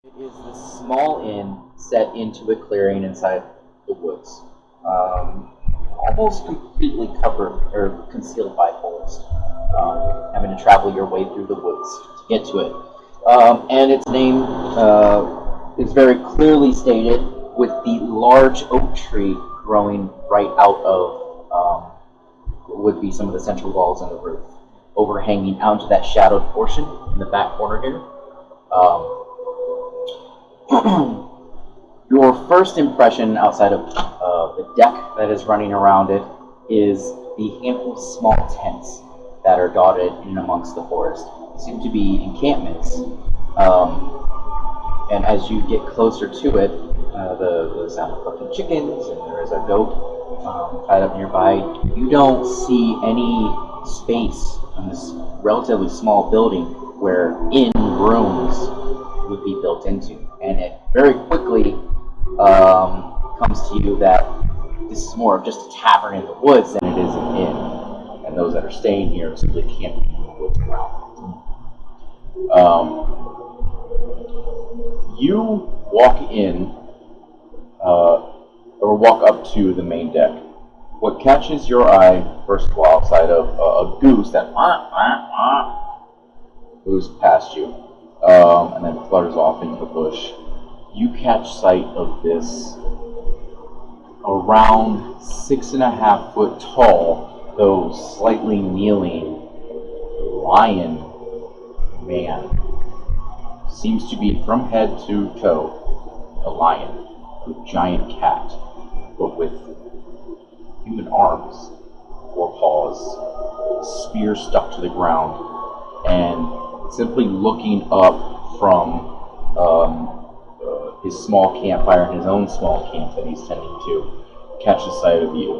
It is this small inn set into a clearing inside the woods, almost completely covered or concealed by forest. Having to travel your way through the woods to get to it. And its name is very clearly stated with the large oak tree growing right out of what would be some of the central walls and the roof, overhanging out into that shadowed portion in the back corner here. Your first impression outside of the deck that is running around it is the handful of small tents that are dotted in amongst the forest. They seem to be encampments. And as you get closer to it, the sound of clucking chickens, and there is a goat tied up nearby. You don't see any space in this relatively small building where inn rooms would be built into. And it very quickly comes to you that this is more of just a tavern in the woods than it is an inn. And those that are staying here simply camping in the woods around. You walk in, or walk up to the main deck. What catches your eye, first of all, outside of a goose that moves past you, and then flutters off into the bush, you catch sight of this around 6.5 foot tall, though slightly kneeling lion man. Seems to be from head to toe a lion, a giant cat, but with human arms, 4 paws, spear stuck to the ground, and simply looking up from his small campfire and his own small camp that he's tending to, catches sight of you.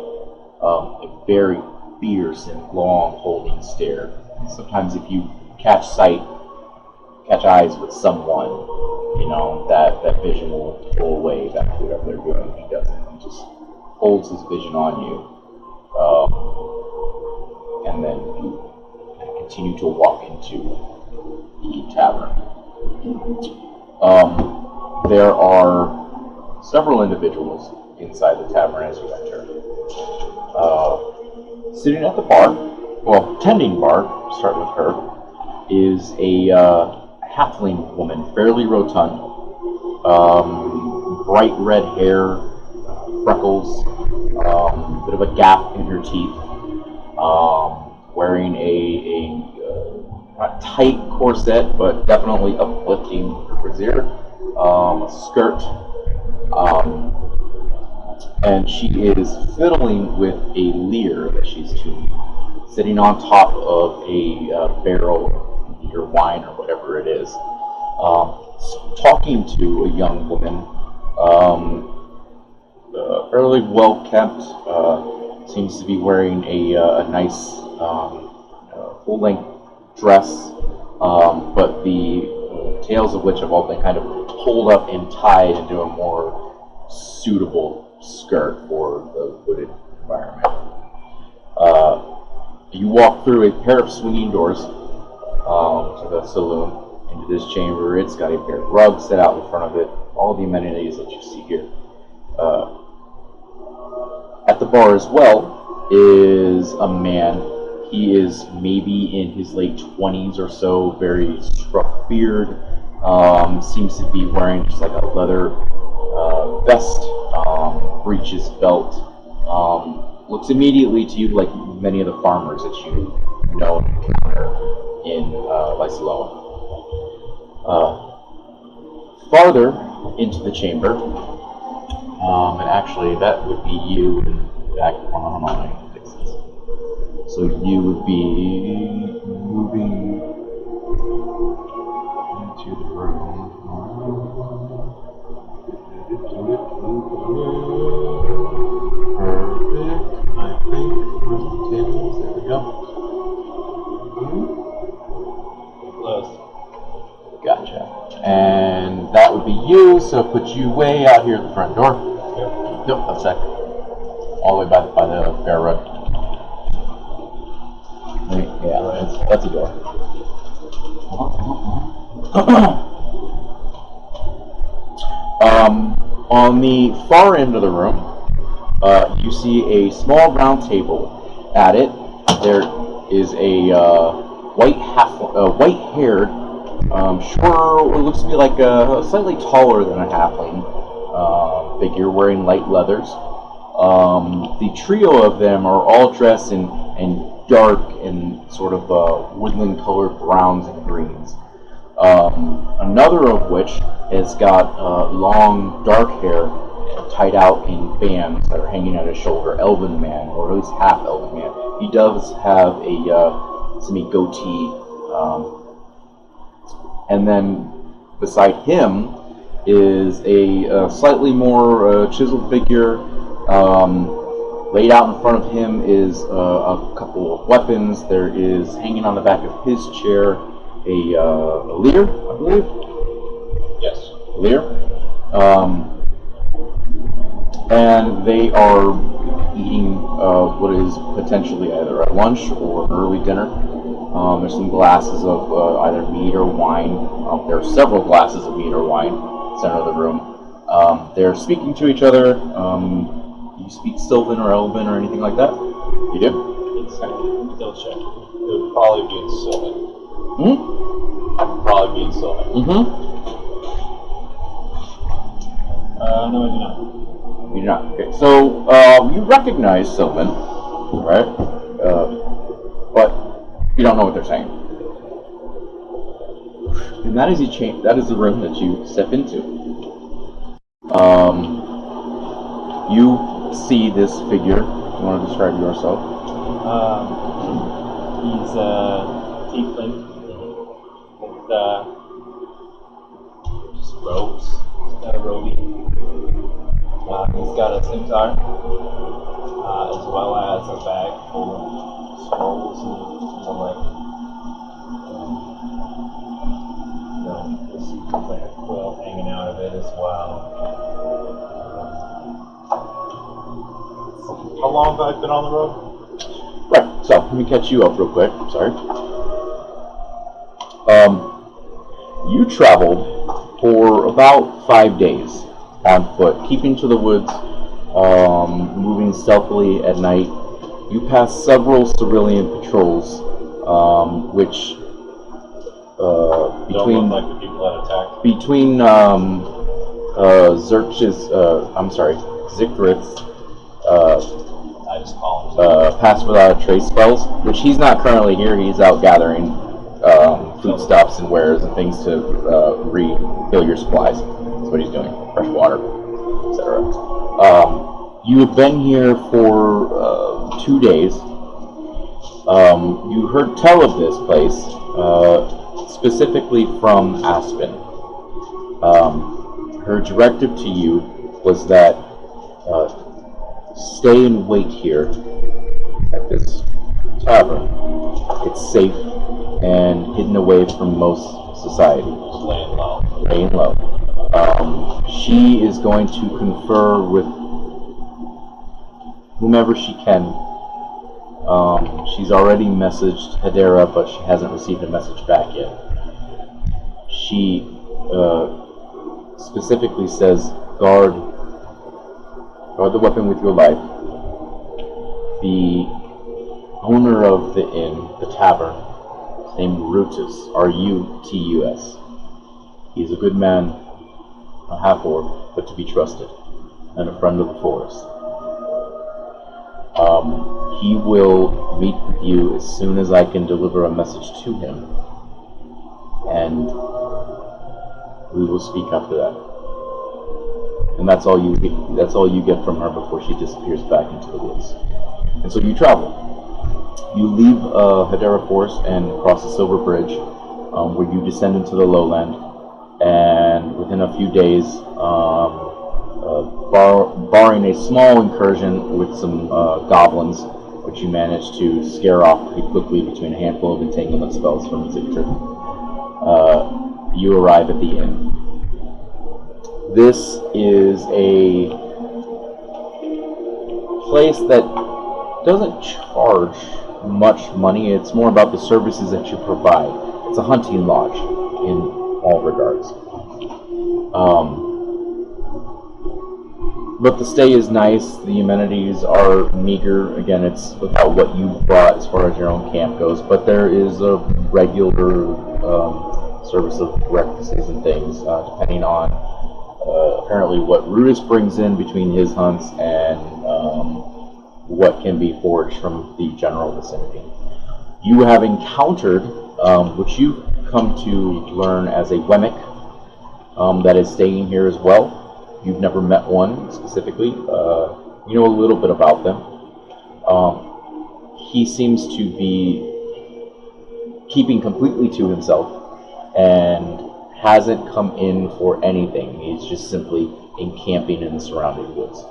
A very fierce and long holding stare. And sometimes if you catch eyes with someone, that vision will pull away back to whatever they're doing. He doesn't. He just holds his vision on you. And then you continue to walk into the tavern. There are several individuals inside the tavern as you enter. Sitting at the bar, tending bar, start with her, is a halfling woman, fairly rotund, bright red hair, freckles, bit of a gap in her teeth, wearing a not tight corset, but definitely uplifting her brassiere, a skirt, and she is fiddling with a lyre that she's tuning, sitting on top of a barrel of either wine or whatever it is, talking to a young woman, fairly well kept, seems to be wearing a nice full-length dress, but the tails of which have all been kind of pulled up and tied into a more suitable skirt for the wooded environment. You walk through a pair of swinging doors to the saloon, into this chamber. It's got a pair of rugs set out in front of it, all the amenities that you see here. At the bar as well is a man. He is maybe in his late 20s or so, very scruff beard, seems to be wearing just like a leather vest, breeches, belt. Looks immediately to you like many of the farmers that you know and encounter in Lysalone. Farther into the chamber, and actually that would be you in back on my fixes. So you would be moving into the room. Perfect. I think where's the tables? There we go. Close. Gotcha. And that would be you, so put you way out here at the front door. Yep. Nope, that's that. All the way by the fair road. Yeah, that's a door. the far end of the room, you see a small round table. At it, there is a white-haired, shorter, what looks to be like a slightly taller than a halfling figure wearing light leathers. The trio of them are all dressed in dark and sort of woodland-colored browns and greens. Another of which has got long, dark hair tied out in bands that are hanging at his shoulder. Elven man, or at least half elven man. He does have a semi-goatee. And then beside him is a slightly more chiseled figure. Laid out in front of him is a couple of weapons. There is, hanging on the back of his chair, a leer, I believe? Yes. Leer. And they are eating what is potentially either a lunch or an early dinner. There's some glasses of either meat or wine. There are several glasses of meat or wine in the center of the room. They're speaking to each other. Do you speak Sylvan or Elven or anything like that? You do? It's double check. It would probably be in Sylvan. Hmm? It would probably be in Sylvan. Mm-hmm. No, I do not. You do not. Okay, so you recognize Sylvan, right? But you don't know what they're saying. And that is the room that you step into. You see this figure. Do you want to describe yourself? He's a tiefling with just robes. He's got a robe. He's got a scimitar, as well as a bag full of scrolls and like, there's like a quill hanging out of it as well. How long have I been on the road? Right, so let me catch you up real quick. Sorry. You traveled for about 5 days on foot, keeping to the woods, moving stealthily at night. You passed several Cerulean patrols, which between like the people that attacked. Between Zickrith's I just call him. pass without a trace spells, which he's not currently here. He's out gathering foodstuffs and wares and things to refill your supplies. That's what he's doing. Fresh water, etc. You have been here for 2 days. You heard tell of this place, specifically from Aspen. Her directive to you was that stay and wait here at this tavern. It's safe and hidden away from most society. Just laying low. Laying low. She is going to confer with whomever she can. She's already messaged Hedera, but she hasn't received a message back yet. She specifically says, guard the weapon with your life. The owner of the inn, the tavern, is named Rutus, R-U-T-U-S. He is a good man, a half-orc, but to be trusted, and a friend of the forest. He will meet with you as soon as I can deliver a message to him, and we will speak after that. And that's all you get from her before she disappears back into the woods. And so you travel. You leave Hedera Forest and cross the Silver Bridge, where you descend into the lowland. And within a few days, barring a small incursion with some goblins, which you manage to scare off pretty quickly between a handful of entanglement spells from Zictor, you arrive at the inn. This is a place that doesn't charge much money. It's more about the services that you provide. It's a hunting lodge in all regards. But the stay is nice. The amenities are meager. Again, it's without what you brought as far as your own camp goes. But there is a regular service of breakfasts and things, depending on apparently what Rudis brings in between his hunts and what can be foraged from the general vicinity. You have encountered, which you've come to learn as a Wemmick, that is staying here as well. You've never met one specifically. You know a little bit about them. He seems to be keeping completely to himself and hasn't come in for anything. He's just simply encamping in the surrounding woods.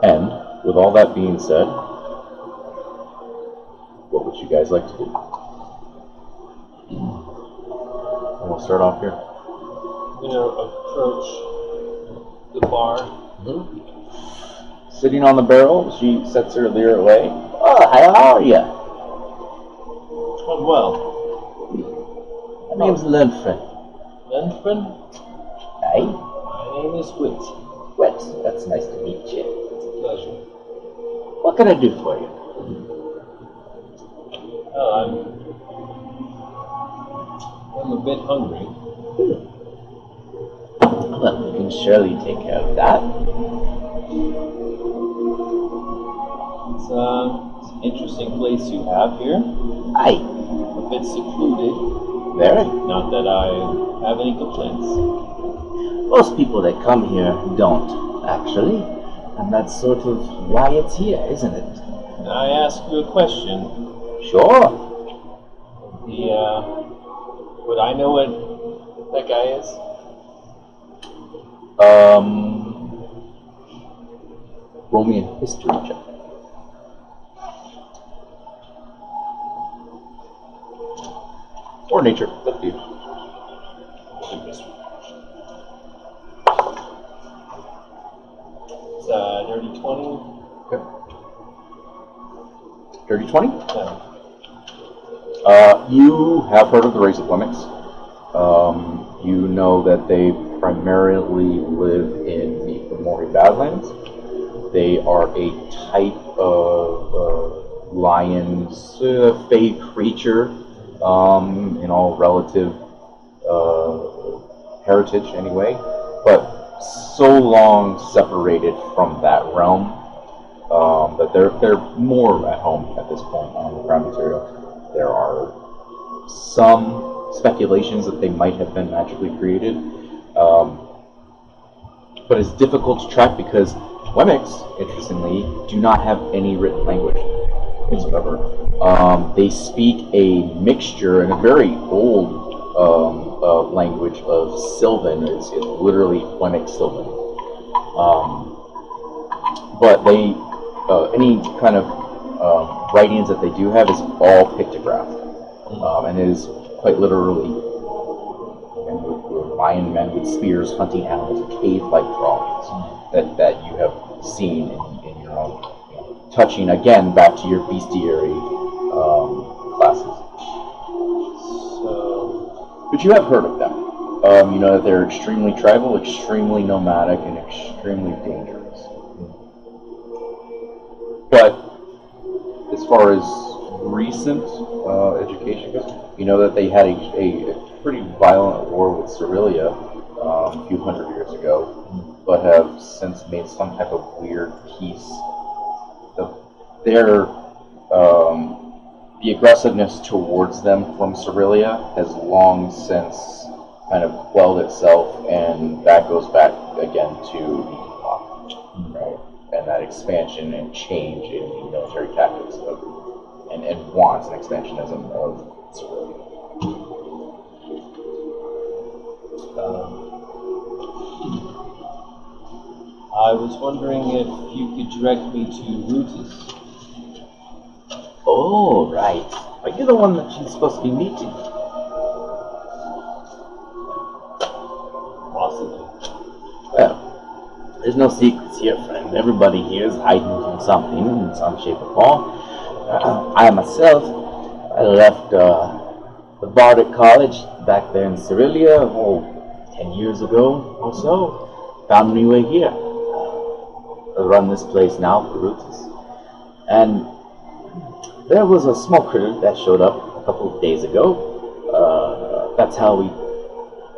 And with all that being said, what would you guys like to do? We'll start off here. I'm going to approach the bar. Mm-hmm. Sitting on the barrel, she sets her leer away. Oh, how are you? I'm well. My name's Lenfrin. Lenfrin? Aye? My name is Wit. Wet. That's nice to meet you. It's a pleasure. What can I do for you? Oh, I'm a bit hungry. Well, we can surely take care of that. It's an interesting place you have here. Aye. A bit secluded. Very. Not that I have any complaints. Most people that come here don't, actually. And that's sort of why it's here, isn't it? I ask you a question. Sure. Would I know what that guy is? Roll me a history check. Or nature, up to you. It's dirty 20. Okay. Dirty 20? Yeah. You have heard of the race of Wemmicks. You know that they primarily live in the Fomori Badlands. They are a type of lion's fey creature in all relative heritage anyway, but so long separated from that realm that they're more at home at this point on the ground material. There are some speculations that they might have been magically created, but it's difficult to track because Wemmicks, interestingly, do not have any written language whatsoever. They speak a mixture and a very old language of Sylvan. It's literally Wemmick Sylvan. But they, any kind of writings that they do have is all pictographed. And it is quite literally lion men with spears hunting animals, cave-like drawings that you have seen in your own, touching again back to your bestiary classes. So, but you have heard of them. You know that they're extremely tribal, extremely nomadic, and extremely dangerous. But as far as recent education goes, you know that they had a pretty violent war with Cerelia a few hundred years ago, but have since made some type of weird peace. The aggressiveness towards them from Cerelia has long since kind of quelled itself, and that goes back again to the right? And that expansion and change in the military tactics and wants and expansionism of Cerelia. I was wondering if you could direct me to Rutus. Oh, right. Are you the one that she's supposed to be meeting? Possibly. Well, there's no secrets here, friend. Everybody here is hiding from something in some shape or form. I myself, I left the Bardic College back there in Cerelia, 10 years ago or so, found me way here. I run this place now for Roots. And there was a small critter that showed up a couple of days ago. That's how we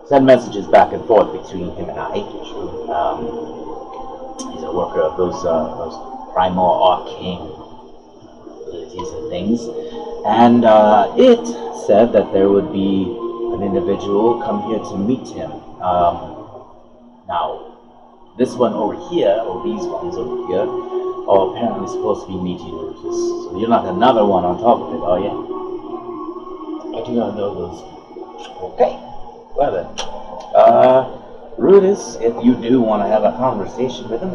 send messages back and forth between him and I. He's a worker of those primal arcane abilities and things. And it said that there would be an individual come here to meet him. Now, this one over here, or these ones over here, are apparently supposed to be meeting Rootus. So you're not another one on top of it, are you? I do not know those. Okay. Well then, Rootus, if you do want to have a conversation with him,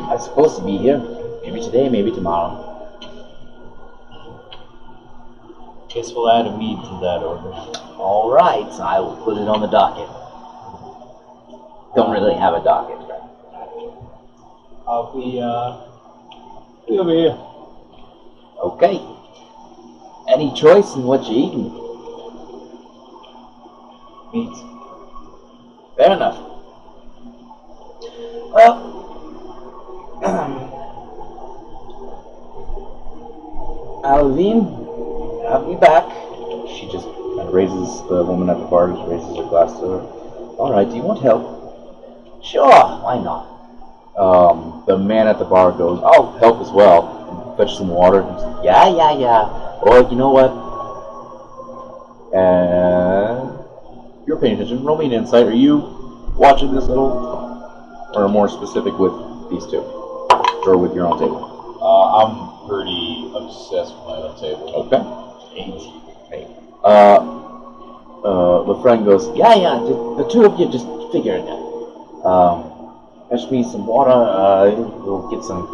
I'm supposed to be here. Maybe today, maybe tomorrow. Guess we'll add a mead to that order. All right, so I will put it on the docket. Don't really have a docket. I'll be over here. Okay. Any choice in what you're eating? Meat. Fair enough. Well, Alvin, I'll be back. She just kind of raises, the woman at the bar just raises her glass to her. All right, do you want help? Sure, why not? The man at the bar goes, I'll help as well. And fetch some water. And says, yeah. Or, you know what? You're paying attention. Roll me an insight. Are you watching this at all? Or more specific with these two? Or with your own table? I'm pretty obsessed with my own table. Okay. 8. The friend goes, yeah, the two of you just figure it out. Fetch me some water, we'll get some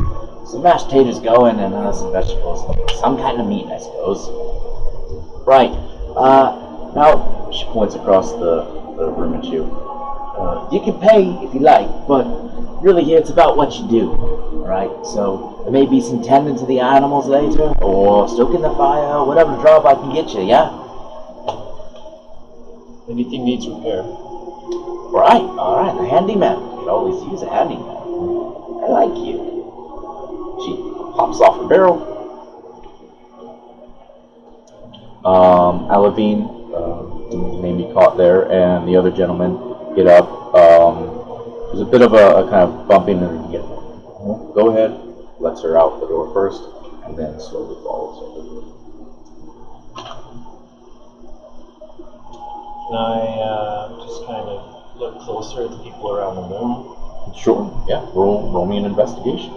mashed potatoes going and some vegetables. Some kind of meat, I suppose. Right. Now, she points across the room at you. You can pay if you like, but really here it's about what you do. Alright, so there may be some tending to the animals later, or stoking the fire, whatever job I can get you, yeah? Anything needs repair. Alright, a handyman. You could always use a handyman. I like you. She pops off her barrel. Alavine, may be caught there, and the other gentlemen get up. There's a bit of a kind of bumping, and get. Go ahead, lets her out the door first, and then slowly follows her. Can I just kind of look closer at the people around the room? Sure, yeah. Roll me an investigation.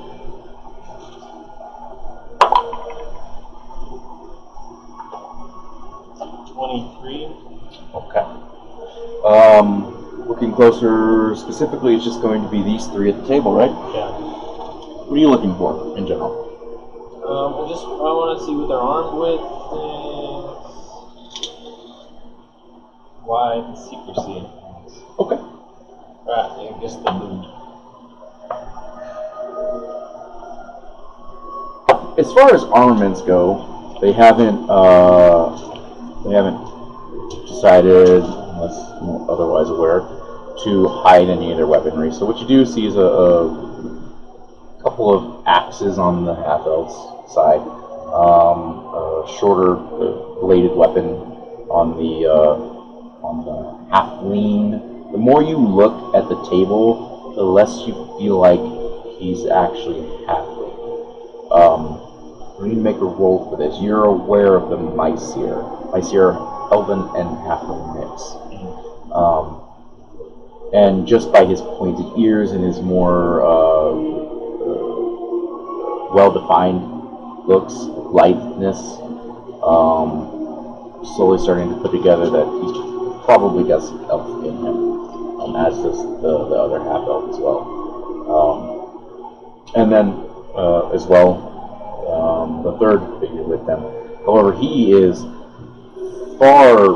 23. Okay. Looking closer, specifically, it's just going to be these three at the table, right? Yeah. What are you looking for in general? I want to see what they're armed with and why the secrecy. Okay. Right, I guess the mood. As far as armaments go, they haven't decided, unless otherwise aware, to hide any of their weaponry. So what you do see is a couple of axes on the half-elf's side, a shorter bladed weapon on the half-lean. The more you look at the table, the less you feel like he's actually half-lean. We need to make a roll for this. You're aware of the mice here. Mice here are elven and halfling mix. And just by his pointed ears and his more well-defined looks, litheness, slowly starting to put together that he's probably got some elf in him, as does the other half-elf as well. And then, as well, the third figure with them. However, he is far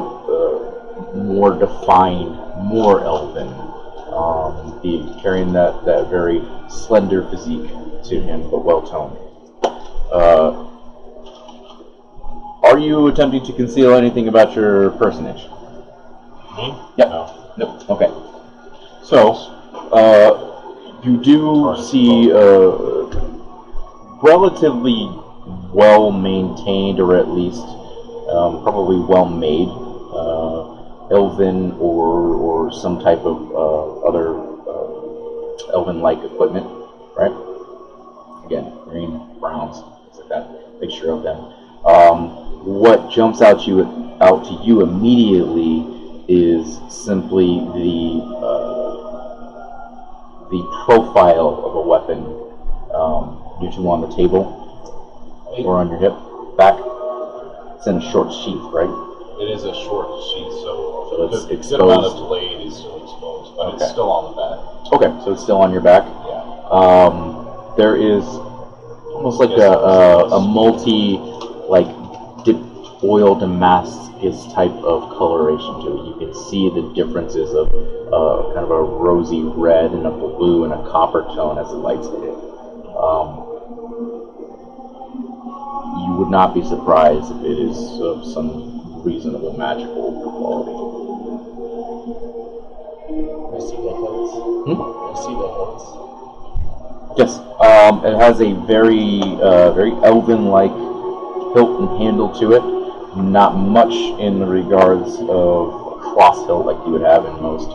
more defined, more elven, carrying that very slender physique to him, but well-toned. Are you attempting to conceal anything about your personage? Me? Yep. No. Nope. Okay. So, you do see relatively well-maintained, or at least probably well-made, elven or some type of other elven-like equipment, right? Again, green, browns, things like that. Mixture of them. What jumps out to you immediately is simply the profile of a weapon, you two on the table or on your hip, back. It's in a short sheath, right? It is a short sheath, so it's the exposed. good amount of blade is still exposed, but Okay. it's still on the back. Okay, so it's still on your back. Yeah. There is almost like a multi, like dipped oil Damascus type of coloration to it. You can see the differences of kind of a rosy red and a blue and a copper tone as the lights hit it. You would not be surprised if it is of some reasonable magical quality. I see the hills. I see the hills. Yes, it has a very elven-like hilt and handle to it. Not much in the regards of a cross hilt like you would have in most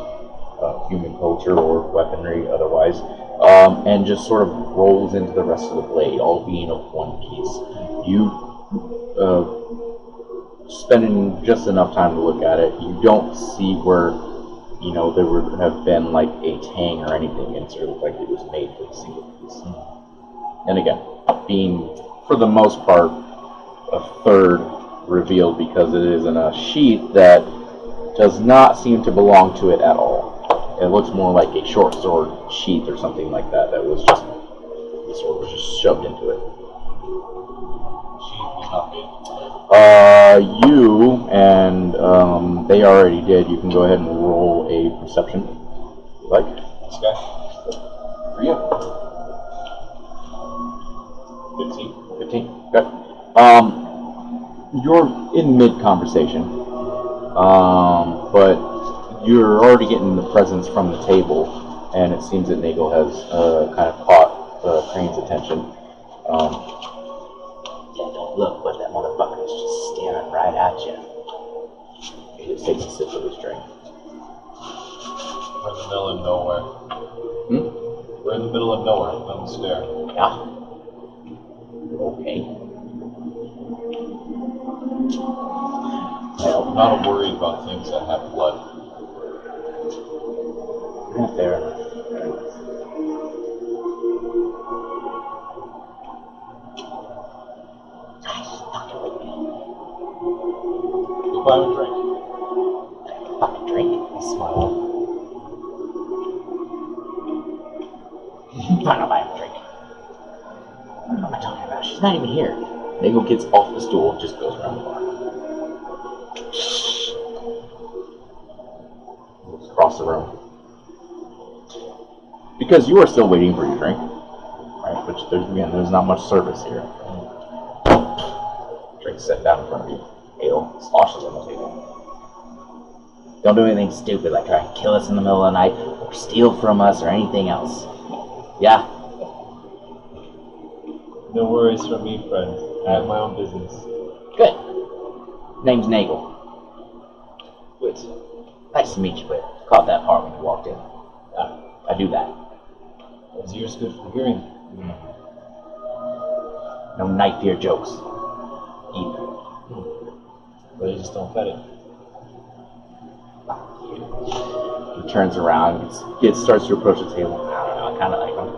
human culture or weaponry otherwise, and just sort of rolls into the rest of the blade, all being of one piece. You spending just enough time to look at it, you don't see where there would have been like a tang or anything, and sort of like it was made for a single piece. And again, being for the most part a third revealed because it is in a sheath that does not seem to belong to it at all. It looks more like a short sword sheath or something like that was just, the sword was just shoved into it. Sheath was not made. You and they already did. You can go ahead and roll a perception, if you like. This guy? For you. 15. 15. Okay. You're in mid-conversation, but you're already getting the presence from the table, and it seems that Nagel has kind of caught Crane's attention. Yeah, don't look, but that motherfucker is just staring right at you. He just takes a sip of his drink. We're in the middle of nowhere. We're in the middle of nowhere. Don't stare. Yeah. Okay. Well, I'm not worried about things that have blood. fair enough. Go buy him a drink. Fucking drink. Smile. I'm not buying a drink. What am I talking about? She's not even here. Nagel gets off the stool and just goes around the bar. Moves across the room. Because you are still waiting for your drink, right? Which there's not much service here. Drink set down in front of you. Ale sloshes on the table. Don't do anything stupid like try and kill us in the middle of the night or steal from us or anything else. Yeah? No worries from me, friend. I have my own business. Good. Name's Nagel. Wait. Nice to meet you, but caught that part when you walked in. I do that. Is yours good for hearing? No knife ear jokes. Either. But you just don't cut it. He turns around, starts to approach the table. I don't know, I kind of like him.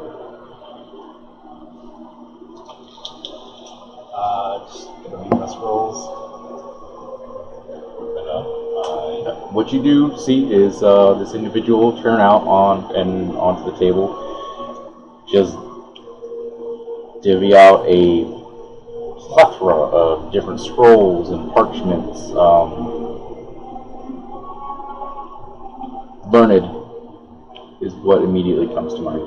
Just gonna read my scrolls. Open up. What you do see is this individual turn out onto the table, just divvy out a plethora of different scrolls and parchments. Learned is what immediately comes to mind.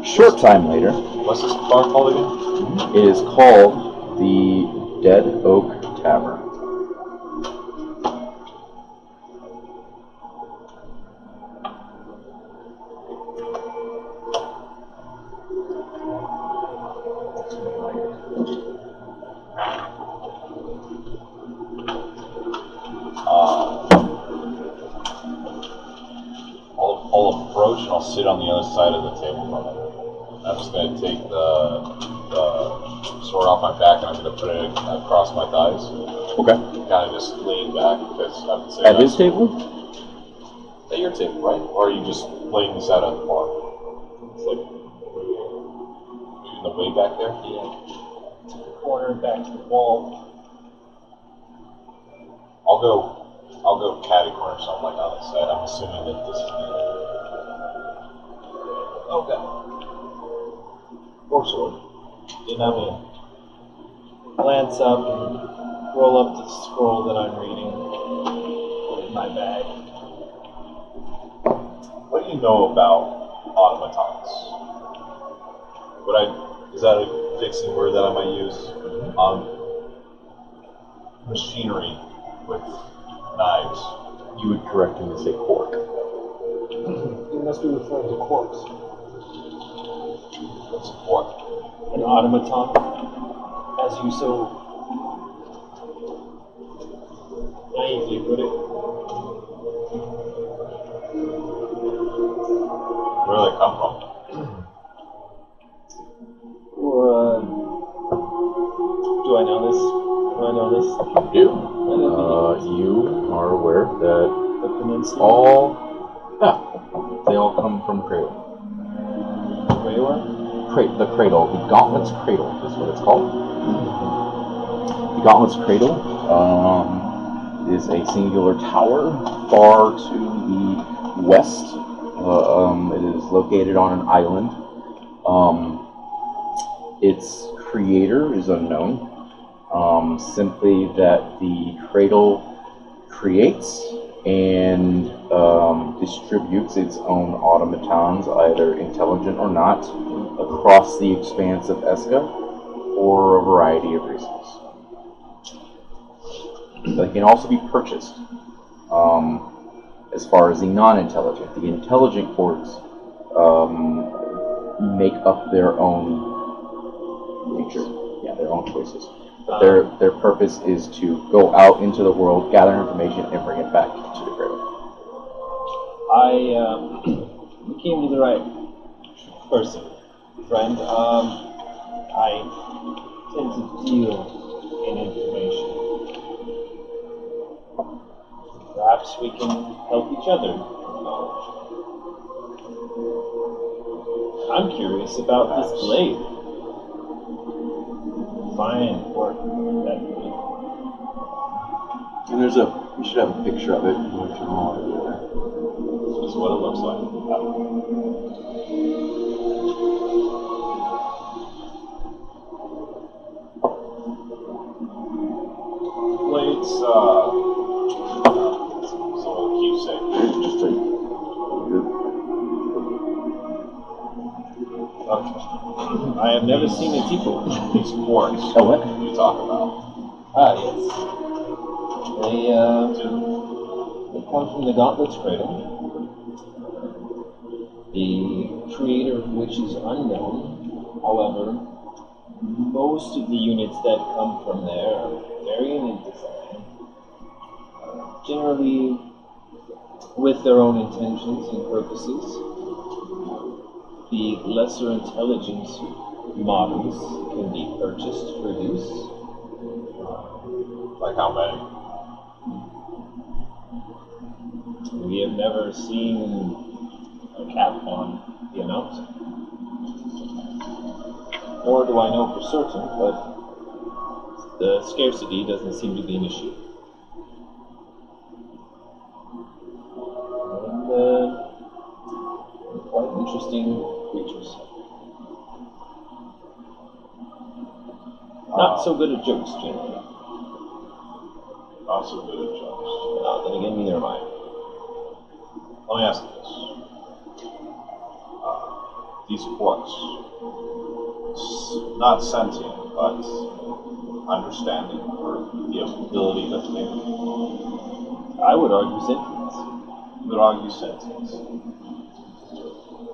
Short time later, What's this bar called again? It is called the Dead Oak Tavern. I'll approach and I'll sit on the other side of the table from it. I'm just going to take the sword off my back and I'm going to put it across my thighs. Okay. Kind of just lean back because I would say At his table? At your table, right? Or are you just laying this out at the bar? It's like in the way back there? Yeah. To the corner, back to the wall. I'll go catty corner, so I'm like on the side. I'm assuming that this is the okay. Or sword. And I'm gonna glance up and roll up the scroll that I'm reading. Put it in my bag. What do you know about automatons? Is that a fixing word that I might use? Machinery with knives. You would correct him to say pork. You must be referring to corpse. What's a pork? An automaton, as you so naively put it. Where do they come from? Do I know this? You do. You are aware that The peninsula? they all come from Cradle. Cradle? The Cradle, the Gauntlet's Cradle is what it's called. The Gauntlet's Cradle is a singular tower far to the west. It is located on an island. Its creator is unknown. Simply that the Cradle creates and distributes its own automatons, either intelligent or not, across the expanse of Eska for a variety of reasons. They can also be purchased. As far as the non-intelligent, the intelligent orcs make up their own nature, their own choices. But their purpose is to go out into the world, gather information, and bring it back to the Cradle. You came to the right person, friend. I tend to deal in information. Perhaps we can help each other with knowledge. I'm curious about this blade. Fine work, that blade. And you should have a picture of it. This is what it looks like. Blade's, so what you say? Just a Okay. I have never seen it equal. These quartz. Oh, what? You talk about. Ah, yes. They come from the Gauntlet's Cradle. The creator of which is unknown. However, most of the units that come from there are varying in design. Generally with their own intentions and purposes. The lesser intelligence models can be purchased for use. Like how many? We have never seen a cap on the amount. Nor do I know for certain, but the scarcity doesn't seem to be an issue. And quite interesting creatures. Not so good at jokes, generally. Not so good at jokes. Then again, neither am I. Let me ask you this. These quartz, not sentient, but understanding or the ability to think. I would argue sentience. You would argue sentience.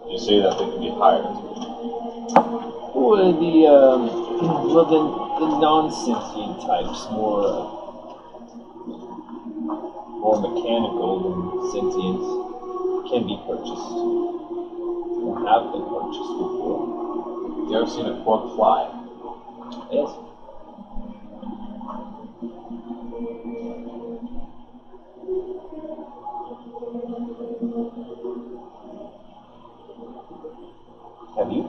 You say that they can be hired. Or the non-sentient types, more mechanical than sentient, can be purchased. Or have been purchased before. You ever seen a cork fly? Yes. Have you?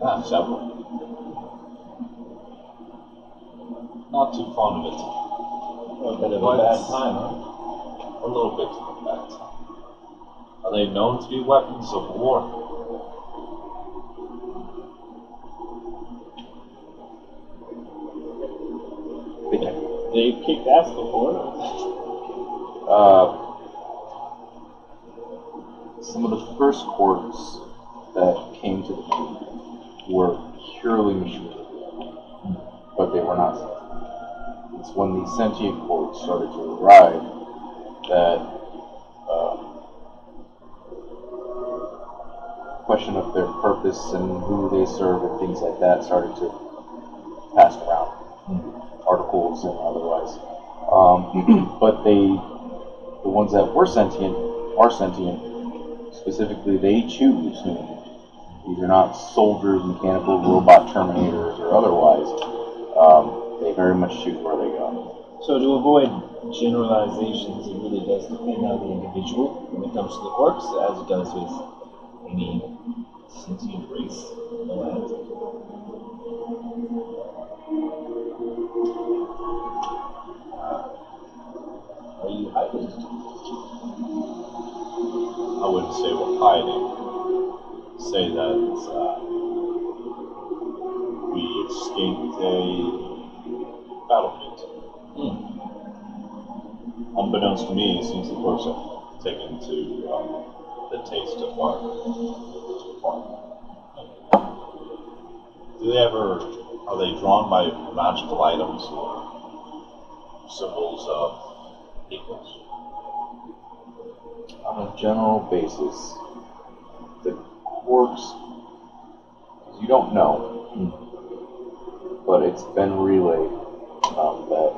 Ah, several. Not too fond of it. A bit of a bad time, huh? A little bit of a bad time. Are they known to be weapons of war? They've kicked ass before. Some of the first quarters that came to the king were purely machine, but they were not. It's when the sentient quarters started to arrive that question of their purpose and who they serve and things like that started to pass around, articles and otherwise. But the ones that were sentient are sentient. Specifically, they choose whom. These are not soldiers, mechanical, robot terminators, or otherwise. They very much choose where they go. So to avoid generalizations, it really does depend on the individual when it comes to the orcs, as it does with any sentient race. Are you hiding? I wouldn't say we're hiding. Say that we escaped a battlefield. Unbeknownst to me, it seems the orcs have taken to the taste of our farm. Are they drawn by magical items or symbols of equals? On a general basis, the orcs, you don't know, but it's been relayed that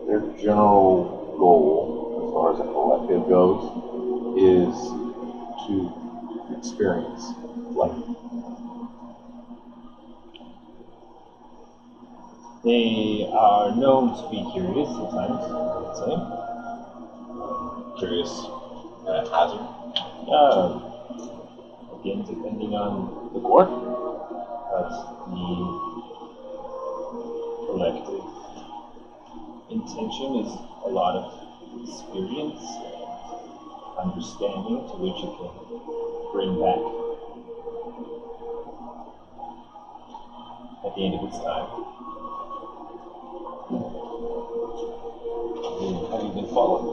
their general goal, as far as a collective goes, is to experience life. They are known to be curious at times, I would say. Curious and a hazard. Again, depending on the orc, but the collective intention is a lot of experience and understanding to which you can bring back at the end of its time. Have you been followed?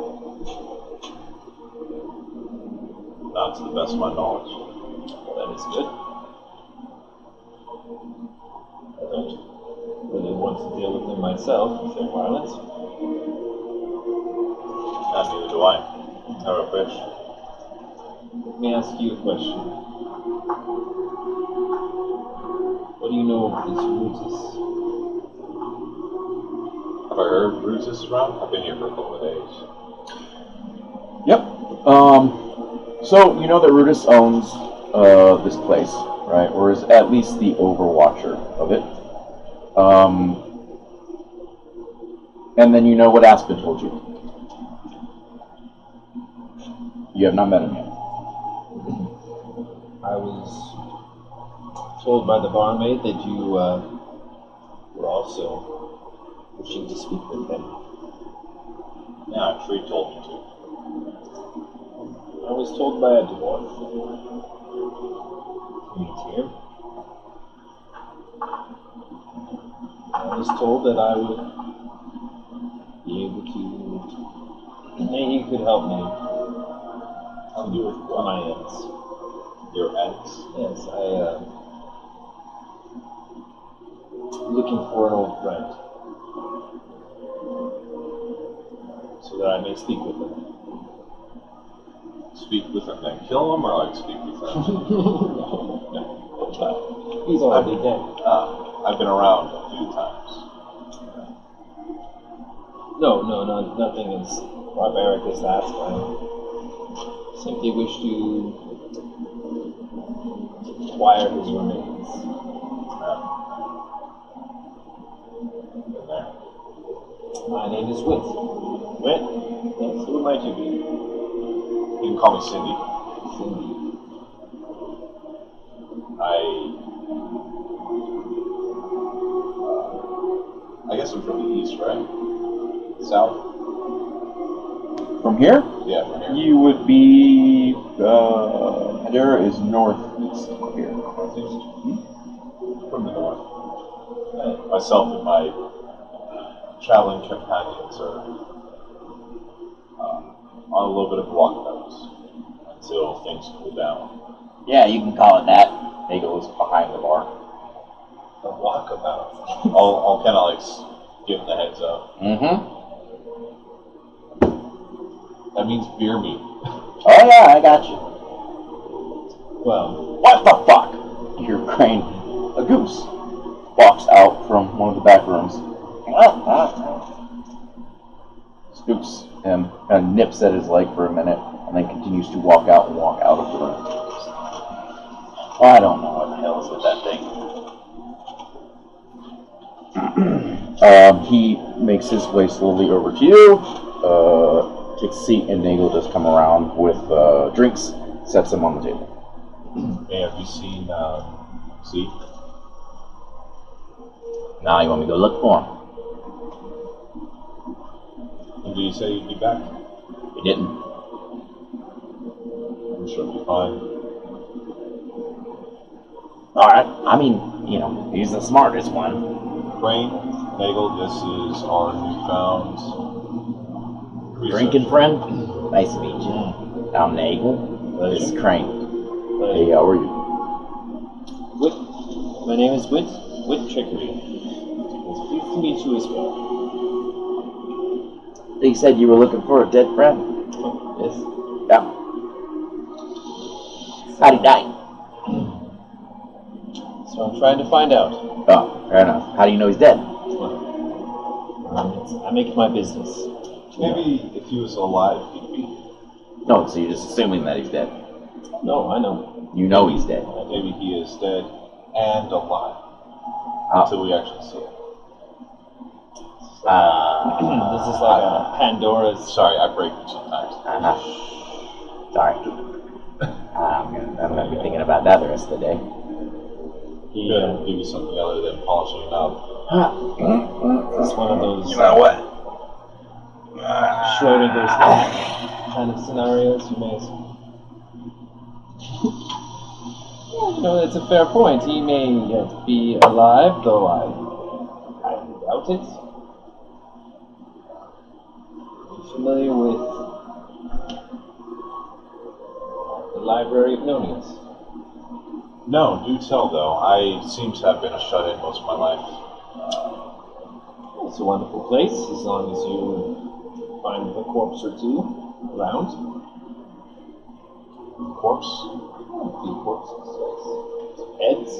Not to the best of my knowledge. Well, that is good. I don't really want to deal with them myself with their violence. And neither do I. Never a fish. Let me ask you a question. What do you know of this Rutus? Have I heard Brutus around? I've been here for a couple of days. Yep. So you know that Rudis owns this place, right? Or is at least the overwatcher of it. And then you know what Aspen told you. You have not met him yet. I was told by the barmaid that you were also wishing to speak with them. Yeah, Tree told me to. I was told by a dwarf to meet here. I was told that I would be able to, maybe he could help me Help you with on what? my ends. Your ends? Yes, I looking for an old friend, so that I may speak with him. Speak with him, then kill him, or like speak with him? He's already dead. I've been around a few times. No, nothing as barbaric as that. I simply wish to acquire his remains. Been there. My name is Wit. Wit? Yes, who might you be? You can call me Cindy. Cindy. I guess I'm from the east, right? South? From here? Yeah, from here. You would be. Hadera is northeast of here. Northeast? From the north. Myself and my traveling companions are on a little bit of walkabouts until things cool down. Yeah, you can call it that. Nagel is behind the bar. A walkabout. I'll kind of like give them the heads up. Mm-hmm. That means beer meat. Oh yeah, I got you. Well, What the fuck? You hear Crane. A goose walks out from one of the back rooms. Scoops him and nips at his leg for a minute, and then continues to walk out and walk out of the room. I don't know what the hell is with that thing. He makes his way slowly over to you, takes a seat, and Nagel does come around with drinks, sets them on the table. Hey, have you seen see? Now you want me to go look for him? And did you say you'd be back? He didn't. I'm sure it'll be fine. Alright, I mean, you know, he's the smartest one. Crane, Nagel, this is our newfound Drinking friend? Nice to meet you. I'm Nagel. This is Crane. Hey, how are you? Wit. My name is Wit. Wit Trickery. It's pleased to meet you as well. They said you were looking for a dead friend. Yes. Yeah. How'd he die? So I'm trying to find out. Oh, fair enough. How do you know he's dead? I make it my business. Maybe if he was alive, he'd be. No, so you're just assuming that he's dead. No, I know. You know he's dead. Maybe he is dead and alive Oh. until we actually see it. This is like a Pandora's. Sorry, I break them sometimes. Sorry. I'm gonna be thinking about that the rest of the day. He couldn't give you something other than polishing it up. It's one of those You know what? Schrodinger's kind of scenarios you may. You know, it's a fair point. He may yet be alive, though I doubt it. Are you familiar with the Library of Nonius? No, do tell though. I seem to have been a shut-in most of my life. It's a wonderful place, as long as you find a corpse or two around. Corpse? A few corpses, yes. Heads.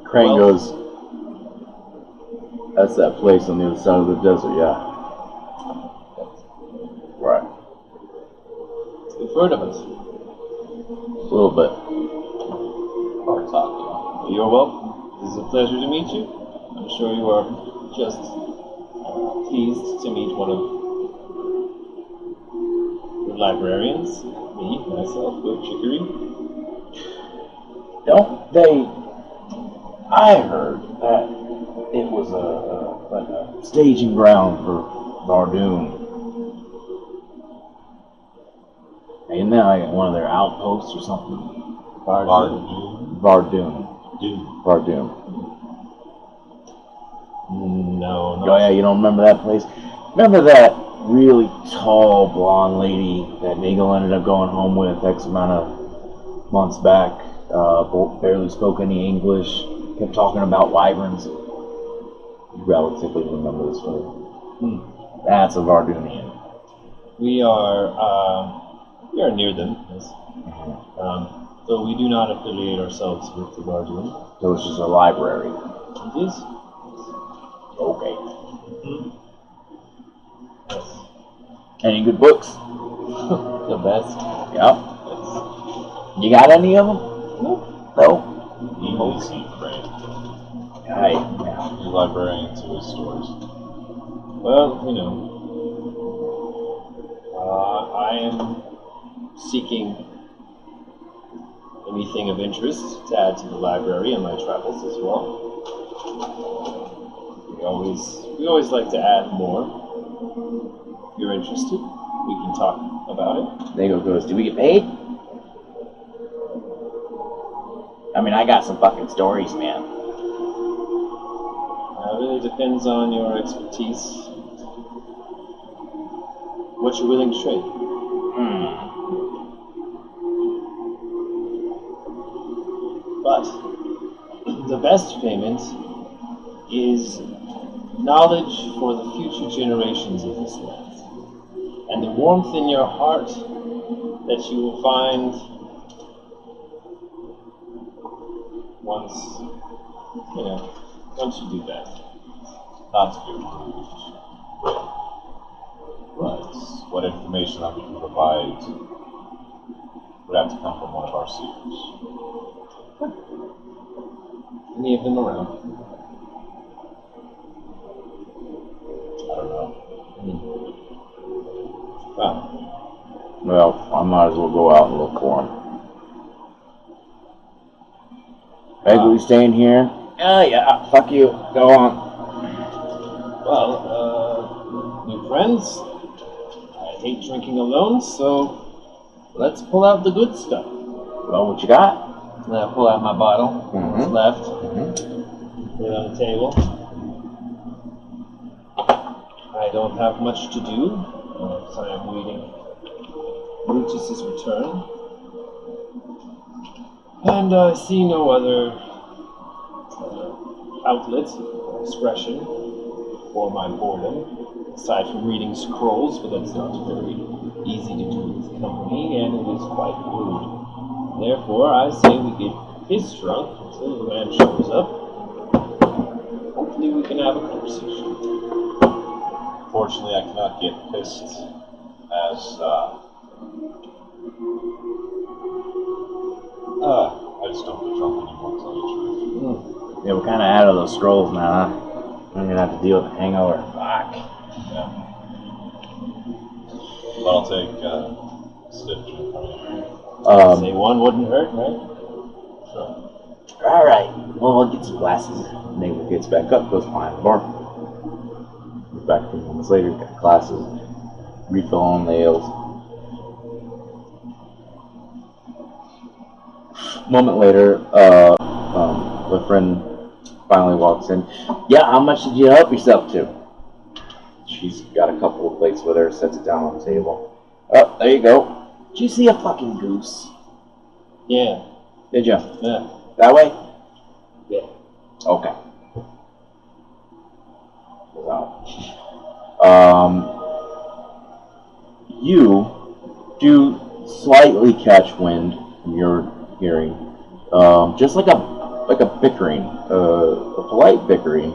Crane Well- goes, that's that place on the other side of the desert, yeah. Right. You've heard of it. A little bit. Hard talking. You're welcome. It is a pleasure to meet you. I'm sure you are just pleased to meet one of the librarians. Me, myself, with Chicory. Don't they... I heard that it was like a staging ground for Vardoon. Ain't that like one of their outposts or something? Vardoon? Vardoon. Doom. Vardoon. No, Oh yeah, you don't remember that place? Remember that really tall blonde lady that Nagel ended up going home with X amount of months back? Barely spoke any English. kept talking about wyverns. You relatively remember this story. That's a Vardunian. We are near them, yes. Though we do not affiliate ourselves with the Guardian. So it's just a library. It is? Okay. Yes. Any good books? The best. Yep. Yes. You got any of them? No? Easy, right? Yeah. The librarian to his stories. Well, I am seeking anything of interest to add to the library and my travels as well. We always like to add more. If you're interested, we can talk about it. Nego goes, do we get paid? I mean, I got some fucking stories, man. It really depends on your expertise. What you're willing to trade. But the best payment is knowledge for the future generations of this land. And the warmth in your heart that you will find once you do that. Not to be rude, but what information that we can provide would have to come from one of our seers. Any of them around? I don't know. Well, I might as well go out and look for him. Hey, we staying here? Yeah, fuck you. Go on. Well, new friends, I hate drinking alone, so let's pull out the good stuff. Well, what you got? And I pull out my bottle, what's left, put it on the table. I don't have much to do, so I am waiting Brutus's return. And I see no other outlet or expression for my boredom, aside from reading scrolls, but that's not very easy to do with company, and it is quite rude. Therefore, I say we get pissed drunk until the man shows up. Hopefully we can have a conversation. Fortunately, I cannot get pissed as I just don't get drunk anymore, to tell you the truth. Yeah, we're kind of out of those scrolls now, huh? I'm gonna have to deal with the hangover. Fuck. Yeah. But I'll take stiff drink from you. Say one wouldn't hurt, right? Sure. All right. Well, I'll get some glasses. Nate gets back up, goes behind the bar. Comes back a few moments later, got glasses, refill on the ales. A moment later, the friend finally walks in. Yeah, how much did you help yourself to? She's got a couple of plates with her, sets it down on the table. Oh, there you go. Did you see a fucking goose? Yeah. Did you? Yeah. That way? Yeah. Okay. So, you do slightly catch wind from your hearing, just like a bickering, a polite bickering.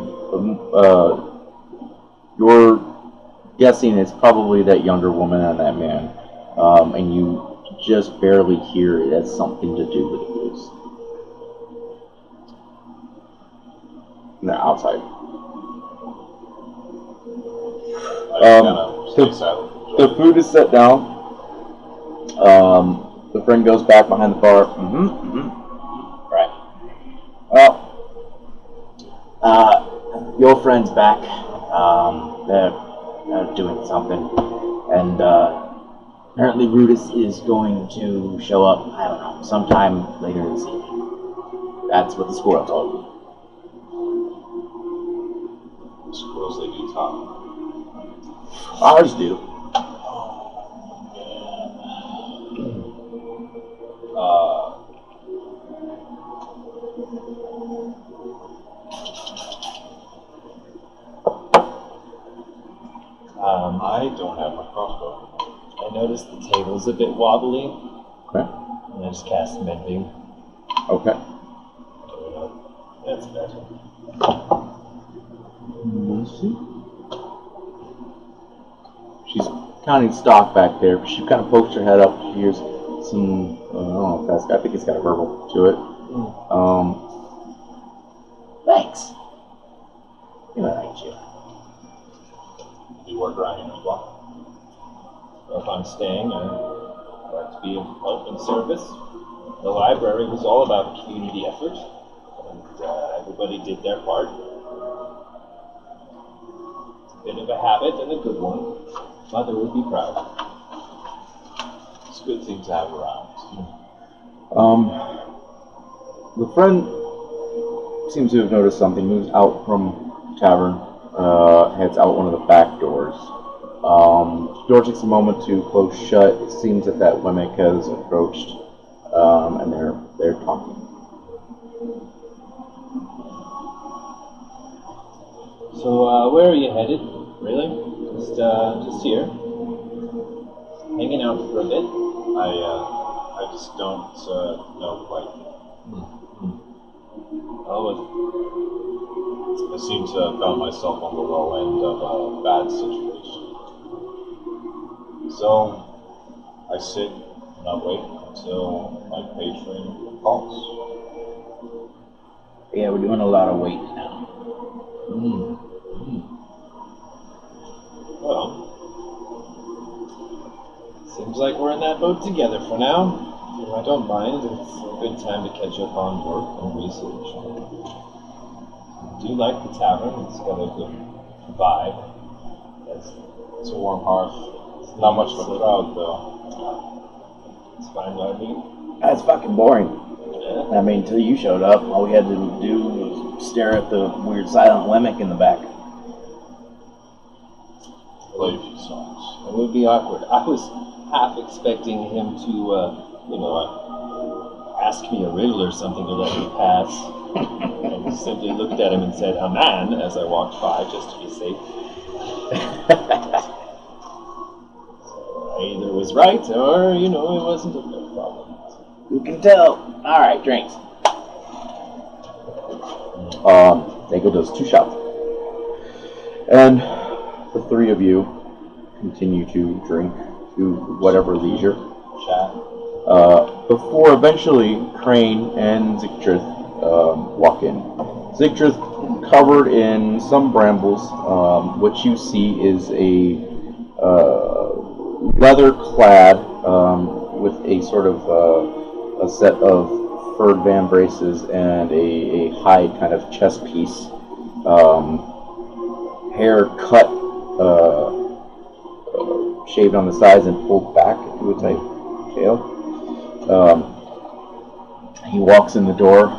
You're guessing it's probably that younger woman and that man, and you just barely hear it has something to do with the goose. No, outside. I just gotta stay silent. The food is set down. The friend goes back behind the bar. Right. Well, your friend's back. They're doing something, and apparently Brutus is going to show up. I don't know, sometime later this evening. That's what the squirrel told me. Squirrels, they do talk. Ours do. I don't have my crossbow. I noticed the table's a bit wobbly, Okay. and I just cast Mending. Okay. That's better. She's counting stock back there. She kind of pokes her head up. She hears some, I don't know if that's, I think it's got a verbal to it. Thanks. You know, you. Do you work around here as well? If I'm staying, I'd like to be of help and service. The library was all about a community effort, and everybody did their part. It's a bit of a habit and a good one. Mother would be proud. It's a good thing to have around. The friend seems to have noticed something. Moves out from the tavern, heads out one of the back doors. The door takes a moment to close shut. It seems that Wemmick has approached, and they're talking. So, where are you headed? Really? Just here? Hanging out for a bit? I just don't know quite. Oh, I seem to have found myself on the low end of a bad situation. So I sit and I wait until my patron calls. Yeah, we're doing a lot of waiting now. well. Seems like we're in that boat together for now. I don't mind. It's a good time to catch up on work and research. I do like the tavern. It's got a good vibe. It's a warm hearth. It's not much of a crowd though. It's fine by me. That's fucking boring. Yeah. I mean, until you showed up, all we had to do was stare at the weird silent Wemmick in the back. Play a few songs. It would be awkward. I was half expecting him to, ask me a riddle or something to let me pass. I just simply looked at him and said, "A man," as I walked by, just to be safe. So I either was right, or, it wasn't a big problem. You can tell. All right, drinks. Dago does 2 shots. And the 3 of you continue to drink to whatever leisure. Chat. Before eventually Crane and Zigtrith walk in. Zigtrith covered in some brambles. What you see is a leather clad with a sort of a set of furred vambraces and a hide kind of chest piece. Hair cut, shaved on the sides and pulled back into a tight tail. He walks in the door.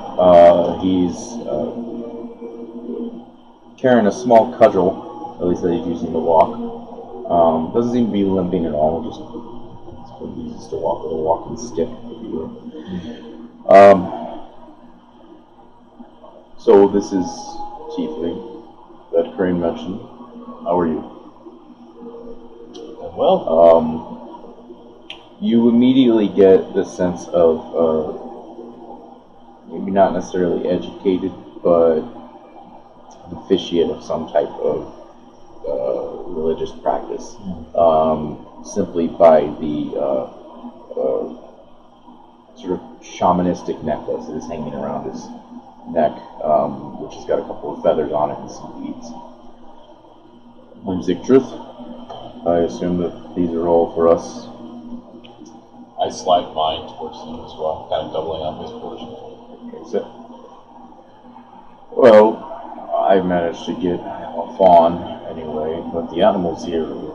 He's carrying a small cudgel, at least that he's using to walk. Doesn't seem to be limping at all, just he uses to walk with a walking stick, if you will. So this is Tiefling that Crane mentioned. How are you? Well, you immediately get the sense of maybe not necessarily educated, but an officiate of some type of religious practice, simply by the sort of shamanistic necklace that is hanging around his neck, which has got a couple of feathers on it and some beads. I'm Zigtrith. I assume that these are all for us. I slide mine towards him as well, kind of doubling up his portion. Okay, well, I managed to get a fawn anyway, but the animals here are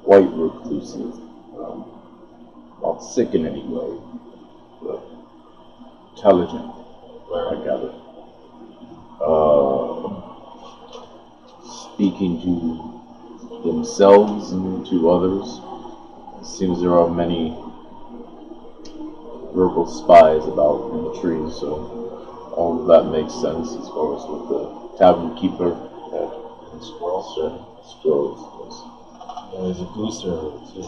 quite reclusive. Not sick in any way, but intelligent, I gather. Speaking to themselves and to others. It seems there are many verbal spies about in the trees, so all of that makes sense as far as with the tavern keeper and And squirrels. squirrels. Yes. there's a booster too.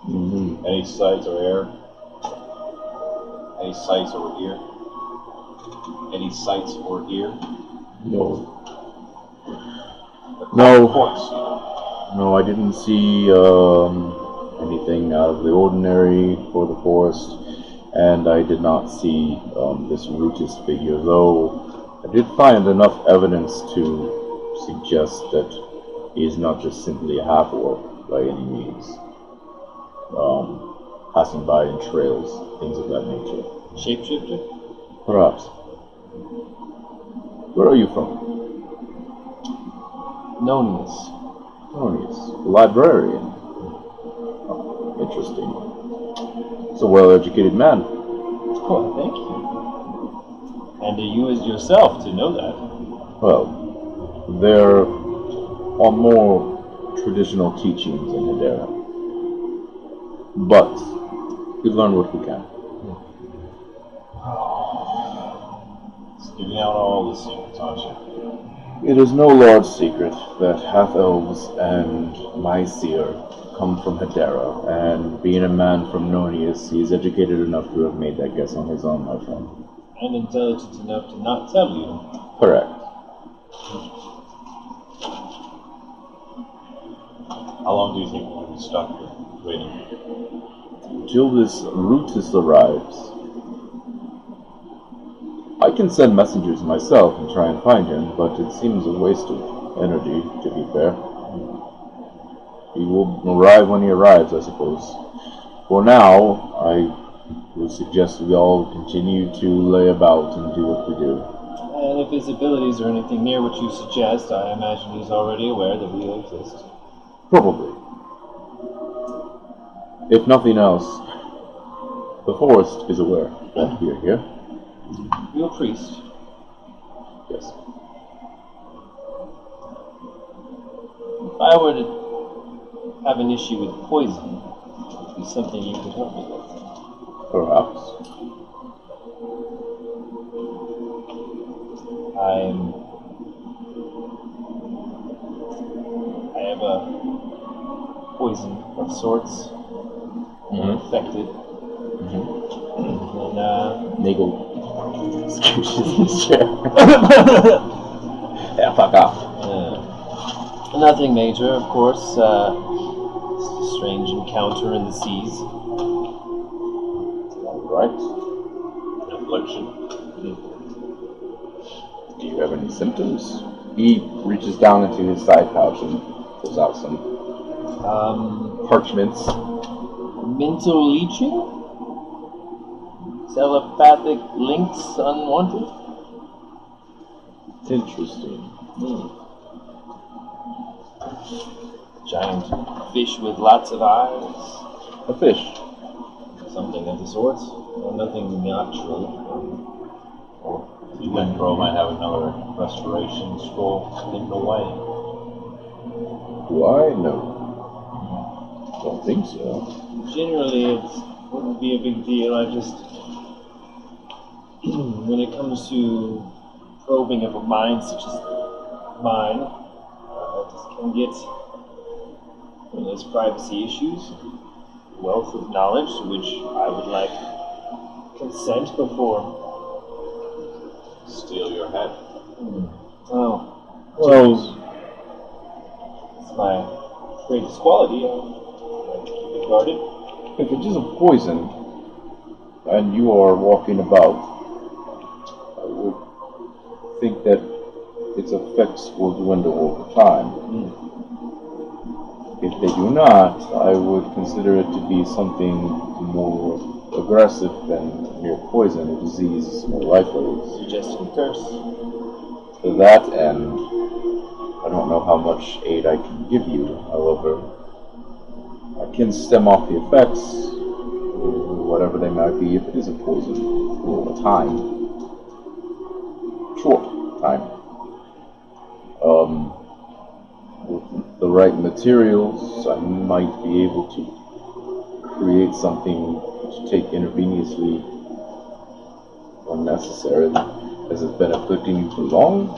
Mm-hmm. Any sights or air? Any sights or ear? Any sights or ear? No. No. No. Course. No, I didn't see anything out of the ordinary for the forest, and I did not see this Rootis figure, though I did find enough evidence to suggest that he is not just simply a half-orc by any means. Passing by in trails, things of that nature. Shapeshifter? Perhaps. Where are you from? Nonius. Cronius, the librarian. Oh, interesting. He's a well-educated man. Oh, thank you. And you as yourself to know that. Well, there are more traditional teachings in Hedera. But we learn what we can. It's giving out all the secrets, aren't you? It is no large secret that half-elves and Myseer come from Hedera, and being a man from Nonius, he is educated enough to have made that guess on his own, my friend. And intelligent enough to not tell you. Correct. How long do you think we'll be stuck here, waiting? Until this Rootis arrives. I can send messengers myself and try and find him, but it seems a waste of energy, to be fair. He will arrive when he arrives, I suppose. For now, I would suggest we all continue to lay about and do what we do. And if his abilities are anything near what you suggest, I imagine he's already aware that we exist. Probably. If nothing else, the forest is aware that we are here. You're a priest. Yes. If I were to have an issue with poison, would it be something you could help me with? Perhaps. I have a poison of sorts. I'm infected. And, Nagel scooches his chair. Yeah, fuck off. nothing major, of course. Just a strange encounter in the seas. Alright. An affliction. Do you have any symptoms? He reaches down into his side pouch and pulls out some parchments. Mental leeching? Telepathic links unwanted? Interesting. Giant fish with lots of eyes? A fish. Something of the sort? Well, nothing natural. You think Crow might have another restoration scroll hidden away? Do I? No. Don't think so. Generally, it wouldn't be a big deal. I just... when it comes to probing of a mind such as mine, I just can get one of those privacy issues, wealth of knowledge, which I would like consent before. Steal your head. Oh, Well, it's my greatest quality. I like to keep it guarded. if it is a poison, and you are walking about, I would think that its effects will dwindle over time. If they do not, I would consider it to be something more aggressive than mere poison. A disease is more likely. Suggesting curse. To that end, I don't know how much aid I can give you. However, I can stem off the effects, whatever they might be, if it is a poison, for a time. Short time. With the right materials, I might be able to create something to take intravenously when necessary. Has it been afflicting you for long?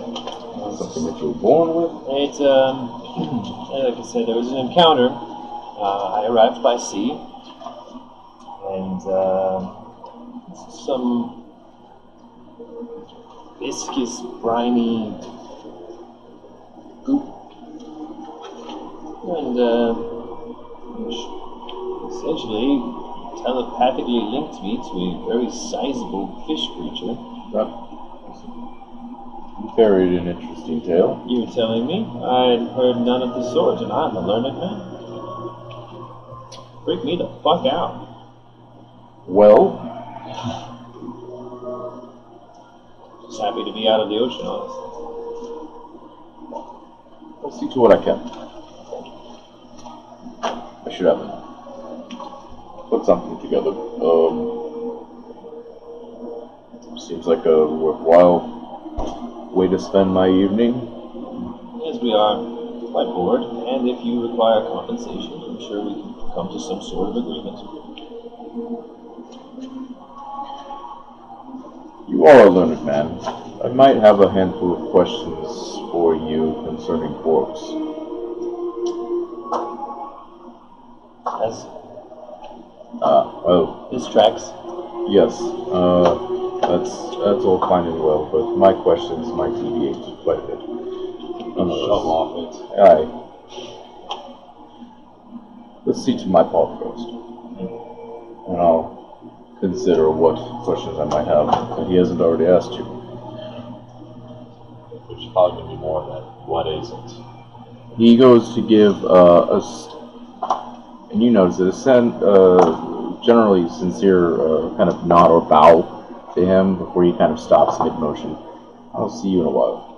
Something that you were born with? It, like I said, there was an encounter, I arrived by sea, and some viscous, briny goop, and essentially telepathically linked me to a very sizable fish creature. Very an interesting tale. You were telling me? I'd heard none of the sort, and I'm a learned man. Freak me the fuck out. Well, Just happy to be out of the ocean, honestly. I'll see to what I can. I should have put something together. Seems like a worthwhile way to spend my evening. Yes, we are quite bored, and if you require compensation, I'm sure we can come to some sort of agreement. You are a learned man. I might have a handful of questions for you concerning orcs. Well, This tracks. yes. That's all fine and well, but my questions might deviate quite a bit. Shove off it. Aye. Let's see to my part first. And I'll consider what questions I might have that he hasn't already asked you. There's probably going to be more of that. What isn't? He goes to give and you notice it, generally sincere kind of nod or bow to him before he kind of stops mid-motion. I'll see you in a while.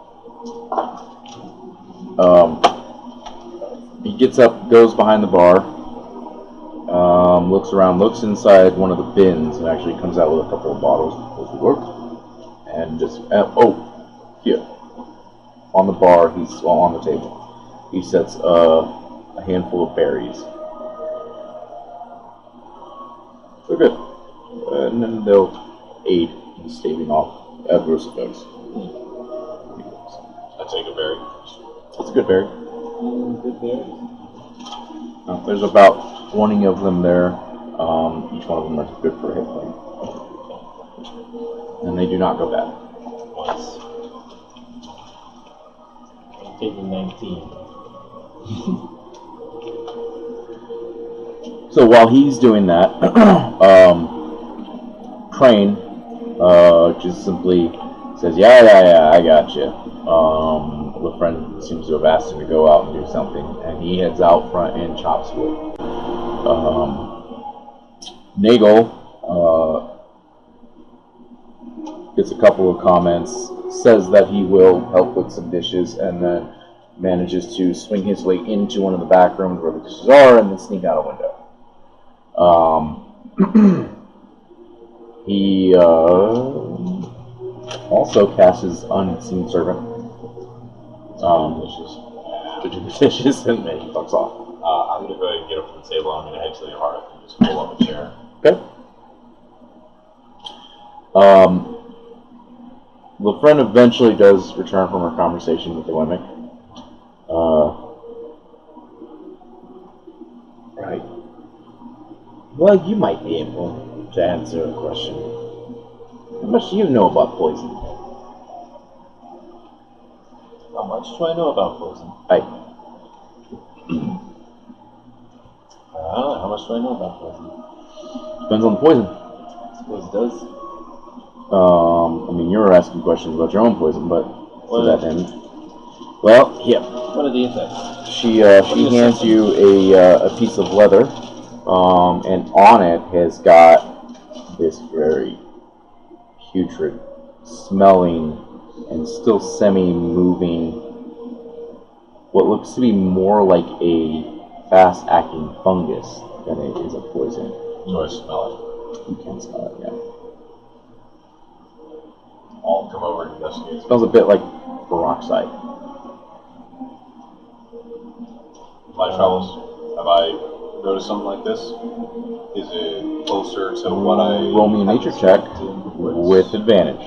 He gets up, goes behind the bar, looks around, looks inside one of the bins, and actually comes out with a couple of bottles of work, and just here on the bar, on the table. He sets a handful of berries. They're good, and then they'll aid in staving off adverse effects. I take a berry. It's a good berry. Good berries. There's about 20 of them there. Each one of them is good for a hit point. And they do not go bad. Nice. I'm taking 19. So while he's doing that, Crane just simply says, yeah, I got you. The friend seems to have asked him to go out and do something, and he heads out front and chops wood. Nagel gets a couple of comments, says that he will help with some dishes, and then manages to swing his way into one of the back rooms where the dishes are, and then sneak out a window. He also casts his Unseen Servant. To do the dishes, and then he fucks off. I'm going to go ahead and get up from the table. I'm going to head to the hearth and just pull up a chair. Okay. The friend eventually does return from her conversation with the Wemmick. Right. Well, you might be able to answer a question. How much do you know about poison? How much do I know about poison? I don't know. How much do I know about poison? depends on the poison. I suppose it does. I mean, you were asking questions about your own poison, but to Well, that end. Well, yeah. What are the effects? She hands you a piece of leather, and on it has got this very putrid smelling and still semi-moving, what looks to be more like a fast-acting fungus than it is a poison. Do I smell You can smell it, yeah. it? I'll come over and investigate. It smells a bit like peroxide. My travels, have I noticed something like this? Is it closer to what I... Roll me a nature check with advantage.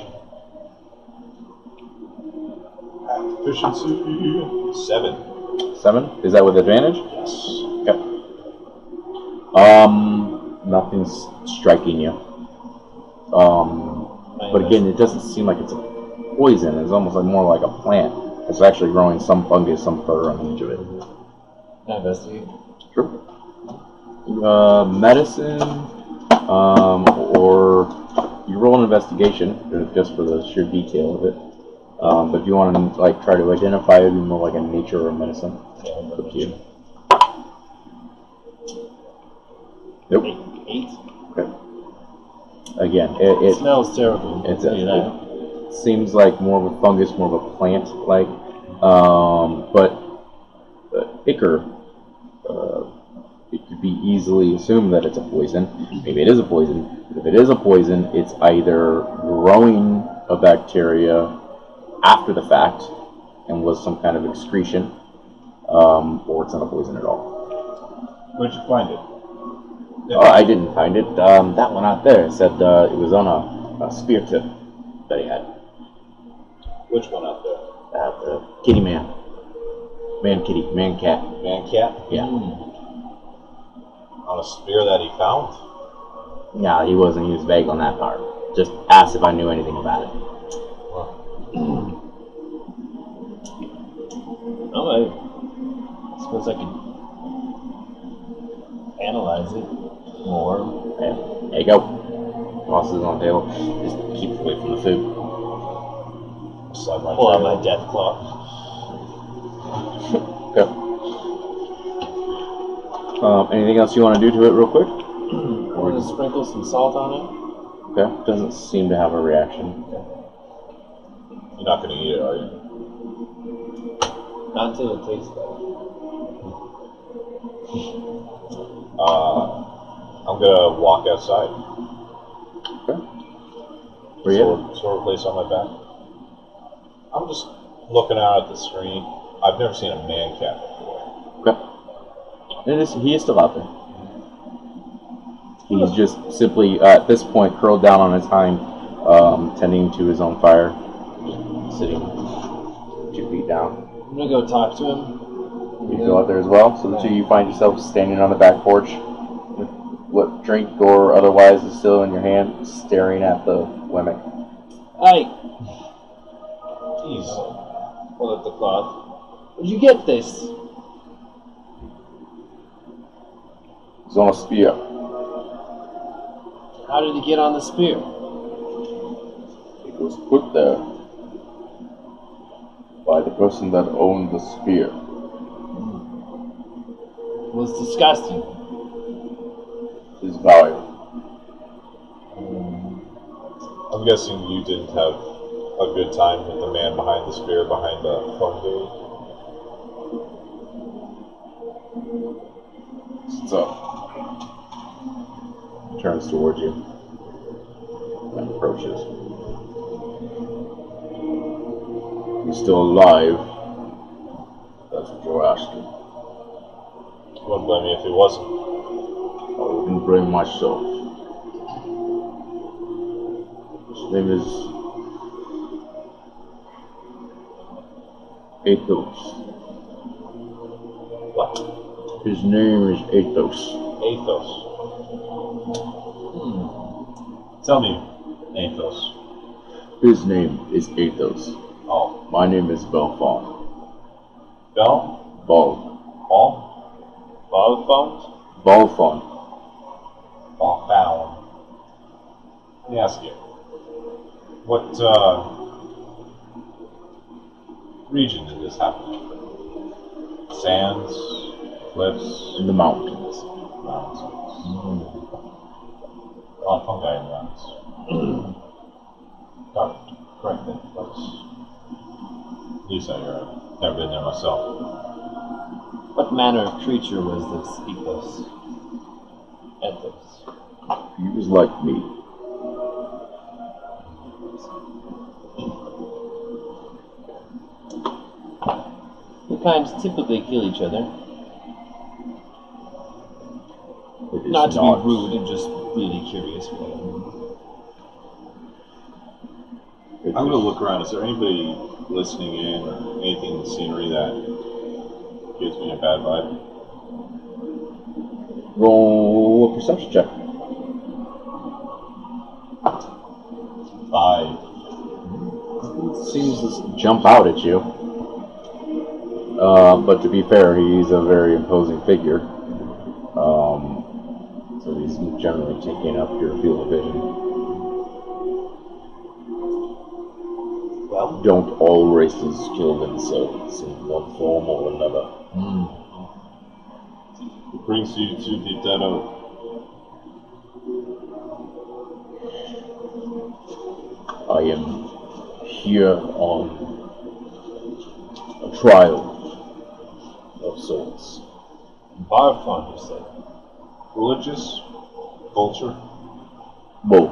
Efficiency 7. 7? Is that with advantage? Yes. Okay. Nothing's striking you. But again, it doesn't seem like it's a poison. It's almost like more like a plant. It's actually growing some fungus, some fur on each of it. Can I investigate? Sure. Medicine, or you roll an investigation just for the sheer detail of it. But if you want to like try to identify it, it'd be more like a nature or medicine. Yeah, Up to you. Nope. Nope. 8. Okay. Again, It it smells terrible. it's I'll tell you that. it seems like more of a fungus, more of a plant, like. But ichor, it could be easily assumed that it's a poison. Maybe it is a poison. But if it is a poison, it's either growing a bacteria after the fact and was some kind of excretion, or it's not a poison at all. Where'd you find it? Oh, I didn't find it. That one out there said it was on a spear tip that he had. Which one out there? The kitty man. Man kitty. Man cat. Man cat? Yeah. On a spear that he found? Yeah, he was vague on that part. Just asked if I knew anything about it. Oh, I suppose I could analyze it more. Okay. There you go. Tosses it on the table. Just keep it away from the food. Slide my Pull out tail. my death claw. Okay. Anything else you want to do to it real quick? I want to sprinkle some salt on it. Okay. Doesn't seem to have a reaction. You're not going to eat it, are you? Not until it tastes better. I'm going to walk outside. Okay. Where you at? Sword place on my back. I'm just looking out at the screen. I've never seen a man cat before. Okay. He is still out there. He's just simply, at this point, curled down on his hind, tending to his own fire, sitting 2 feet down. I'm gonna go talk to him. You go out there as well, so the two of you find yourself standing on the back porch with what drink or otherwise is still in your hand, staring at the women. Hey, Jeez. pull up the cloth. Where'd you get this? He's on a spear. How did it get on the spear? It was put there by the person that owned the spear. It was disgusting. His value. I'm guessing you didn't have a good time with the man behind the spear behind the phone gate. What's up? Turns towards you and approaches. You still alive? That's what you're asking. You wouldn't blame me if he wasn't. I wouldn't blame myself. His name is Athos. What? His name is Athos. Athos. Tell me, Athos. His name is Athos. Oh, My name is Belfon. Bell? Bal. Ball? Ball phones? Balfon. Ball found. Let me ask you. What, region did this happen in? Sands? Cliffs? In the mountains. Mountains? A lot of fungi in the mountains. Dark. Correct then. That's... At least I heard. Never been there myself. What manner of creature was this ethos? Ethos. He was like me. The kinds typically kill each other. It is Not to be rude, I'm just really curious. I'm going to look around. Is there anybody listening in or anything in the scenery that gives me a bad vibe? Roll perception check. 5. Seems to jump out at you. But to be fair, he's a very imposing figure. So he's generally taking up your field of vision. Well, Don't all races kill themselves in one form or another. What brings you to the dead oak? I am here on a trial of sorts. bar fun, you said. Religious? Culture? Both.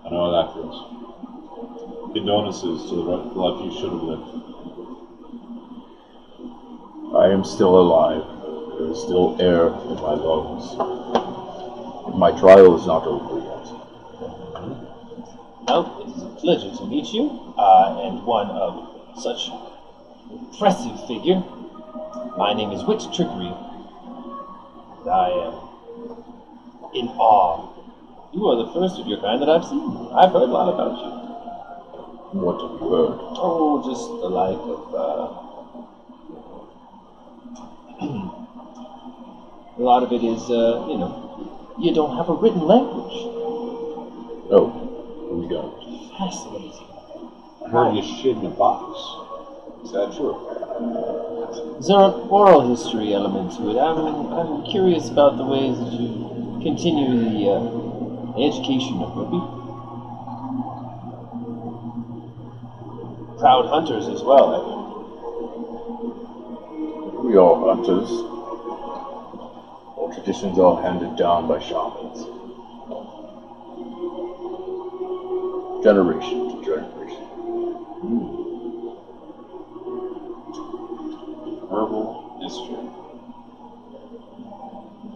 I know how that feels. Condolences to the life you should have lived. I am still alive. There is still air in my lungs. My trial is not over yet. Well, it is a pleasure to meet you, and one of such impressive figure. My name is Witch Trickery. And I am in awe. You are the first of your kind that I've seen. I've heard a lot about you. What have you heard? Oh, just the like of, a lot of it is, you don't have a written language. Oh, we don't. Fascinating. I heard you shit in a box. Is that true? Is there an oral history element to it? I'm curious about the ways that you continue the education of your people. Proud hunters as well, I think. We are hunters. All traditions are handed down by shamans. Generation to generation. Herbal history.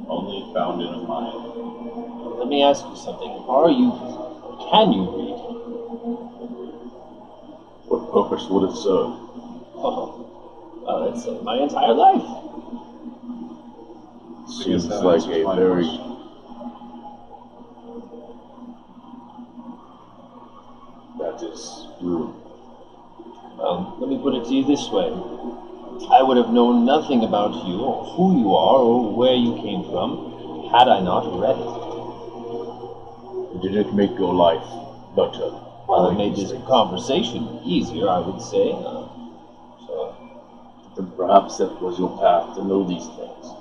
Only found in a mine. Let me ask you something. Can you read? What purpose would it serve? That's my entire life. Seems that like answers a my very... question. That is rude. Let me put it to you this way. I would have known nothing about you, or who you are, or where you came from, had I not read it. Did it make your life better? Well, it made this conversation easier, I would say. Then perhaps that was your path to know these things.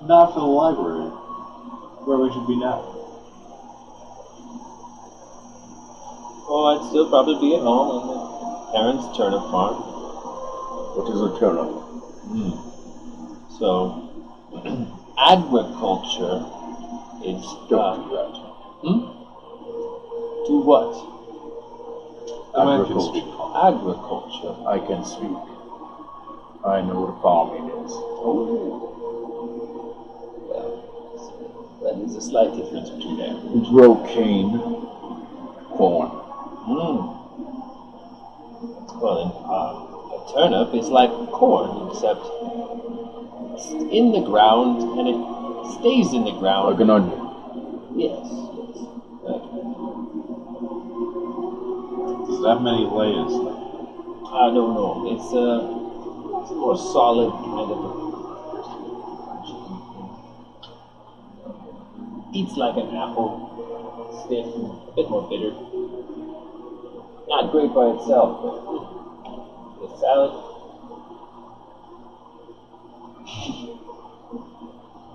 Not for the library. Where we should be now. Oh, I'd still probably be at home on the parents' turnip farm. What is a turnip? So, agriculture is... Don't do that. Do what? Agriculture. Agriculture. I can speak. I know what farming is. Well, there's a slight difference between there. We grow cane, corn. Well, then, a turnip is like corn, except it's in the ground and it stays in the ground. Like an onion. Yes. Does that many layers? No. It's a more solid kind of. Eats like an apple, stiff and a bit more bitter. Not great by itself, but with salad.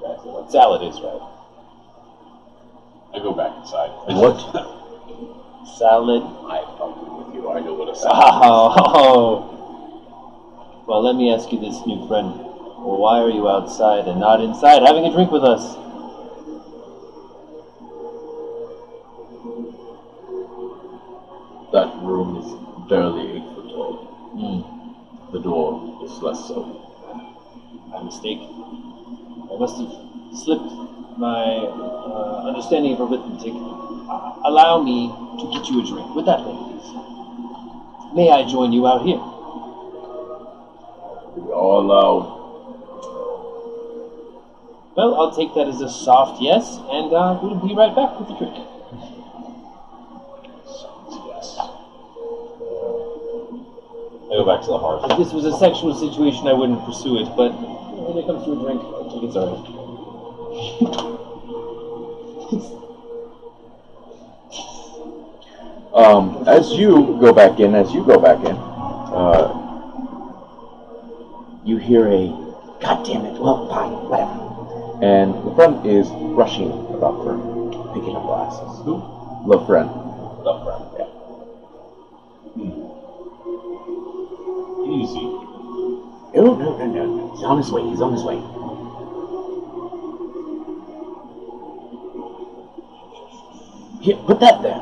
That's what salad is, right? I go back inside. What? Salad. I fucking with you. I know what a salad Oh. Well, let me ask you this, new friend. Well, why are you outside and not inside having a drink with us? That room is barely 8 foot tall. The door is less so. My mistake. I must have slipped my understanding of arithmetic. Allow me to get you a drink. With that, ladies. May I join you out here? We are allowed. Well, I'll take that as a soft yes, and we'll be right back with the drink. Yes. I go back to the hearth. If this was a sexual situation, I wouldn't pursue it, but when it comes to a drink, I think it's alright. As you go back in, you hear a "God damn it! Well, fine, whatever." And the friend is rushing about for picking up glasses. Who? The friend. The friend. Yeah. Easy. Oh, no. He's on his way. Here, put that there.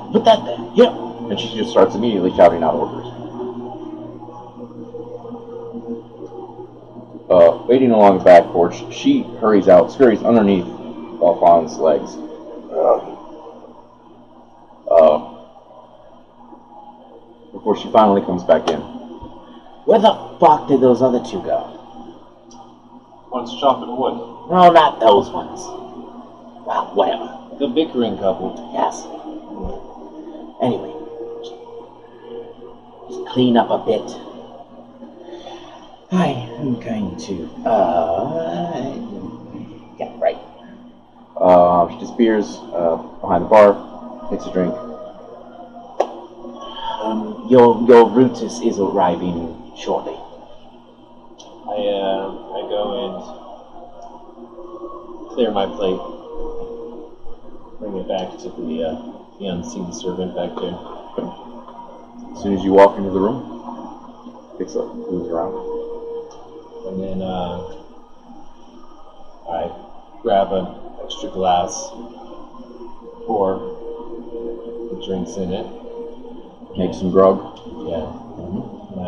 Here. And she just starts immediately shouting out orders. Waiting along the back porch, she hurries out, scurries underneath Alphonse's legs. Before she finally comes back in. Where the fuck did those other two go? One's chopping wood. No, not those ones. Well, whatever. The bickering couple. Yes. Anyway, just clean up a bit. I am going to, yeah, right. She disappears behind the bar, takes a drink. Your Brutus is arriving shortly. I go and clear my plate. Bring it back to the unseen servant back there. As soon as you walk into the room, picks up, moves around. And then I grab an extra glass, pour the drinks in it. Make some grog. Yeah. And I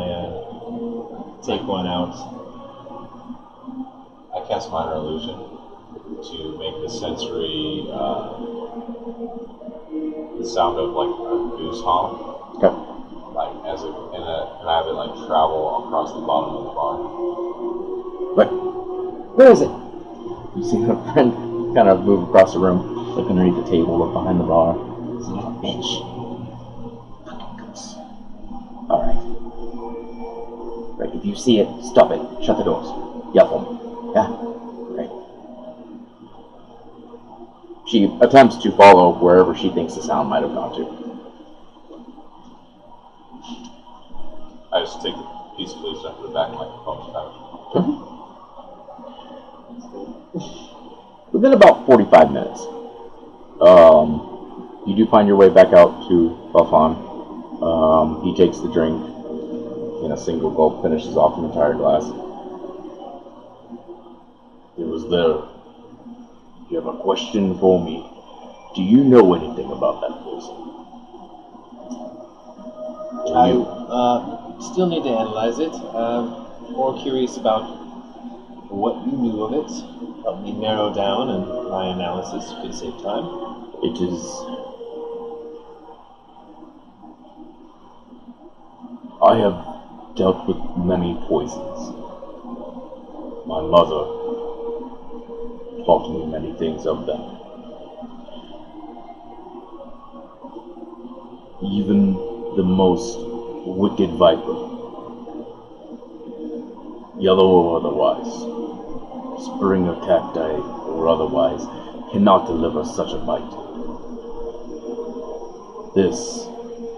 take one out. I cast minor illusion to make the sensory the sound of like a goose honk. Okay. Like and I have it like travel across the bottom of the bar. Where is it? You see her friend kind of move across the room, look underneath the table, look behind the bar. Son of a bitch. Fucking goose. Alright. Right, if you see it, stop it. Shut the doors. Yell for me. Yeah? Right. She attempts to follow wherever she thinks the sound might have gone to. I just take the piece of loose and put it back in my phone pouch. Within about 45 minutes, you do find your way back out to Buffon. He takes the drink in a single gulp, finishes off an entire glass. It was there. You have a question for me. Do you know anything about that person? I still need to analyze it. More curious about what you knew of it. Help me narrow down, and my analysis could save time. It is... I have dealt with many poisons. My mother taught me many things of them. Even the most wicked viper, yellow or otherwise, spring or cacti or otherwise, cannot deliver such a bite. This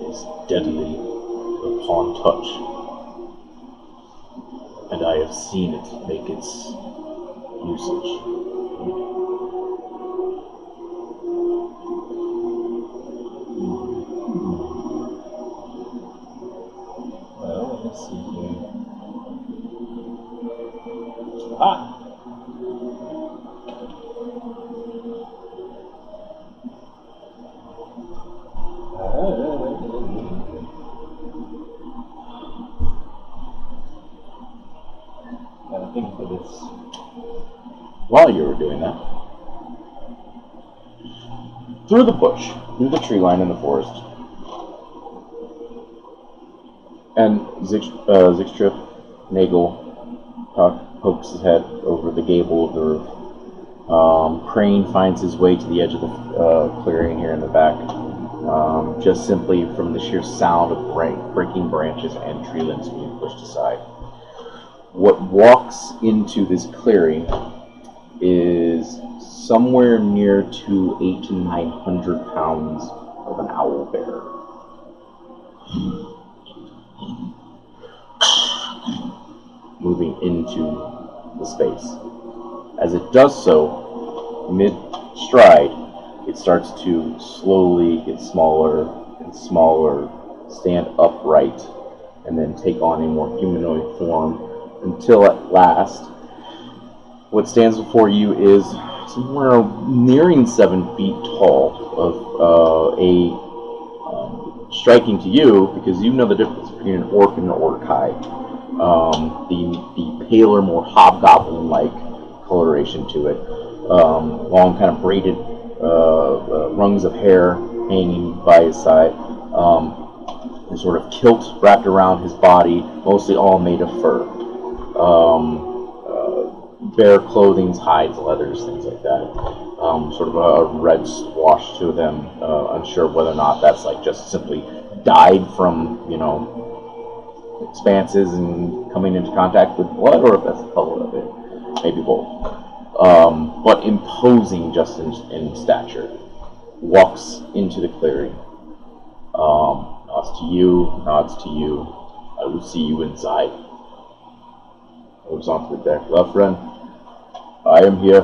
is deadly upon touch, and I have seen it make its usage. Well, let's see here. Ah! Gotta think for this. While you were doing that, through the bush, through the tree line in the forest, and Zixtrip, Nagel, pokes his head over the gable of the roof. Crane finds his way to the edge of the clearing here in the back, just simply from the sheer sound of breaking branches and tree limbs being pushed aside. What walks into this clearing is somewhere near to 800 to 900 pounds of an owl bear. Moving into the space. As it does so, mid-stride, it starts to slowly get smaller and smaller, stand upright, and then take on a more humanoid form until at last, what stands before you is somewhere nearing 7 feet tall, striking to you, because you know the difference between an orc and an orcai. The paler, more hobgoblin-like coloration to it. Long kind of braided rungs of hair hanging by his side. A sort of kilt wrapped around his body, mostly all made of fur. Bare clothing, hides, leathers, things like that. Sort of a red swash to them, unsure whether or not that's like just simply dyed from, expanses and coming into contact with blood, or if that's the color of it. Maybe both. But imposing just in stature. Walks into the clearing. Nods to you, nods to you. I will see you inside. Moves on to the deck. Love, friend. I am here.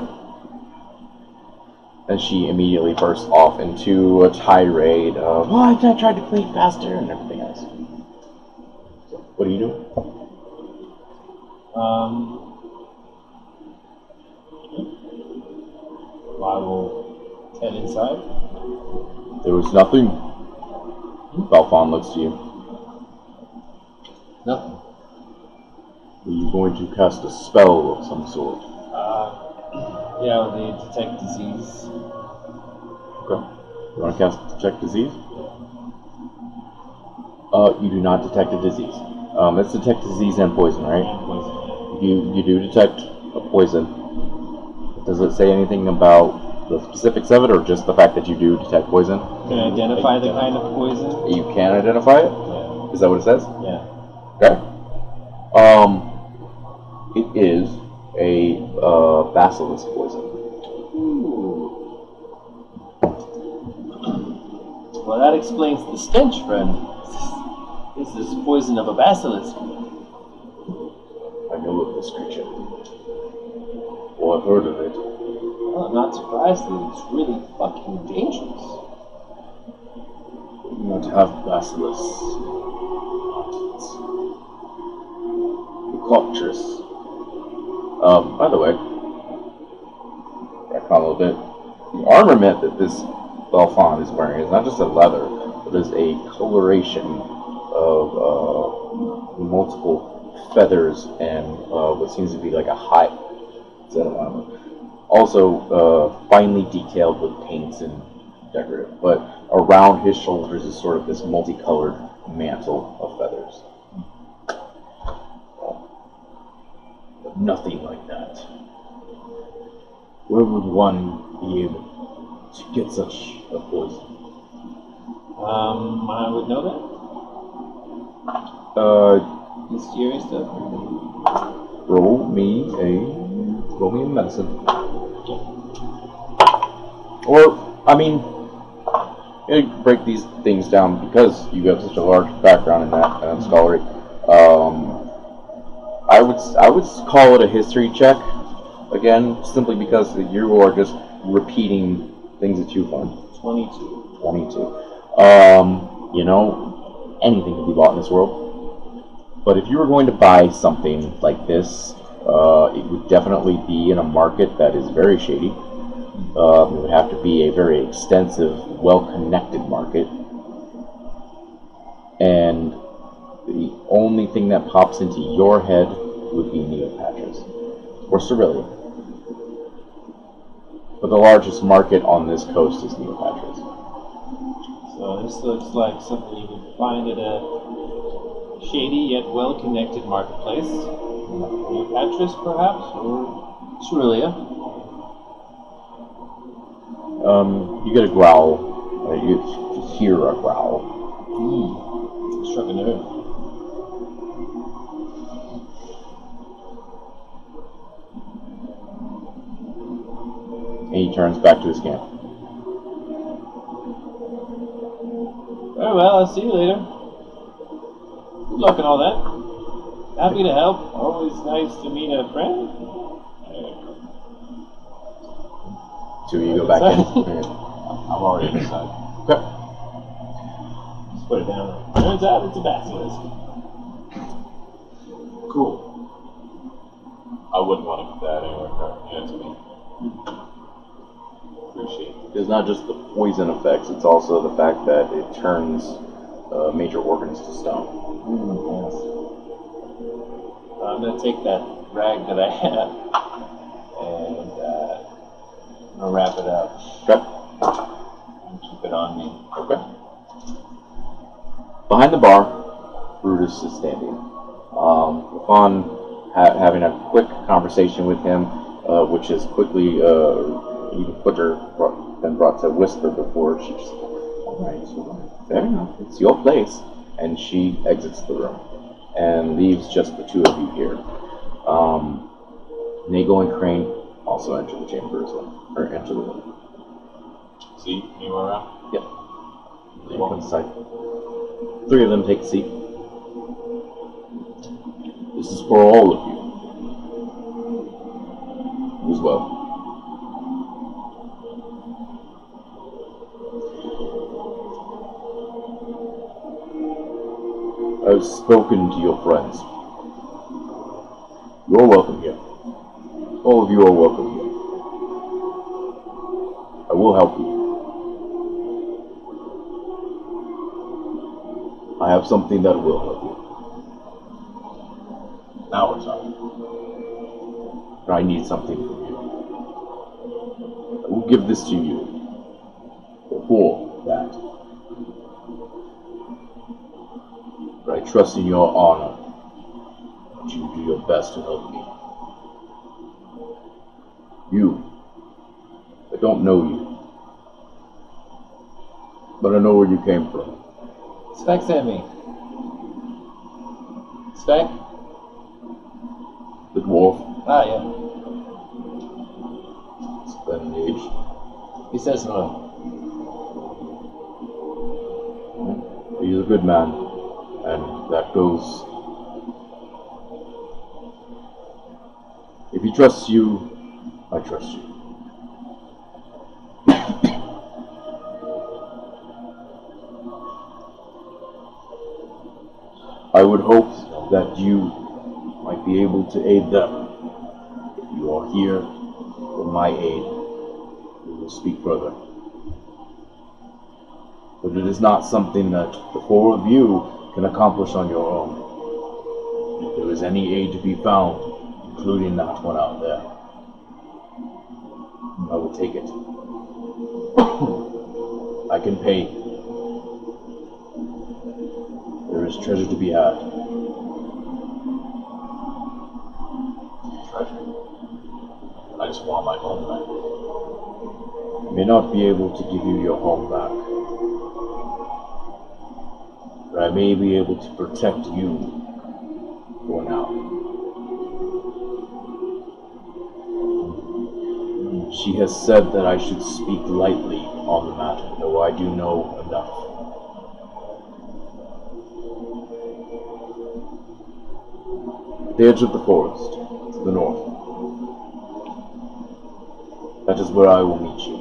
And she immediately bursts off into a tirade of, "Oh, I tried to clean faster," and everything else. So, what are you doing? I will head inside. There was nothing. Balfon looks to you. Nothing. Are you going to cast a spell of some sort? Yeah, they detect disease. Okay. You want to cast Detect Disease? You do not detect a disease. It's Detect Disease and Poison, right? And poison. You do detect a poison. Does it say anything about the specifics of it, or just the fact that you do detect poison? Can I identify the kind of poison? You can identify it? Yeah. Is that what it says? Yeah. Okay. It is a basilisk poison. Well, that explains the stench, friend. This is poison of a basilisk. I know of this creature. Or I've heard of it. Well, I'm not surprised that it's really fucking dangerous. We do not have basilisks. Lecopterus. By the way, back on a little bit, the armament that this Belfon is wearing is not just a leather, but is a coloration of multiple feathers and what seems to be like a hide. Also finely detailed with paints and decorative, but around his shoulders is sort of this multicolored mantle of feathers. Nothing like that. Where would one be able to get such a poison? I would know that. Mysterious stuff. Roll me a medicine. Or, I mean, you break these things down because you have such a large background in that scholarly. I would call it a history check again, simply because you are just repeating things that you've learned. 22. 22. Anything can be bought in this world. But if you were going to buy something like this, it would definitely be in a market that is very shady. It would have to be a very extensive, well-connected market. And the only thing that pops into your head would be Neopatras, or Cerelia. But the largest market on this coast is Neopatras. So this looks like something you would find at a shady yet well-connected marketplace. Neopatras, perhaps, or Cerelia. You get a growl. You hear a growl. Struck a nerve. And he turns back to his camp. Very well, I'll see you later. Good luck and all that. Happy to help. Always nice to meet a friend. So you go back in. I'm already inside. Okay. Just put it down. Turns out it's a basilisk. Cool. I wouldn't want to put that anywhere near to me. Appreciate it. It's not just the poison effects, it's also the fact that it turns major organs to stone. Yes. I'm going to take that rag that I have and I'm going to wrap it up Okay. and keep it on me. Okay. Behind the bar, Brutus is standing. Upon having a quick conversation with him, which is quickly even quicker than brought to whisper before, she just, alright, fair enough, it's your place. And she exits the room and leaves just the two of you here. Nagel and Crane also enter the chamber as well, or enter the room. See, anywhere around? Yep. They walk inside. Three of them take a seat. This is for all of you as well. I've spoken to your friends. You're welcome here. All of you are welcome here. I will help you. I have something that will help you. Now we're talking. But I need something from you. I will give this to you. Before that. But I trust in your honor that you do your best to help me. You. I don't know you. But I know where you came from. Spec sent me. Spec? The dwarf. Ah, yeah. It's been an age. He says hello. He's a good man. And that goes. If he trusts you, I trust you. I would hope that you might be able to aid them. If you are here for my aid, we will speak further. But it is not something that the four of you can accomplish on your own. If there is any aid to be found, including that one out there, I will take it. I can pay. There is treasure to be had. Treasure. I just want my home back. I may not be able to give you your home back, but I may be able to protect you for now. She has said that I should speak lightly on the matter, though I do know enough. At the edge of the forest, to the north. That is where I will meet you,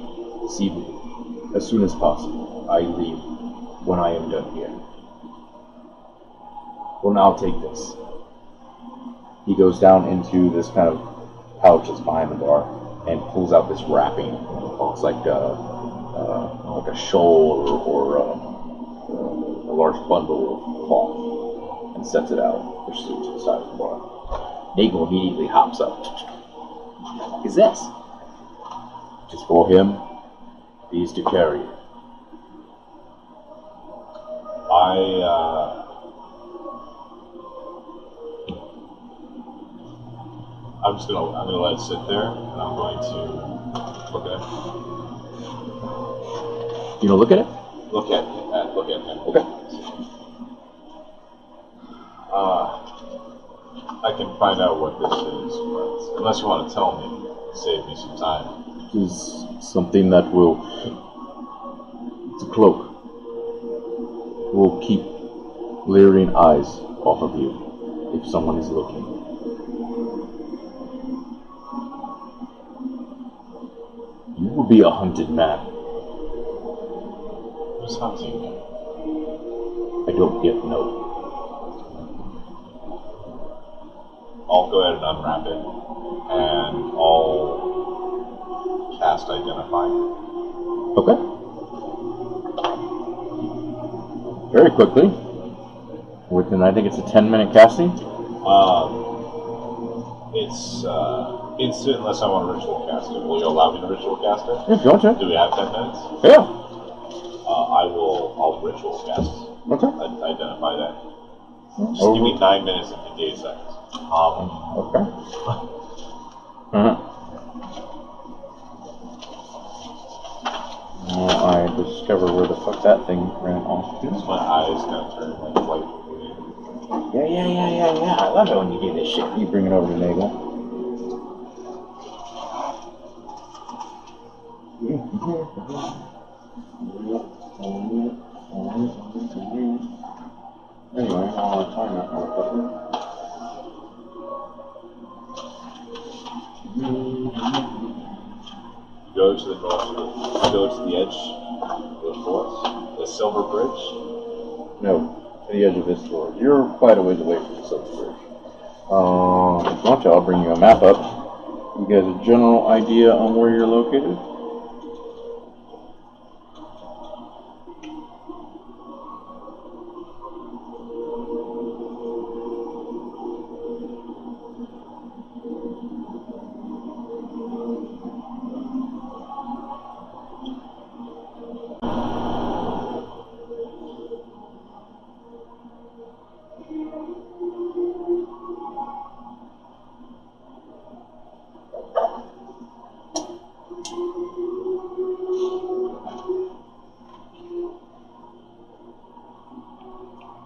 this evening, as soon as possible. I leave when I am done here. Well, now take this. He goes down into this kind of pouch that's behind the bar and pulls out this wrapping. It looks like a shawl or a large bundle of cloth, and sets it out, pushes it to the side of the bar. Nagel immediately hops up. What is this? It is for him. He is to carry. I'm gonna let it sit there, and I'm going to look at it. You know, look at it. Look at him. Okay. I can find out what this is, but unless you want to tell me, save me some time. It is something that will. It's a cloak. Will keep leering eyes off of you if someone is looking. You will be a hunted man. Who's hunting you? I don't yet know. I'll go ahead and unwrap it, and I'll cast Identify. Okay. Very quickly. Within, I think it's a 10-minute casting. It's instant unless I want to ritual cast it. Will you allow me to ritual cast it? If you want to. Do we have 10 minutes? Yeah. I'll ritual cast. Okay. Identify that. Just give me 9 minutes and 58 seconds. Okay. I discover where the fuck that thing ran off to. My eyes kind of turn like white. Yeah. I love it when you do this shit. You bring it over to Nagel. Anyway, I'll time that motherfucker. Go to the north, go to the edge of the forest, the Silver Bridge. No, to the edge of this forest. You're quite a ways away from the Silver Bridge. If you want to, I'll bring you a map up. You guys a general idea on where you're located?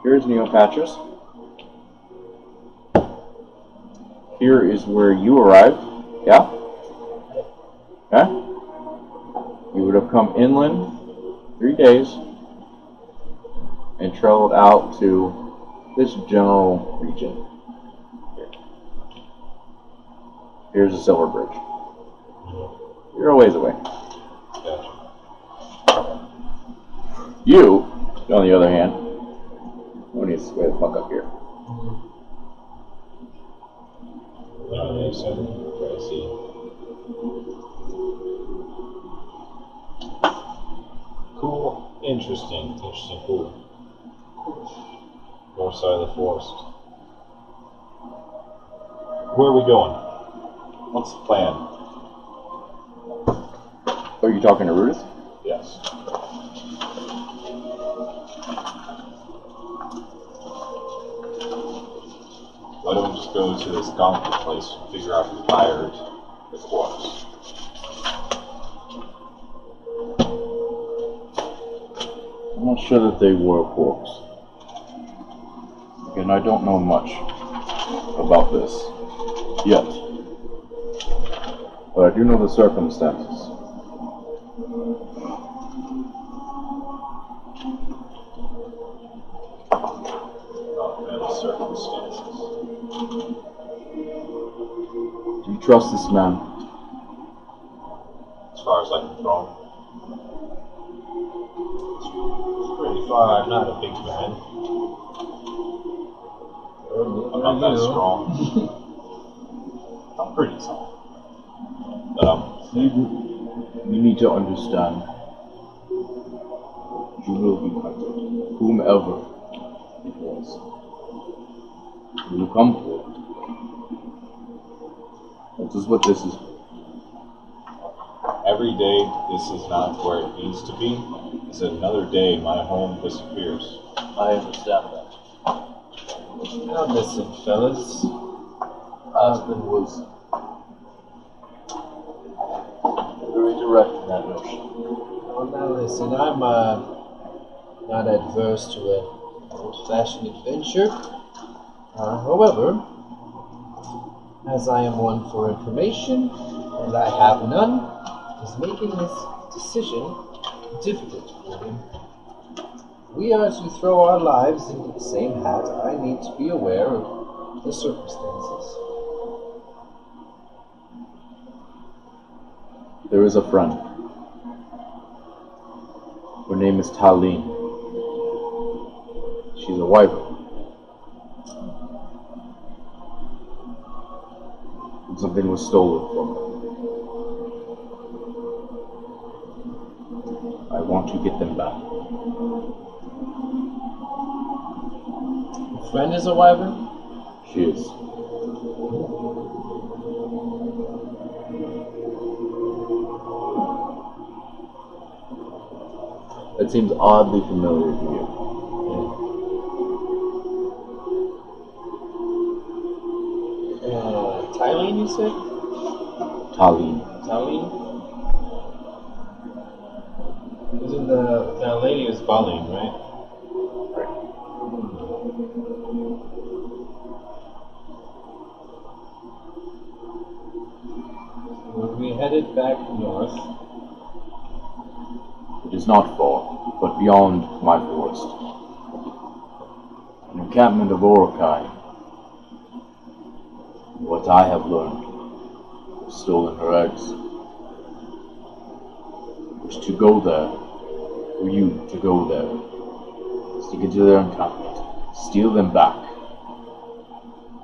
Here's Neopatras. Here is where you arrived. Yeah? Okay? You would have come inland 3 days and traveled out to this general region. Here's the Silver Bridge. You're a ways away. Gotcha. You, on the other hand, needs to way the fuck up here. Makes sense. I see. Cool. Interesting. Cool. North side of the forest. Where are we going? What's the plan? Are you talking to Rudith? Yes. Why don't we just go to this donkey place and figure out who hired the corpse? I'm not sure that they were corpse. Again, I don't know much about this yet. But I do know the circumstances. Circumstances. Do you trust this man? As far as I can throw him. It's pretty far. I'm not a big man. I'm not that strong. I'm pretty tall. But You need to understand. You will be hunted. Whomever it was. You will come for it. That is what this is. every day this is not where it needs to be. Is another day my home disappears. I understand that. Now listen, fellas. Husband was very direct in that notion. Well, now Listen, I'm not adverse to an old-fashioned adventure. However, as I am one for information, and I have none, is making this decision difficult for me. We are to throw our lives into the same hat. I need to be aware of the circumstances. There is a friend. Her name is Taline. She's a wyvern. And something was stolen from her. I want to get them back. Your friend is a wyvern? She is. That seems oddly familiar to you. Tylene, you said? Taline. Tylene? Isn't the lady was Baleen, right? We headed back north. It is not far, but beyond my forest. An encampment of Orokai. What I have learned, have stolen her eggs. Which to go there, for you to go there, is to get to their encampment, steal them back.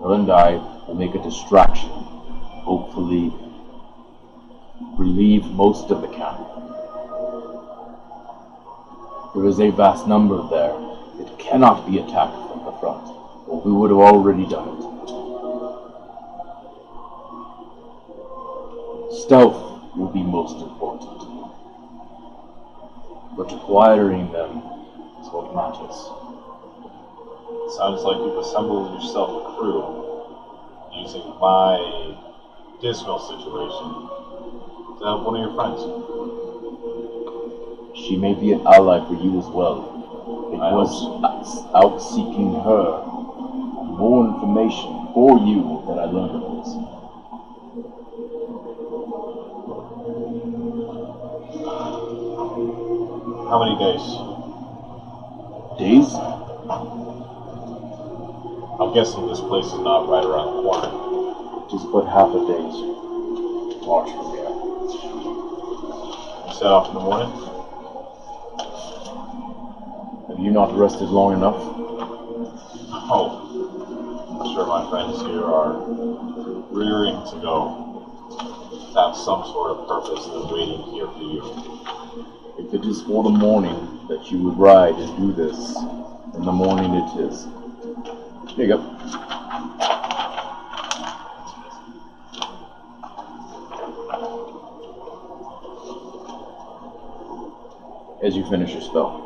Her and I will make a distraction, hopefully relieve most of the camp. There is a vast number there that cannot be attacked from the front, or we would have already done it. Stealth will be most important, but acquiring them is what matters. Sounds like you've assembled yourself a crew, using my dismal situation to help one of your friends. She may be an ally for you as well. It I was out seeking her more information for you that I learned of this. How many days? Days? I'm guessing this place is not right around the corner. Just but half a day's march from here. You set off in the morning? Have you not rested long enough? Oh, I'm sure my friends here are rearing to go. To have some sort of purpose that's waiting here for you. If it is for the morning that you would ride and do this, in the morning it is. Here you go. As you finish your spell.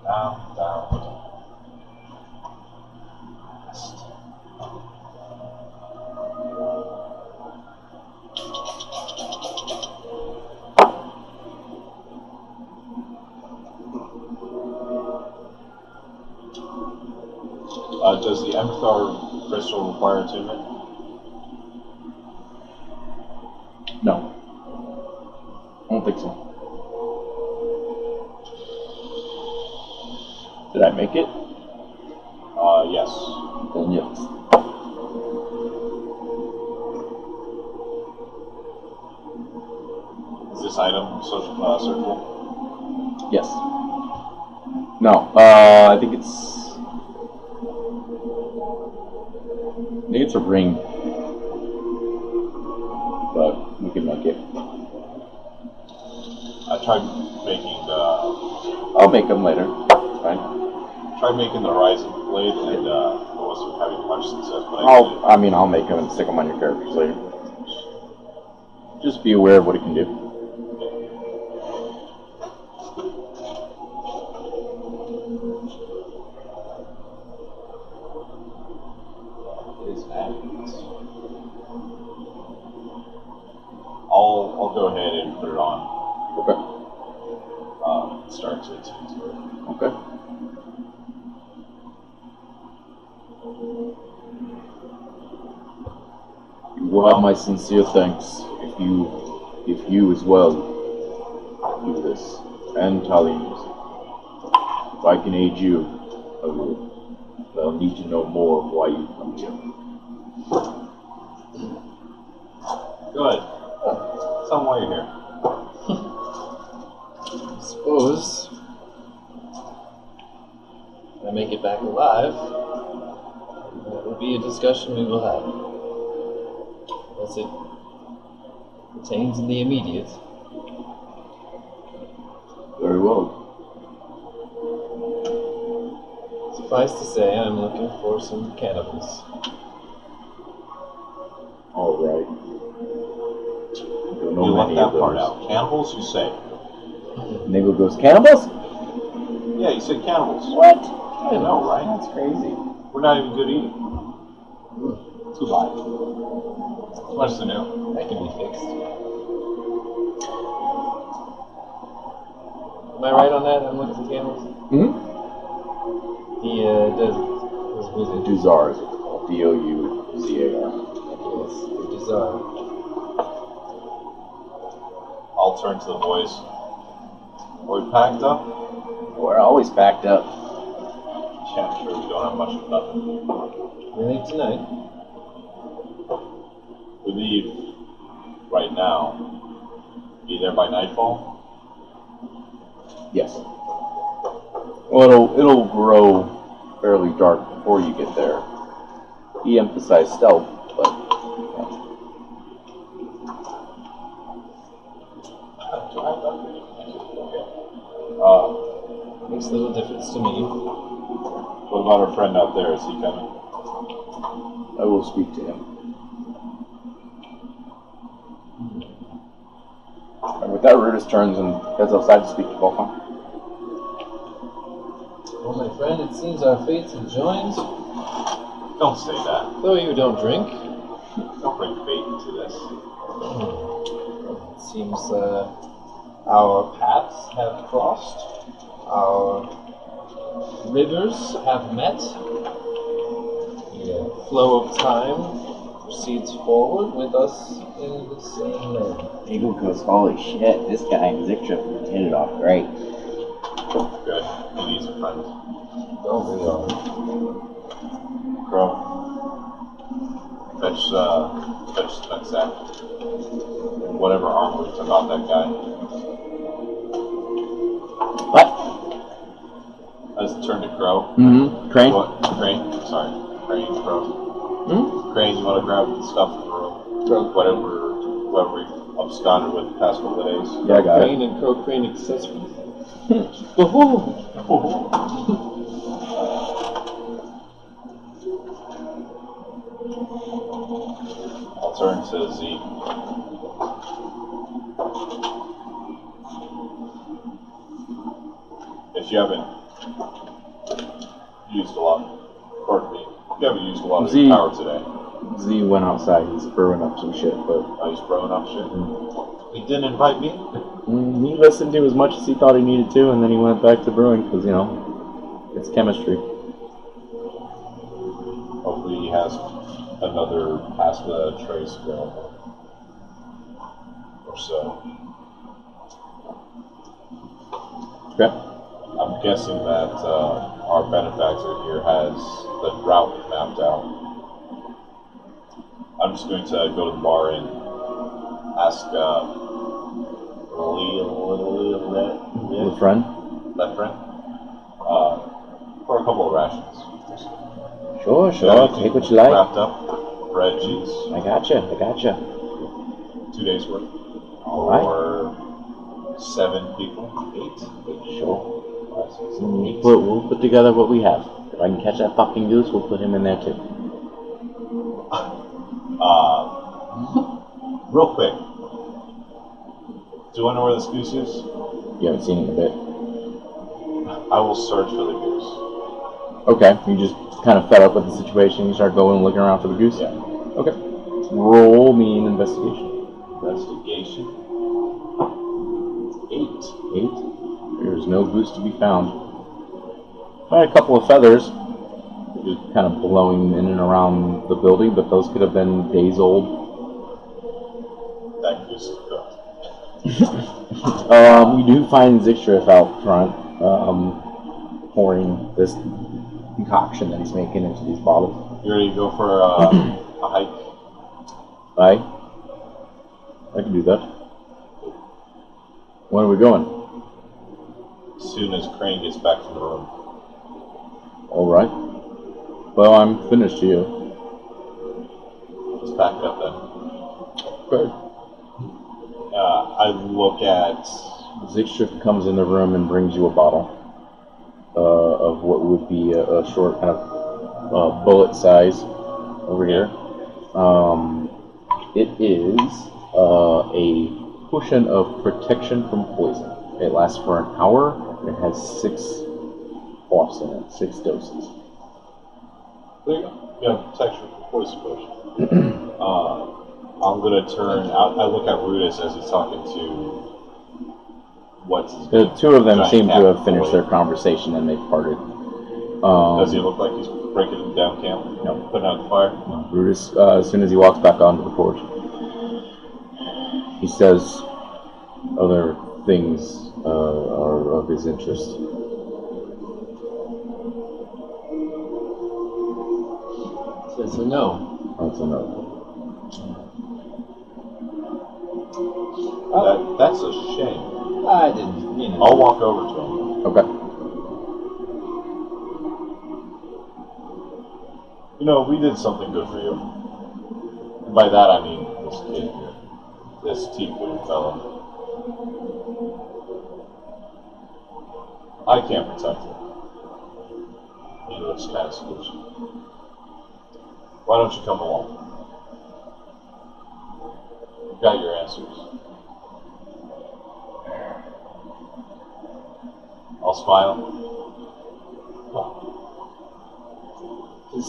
Down. Does the Emthar crystal require attunement? No. I don't think so. Did I make it? Yes. Then yes. Is this item searchable? Yes. No. I think it's a ring. But we can make it. I tried making I'll make them later. Fine. the horizon blade and I wasn't having much success. But I'll make them and stick them on your characters later. Just be aware of what it can do. Is You'll have my sincere thanks if you as well do this. And Talines. If I can aid you, I will. But I'll need to know more of why you come here. Good. Tell them why you're here. I suppose when I make it back alive, that will be a discussion we will have. Unless it pertains in the immediate. Very well. Suffice to say, I'm looking for some cannibals. All right. Don't know You left many that of those. part out. Cannibals, you say? Nego goes, cannibals? Yeah, you said cannibals. What? I know, right? That's crazy. We're not even good eating. Too bad. What's the new? That can be fixed. Am I right on that? I'm looking for cannibals? Hmm? He does. Was it Duzar is what it's called. D-O-U-Z-A-R. Yes, the Desire. I'll turn to the boys. Are we packed up? We're always packed up. Yeah, I'm sure we don't have much of nothing. We leave tonight. We leave right now. Be there by nightfall? Yes. Well, it'll grow fairly dark before you get there. He emphasized stealth, but Makes little difference to me. What about our friend out there? Is he coming? I will speak to him. And with that, Rudis turns and heads outside to speak to Volkan. Well, my friend, it seems our fates have joined. Don't say that. Though you don't drink. Don't bring fate into this. It seems our paths have crossed. Our rivers have met. The flow of time proceeds forward with us in the same lane. Eagle goes, holy shit, this guy and Zictra hit it off great. Good. He needs a friend. Don't we all? Crow. Fetch that. Whatever armor we took off that guy. What? I just turned to Crow. Mm-hmm. Crane? What? Crane? Sorry. Crane, Crow. Hmm? Crane, you want to grab the stuff from the room? Whatever we absconded with the past couple of days. Yeah, I got it. Crane and Crow Crane accessories. I'll turn to Z. If you haven't used a lot, pardon me, if you haven't used a lot of Z. your power today, Z went outside. He's brewing up some shit, but I was throwing up shit. He didn't invite me. he listened to as much as he thought he needed to, and then he went back to brewing because, it's chemistry. Hopefully he has another pass the trace available. Or so. Okay. I'm guessing that our benefactor here has the route mapped out. I'm just going to go to the bar and ask With friend? that friend for a couple of rations. Sure, Do you have anything take what you like. Wrapped up, bread, cheese, I gotcha. 2 days worth, All right. or 7 people, 8. Sure. Eight. We'll put together what we have. If I can catch that fucking goose, we'll put him in there too. Real quick, do I know where this goose is? You haven't seen him in a bit. I will search for the goose. Okay, you just kind of fed up with the situation. You start going and looking around for the goose? Yeah. Okay. Roll me an investigation. Investigation. 8. 8. There's no goose to be found. Find a couple of feathers, just kind of blowing in and around the building, but those could have been days old. You do find Zixtrif out front, pouring this concoction that he's making into these bottles. You ready to go for a hike? I can do that. When are we going? As soon as Crane gets back from the room. All right. Well, I'm finished here. Let's pack it up then. Okay. I look at. Zixtrif comes in the room and brings you a bottle of what would be a short kind of bullet size over here. It is a potion of protection from poison. It lasts for an hour. It has 6 offs in it, 6 doses. There you go. You have protection from poison potion. I'm gonna turn. I look at Rudis as he's talking to. What's his The name? 2 of them Giant seem to cat have finished boy. their conversation and they've parted. Does he look like he's breaking down camp? No. Putting out the fire? Brutus, as soon as he walks back onto the porch, he says other things are of his interest. Says a no. That's a no. That's a shame. I didn't, you know. I'll walk over to him. Okay. You know, we did something good for you. And by that I mean this kid here. This tiefling fellow. I can't protect him. He looks kind of squishy. Why don't you come along? You've got your answers. I'll smile.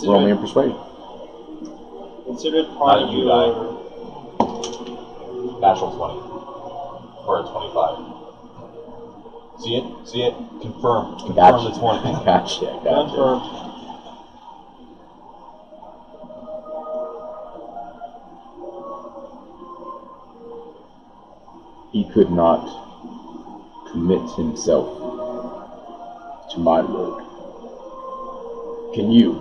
Roll me a persuasion. Consider it part Not of you, your... die. Natural 20. Or a 25. See it? See it? Confirm. Confirm Gotcha. the 20. Gotcha. Confirm. He could not commit himself to my word. Can you?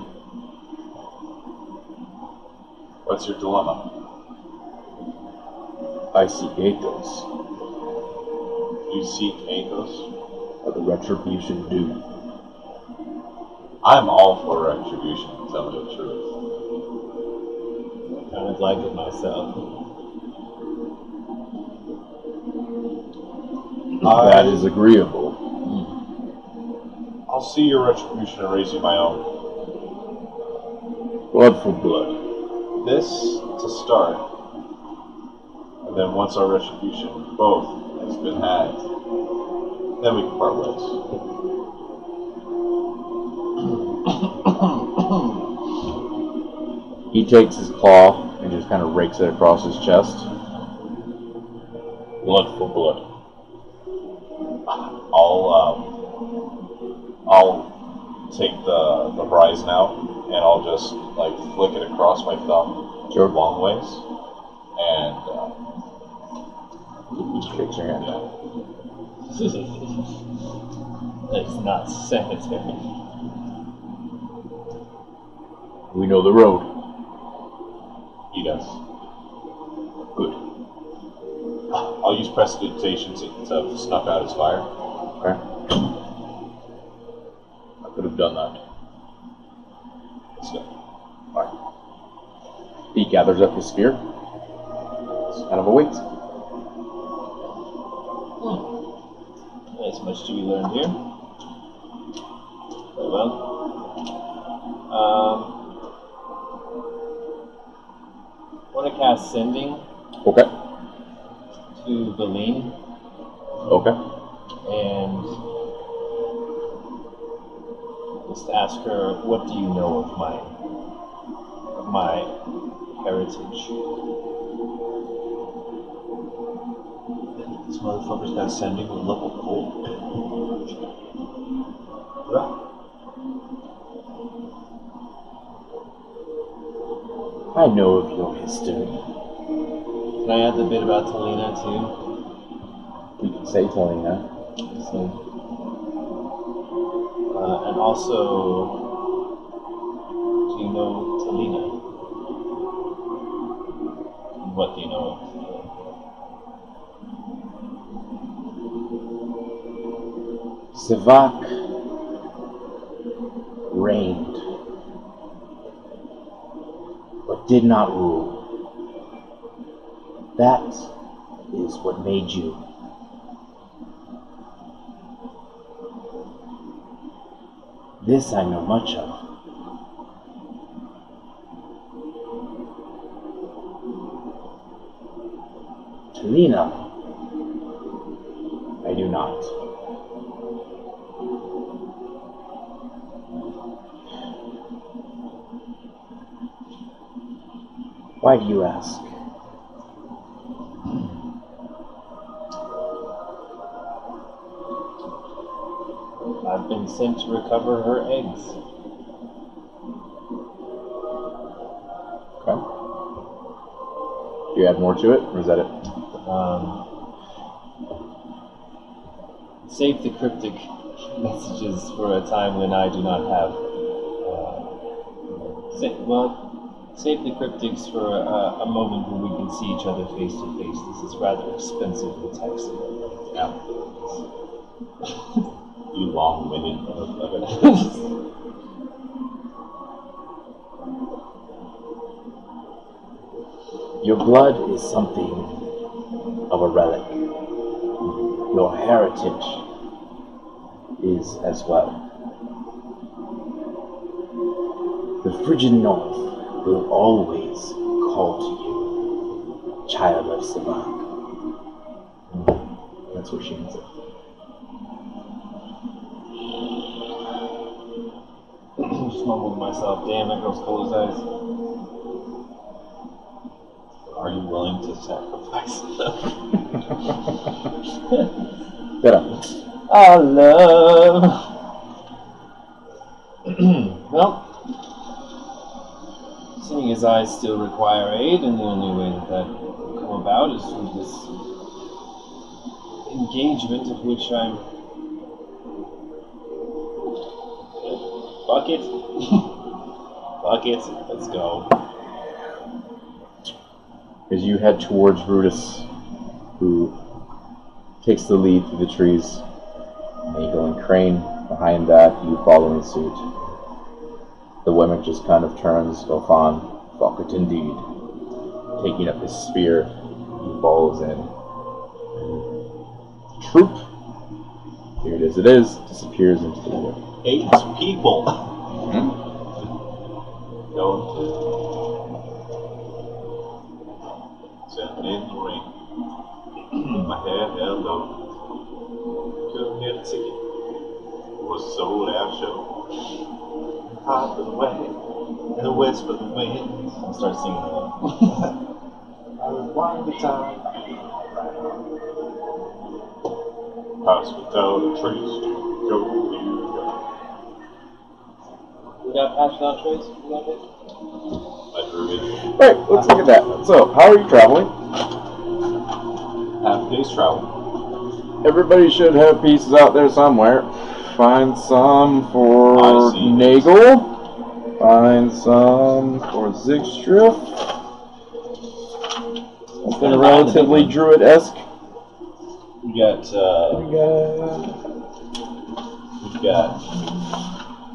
What's your dilemma? I seek Athos, You seek Athos? or the retribution due. I'm all for retribution, to tell you the truth. Kind of like it myself. That is agreeable. I'll see your retribution and raise you my own. Blood for blood. This to start, and then once our retribution both has been had, then we can part ways. He takes his claw and just kind of rakes it across his chest. Blood for blood. I'll take the horizon out and I'll just like flick it across my thumb Sure. long ways, and He shakes your hand. It's not sanitary. We know the road. he does. Good. I'll use prestidigitation to snuff out his fire. Okay. I could have done that. Let's go. Alright. He gathers up his spear. Kind of awaits. As much to be learned here. Very well. Want to cast Sending Okay. to Valine Okay. and just ask her, what do you know of my heritage? This motherfucker's got sending with level 4. I know of your history. Can I add the bit about Talina too? Say Talina. And also, do you know Talina? What do you know of Sivak reigned, but did not rule. That is what made you. This I know much of. Talina, I do not. Why do you ask? I've been sent to recover her eggs. Okay. Do you add more to it, or is that it? Save the cryptic messages for a time when I do not have. Save the cryptics for a moment when we can see each other face to face. This is rather expensive to text. Yeah. You long-winded motherfucker. Your blood is something of a relic. Your heritage is as well. The frigid north will always call to you, child of Savak. That's what she said. Just mumbled to myself, damn, that girl's cold as ice. Are you willing to sacrifice them? Get up. Oh, love. Well, seeing as I still require aid, and the only way that will come about is through this engagement of which I'm... Fuck it. Fuck it. Let's go. As you head towards Brutus, who takes the lead through the trees, Eagle and Crane behind that, you follow in suit. The Wemmick just kind of turns, Gofan, fuck it indeed. Taking up his spear, he falls in. Troop, here it is, disappears into the wood. 8 people. Go. Sitting in the ring. My hair held low. Couldn't get a ticket. It was a sold out show. Hot for the way, and the west for the wind. I'll start singing along. I was wind the time. House without a trace. Go, you go. We got patched out trace? We got it? I drew it. Alright, let's look at that. So, how are you traveling? Half a day's travel. Everybody should have pieces out there somewhere. Find some for I see. Nagel. Find some for Zigstriff. Something relatively druid-esque. We got, we've got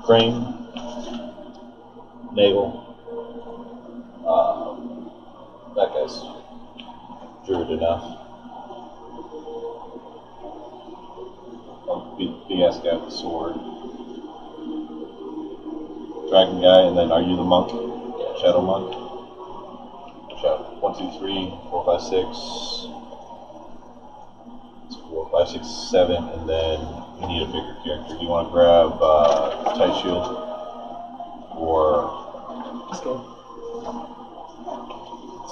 Crane, Naval, that guy's druid enough. Big ass guy with the sword. Dragon guy, and then are you the monk? Yeah, Shadow Monk. Shadow. 1, 2, 3, 4, 5, 6. 4, 5, 6, 7, and then you need a bigger character. Do you want to grab Tight Shield or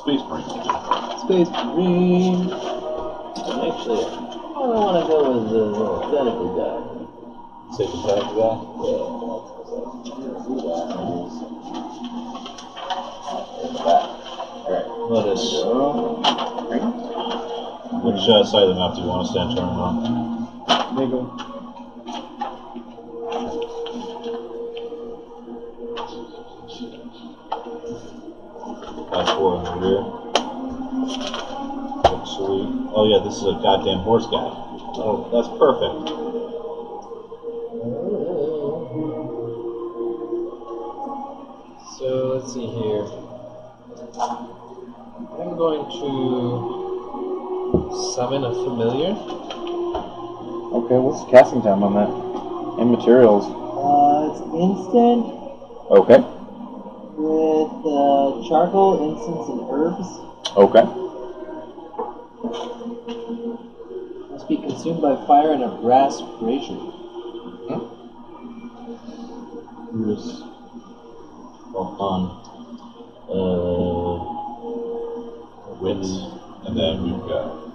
Space Marine? Space Marine. Actually, I want to go with the tentacle guy. Safe attack guy? Let us. Which slightly enough. Do you want to stand turn around? There you go. That's 4 in the rear. Actually, oh yeah, this is a goddamn horse guy. Oh, that's perfect. So let's see here. I'm going to summon a familiar. Okay, what's the casting time on that? And materials. It's instant Okay. with charcoal, incense, and herbs. Okay. Must be consumed by fire in a brass brazier. Brutus. Hold on. Wit, and then we've got.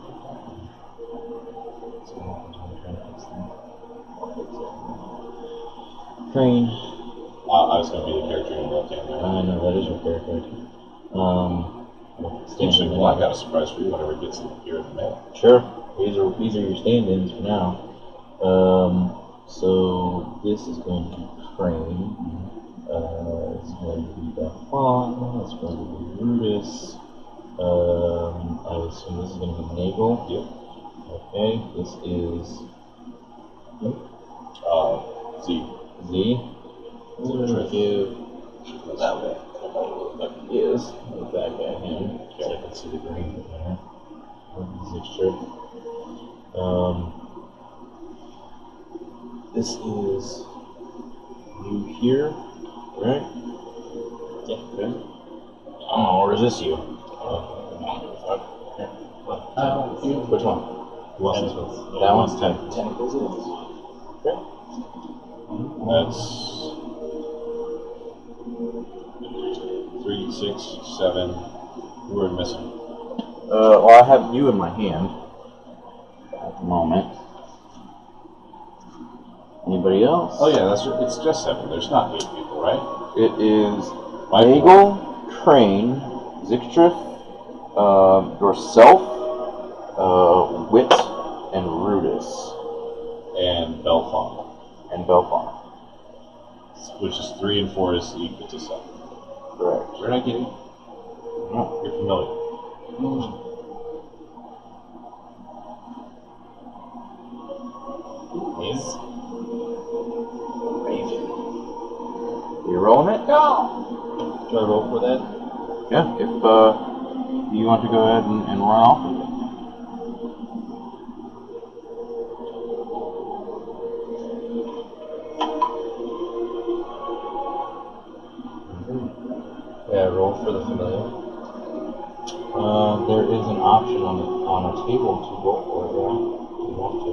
Train. I was going to be the character you looked at. I know that is your character. Actually, well, I got a surprise for you whenever it gets here in the mail. Sure. These are your stand-ins for now. So this is going to be Crane. It's going to be Belfon. It's going to be Brutus. I assume this is going to be Nagel. Yep. Okay. This is Z. Z. I'm going to give That way. is the bad guy hand. So I can see the green there. Mixture. This is you here, right? Yeah. Okay. Oh, or is this you? Which one? Who else is That one's 10. Tentacles. Okay. That's 3, 6, 7. Who are we missing? Well, I have you in my hand at the moment. Anybody else? Oh yeah, it's just 7. There's not 8 people, right? It is My Nagel, Crane, Zictrith, yourself, Wit, and Rudis, And Belfon, and Belfon. which is 3 and 4 is equal to 7. Correct. Where did I get it? No. You're familiar. Is Raven. You rolling it? Do I roll for that? Yeah. If you want to go ahead and run off with it. Yeah, roll for the familiar. There is an option on a table to roll for it. Yeah, if you want to.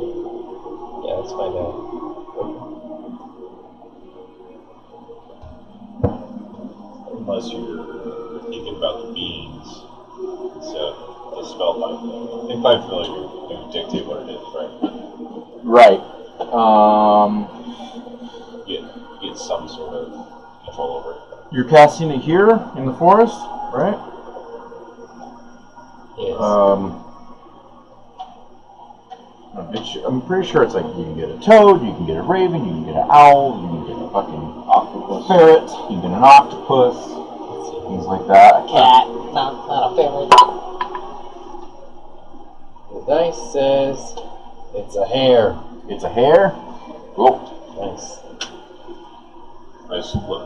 Yeah, let's find out. Unless you're thinking about the beings instead of the spell pipe thing. I think by familiar you dictate what it is, right? Right. Get some sort of control over it. You're casting it here in the forest, right? Yes. I'm pretty sure it's like you can get a toad, you can get a raven, you can get an owl, you can get a fucking octopus ferret, you can get an octopus, things like that. A cat. Not a ferret. The dice says it's a hare. It's a hare. Cool. Nice. Nice. Look,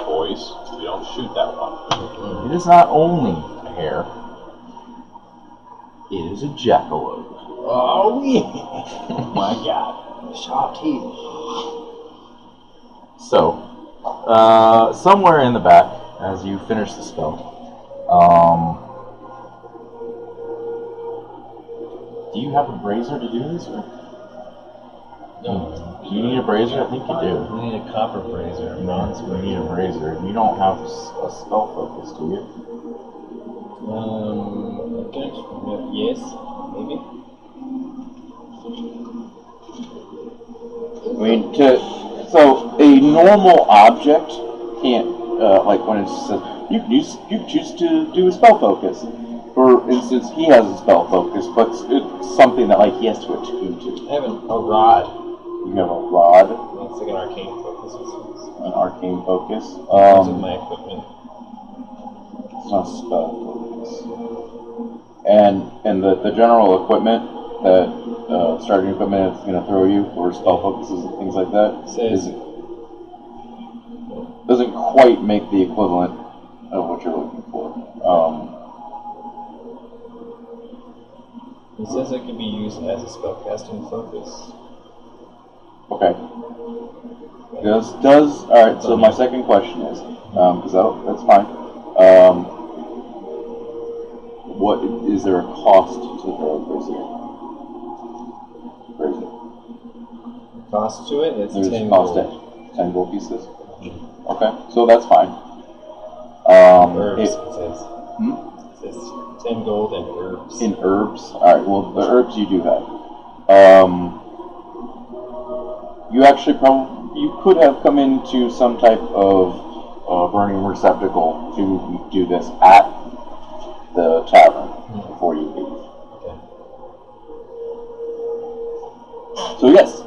boys, we don't shoot that one. It is not only a hare. It is a jackalope. Oh yeah! My God. Sharp teeth. So, somewhere in the back, as you finish the spell, do you have a brazier to do this with? No. Do you need a brazier? I think you do. We need a copper brazier, a bronze You brazier. need a brazier. You don't have a spell focus, do you? Okay. Yes, maybe. I mean, so a normal object can't, like when it says, you can choose to do a spell focus. for instance, he has a spell focus, but it's something that like he has to attune to. I have a rod. You have a rod, It's like an arcane focus. an arcane focus. Because of my equipment. It's not spell focus. And the general equipment that starting equipment is going to throw you for spell focuses and things like that Says doesn't quite make the equivalent of what you're looking for. it says it can be used as a spellcasting focus. Okay. Does all right? So my second question is, because that's fine. What is there a cost to the brazier? Cost to it? It's There's 10 cost gold. at 10 gold pieces. Okay, so that's fine. Herbs, it says. It says 10 gold and herbs. In herbs? Alright, well, the herbs you do have. You actually you could have come into some type of burning receptacle to do this at the tavern before you leave. Okay. So yes,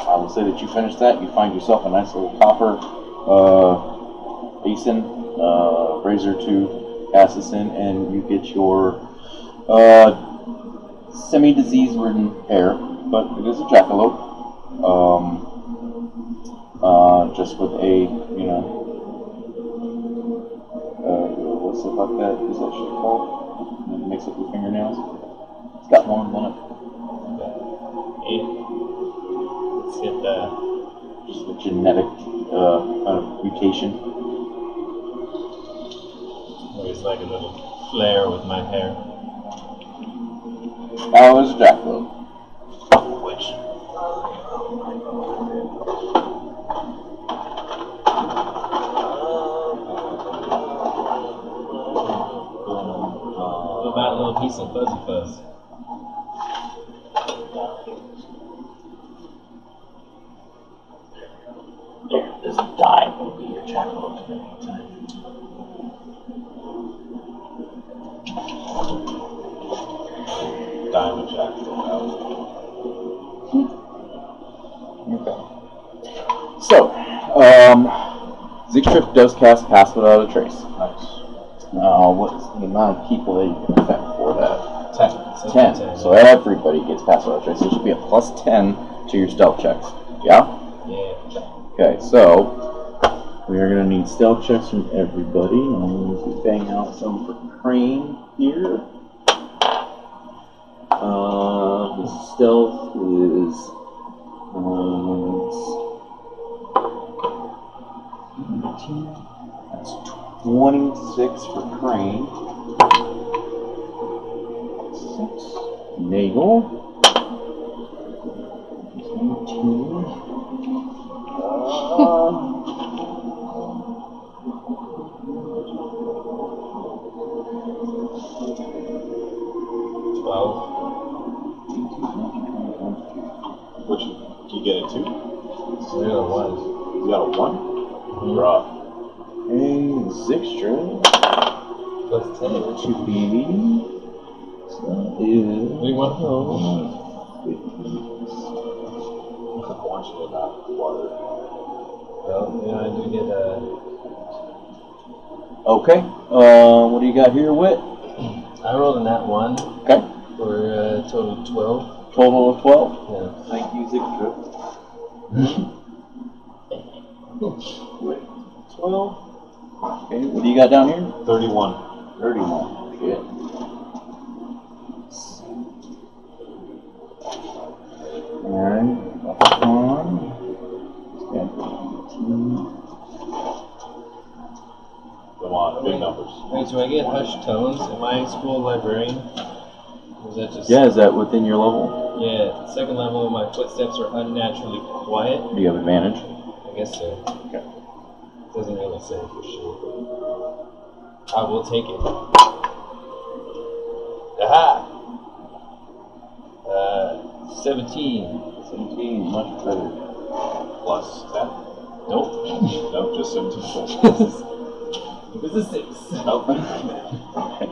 I will say that you finish that, you find yourself a nice little copper basin, brazier to cast this in, and you get your semi-disease ridden hair, but it is a jackalope. Just with a, what's it like that? Is that shit called? It makes up your fingernails. It's got horns on it. Let's get Just a genetic kind of mutation. there's like a little flare with my hair. Oh, there's a jackalope. Which? What about a little piece of fuzzy fuzz? There's a dime will be your jackalope in the meantime. Diamond jackalope out. Okay. So, Zigstrip does cast Pass Without a Trace. Nice. What is the amount of people that you can affect for that? 10. 10. So everybody gets Pass Without a Trace. So it should be a plus 10 to your stealth checks. Yeah? Yeah. Okay, so we are going to need stealth checks from everybody. I'm going to bang out some for Crane here. The stealth is 19. That's 26 for Crane. 6. Nagel. 19. 12. Which, do you get a 2? So you're a 1. You got a 1? Bruh. And Zixtra Plus 10. to be. So is. What do you want? I want you to not water. Well, yeah, I do get Okay. What do you got here, Wit? I rolled a nat 1 Okay. for a total of 12. Total of 12. Yeah. Thank you, Zixtra. 12. Okay. What do you got down here? 31. 31. Good. Alright. Up on. Come on, big numbers. Wait, do I get hushed tones? Am I a school librarian? Or is that just... Yeah, is that within your level? Yeah, at the second level, my footsteps are unnaturally quiet. Do you have advantage? I guess so. Okay. Doesn't really say for sure, but I will take it. Aha! 17. 17, much better. Plus 10? Nope. No, just 17. It was a 6. Nope. Okay.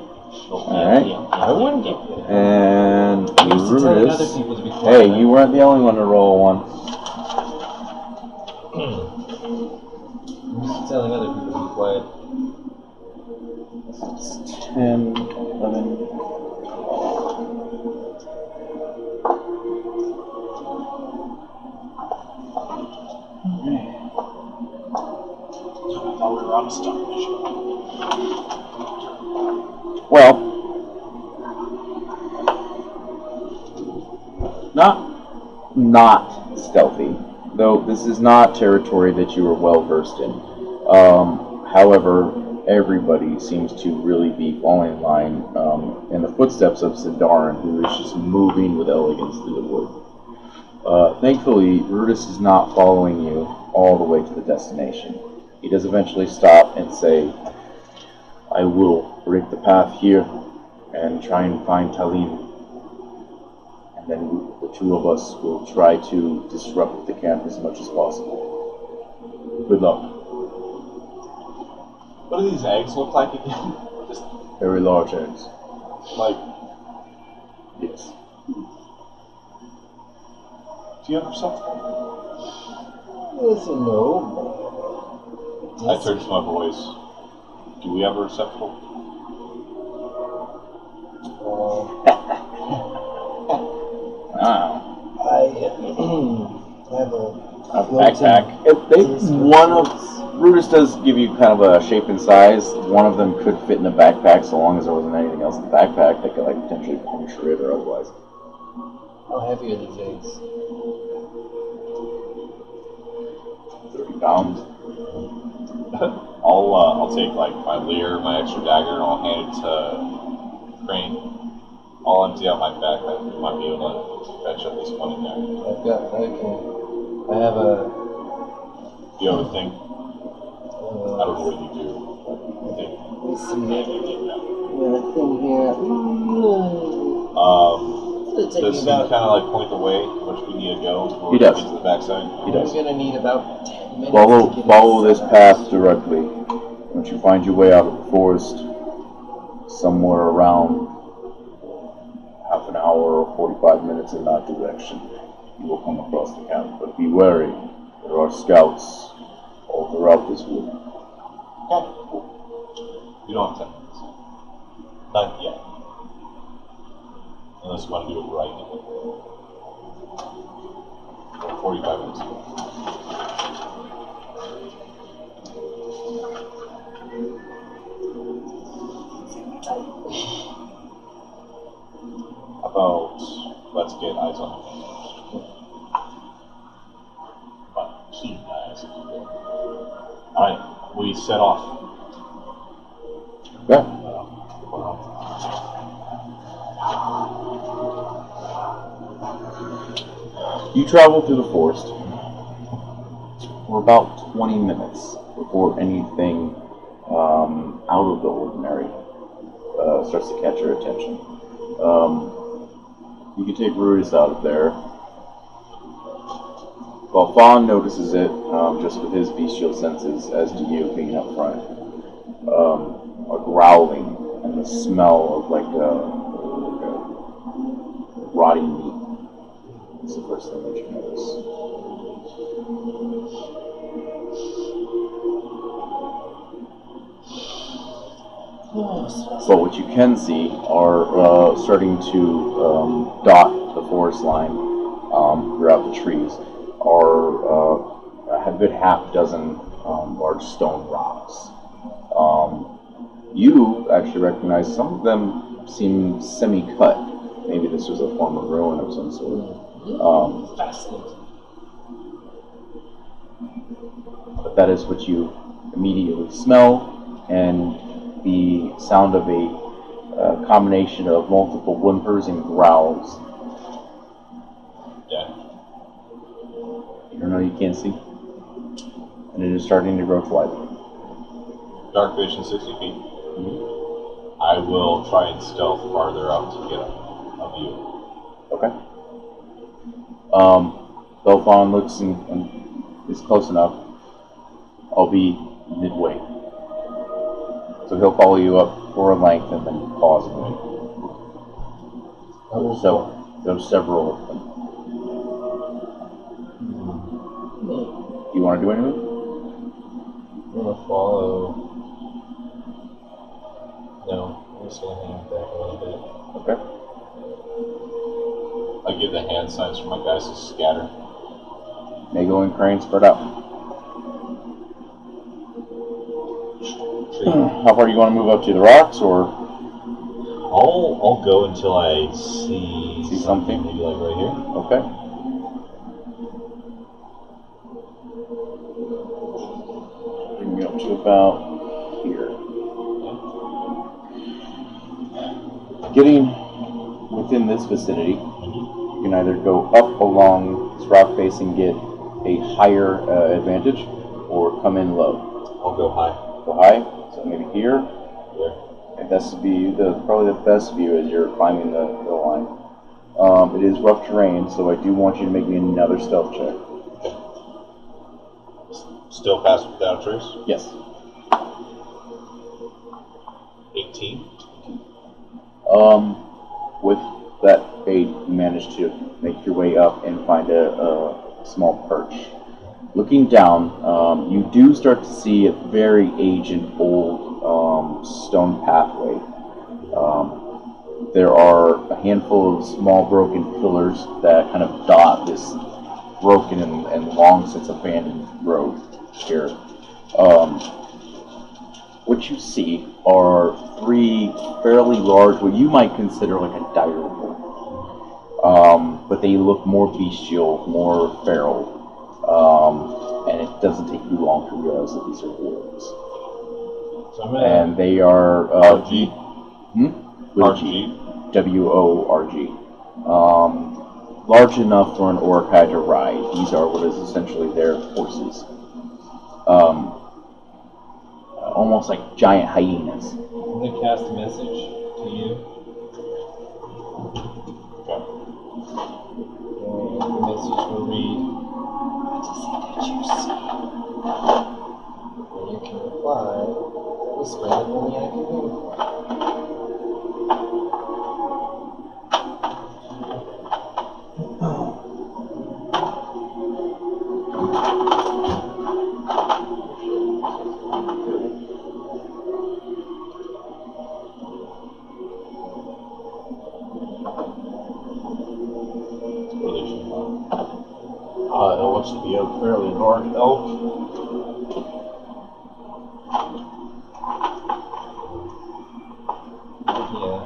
Alright. I wouldn't give it. And I'm used to telling other Brutus. people to be quiet. Hey, you weren't the only one to roll one. I'm used to telling other people to be quiet. It's 10, 11. I thought we were on a start mission. Well, not stealthy, though this is not territory that you are well versed in. However, everybody seems to really be falling in line in the footsteps of Sindarin, who is just moving with elegance through the wood. Thankfully, Brutus is not following you all the way to the destination. He does eventually stop and say, I will break the path here and try and find Talim. And then the two of us will try to disrupt the camp as much as possible. Good luck. What do these eggs look like again? Just Very large eggs. like, Yes. do you have receptacle? Yes and no. I turned to my boys. Do we have a receptacle? Wow. I have A floating backpack. Brutus does give you kind of a shape and size. One of them could fit in the backpack so long as there wasn't anything else in the backpack that could like potentially puncture it or otherwise. How heavy are these eggs? 30 pounds. I'll take like my leer, my extra dagger, and I'll hand it to Crane. I'll empty out my backpack. You might be able to fetch at least one in there. I have a Do you have a thing? I don't know what you do. I think thing here. It's gonna take does me he about. kind of like point the way which we need to go before He we does. get to the backside? He does. I'm gonna need about 10 minutes. to get Follow this inside. path directly. Once you find your way out of the forest, somewhere around half an hour or 45 minutes in that direction, you will come across the camp. But be wary, there are scouts all throughout this wood. Okay, cool. You don't have 10 minutes. Not yet. Unless you want to do it right now. Or 45 minutes ago. About, let's get eyes on it. But keen eyes. Alright, we set off. Yeah. You travel through the forest for about 20 minutes before anything out of the ordinary starts to catch your attention. You can take Ruris out of there. Well, Fawn notices it just with his bestial senses, as do you being up front. A growling and the smell of like rotting meat. It's the first thing that you notice. But what you can see are starting to dot the forest line throughout the trees are a good half dozen large stone rocks. You actually recognize some of them seem semi-cut. Maybe this was a former ruin of some sort. Fascinating. But that is what you immediately smell, and the sound of a combination of multiple whimpers and growls. Yeah. You don't know, you can't see. And it is starting to grow twilight. Dark vision 60 feet. I will try and stealth farther out to get a view. Okay. Belfon looks and is close enough. I'll be midway. So he'll follow you up for a length and then pause again. So there's several of them. Do you want to do anything? I'm gonna follow. No, I'm just gonna hang back a little bit. Okay. I give the hand signs for my guys to scatter. Mago and Crane spread out. How far do you want to move up to the rocks, or I'll go until I see something? maybe like right here. Okay. Bring me up to about here. Getting within this vicinity, you can either go up along this rock face and get a higher advantage, or come in low. I'll go high. Go high, so maybe here. There. And that's probably the best view as you're climbing the line. It is rough terrain, so I do want you to make me another stealth check. Still pass without a trace. Yes. 18. With that aid, you manage to make your way up and find a small perch. Looking down, you do start to see a very aged, old stone pathway. There are a handful of small broken pillars that kind of dot this broken and long since abandoned road here. What you see are 3 fairly large, what you might consider like a dire wolf. But they look more bestial, more feral. And it doesn't take you long to realize that these are wolves. So I'm gonna. And they are RG. with a RG. G. WORG. Large enough for an Orcai to ride. These are what is essentially their horses. Almost like giant hyenas. I'm gonna cast a message to you. Okay. And the message will read, "What is it that you see?" And you can reply, "Whisper that only I can hear." It looks to be a fairly large elk. Yeah.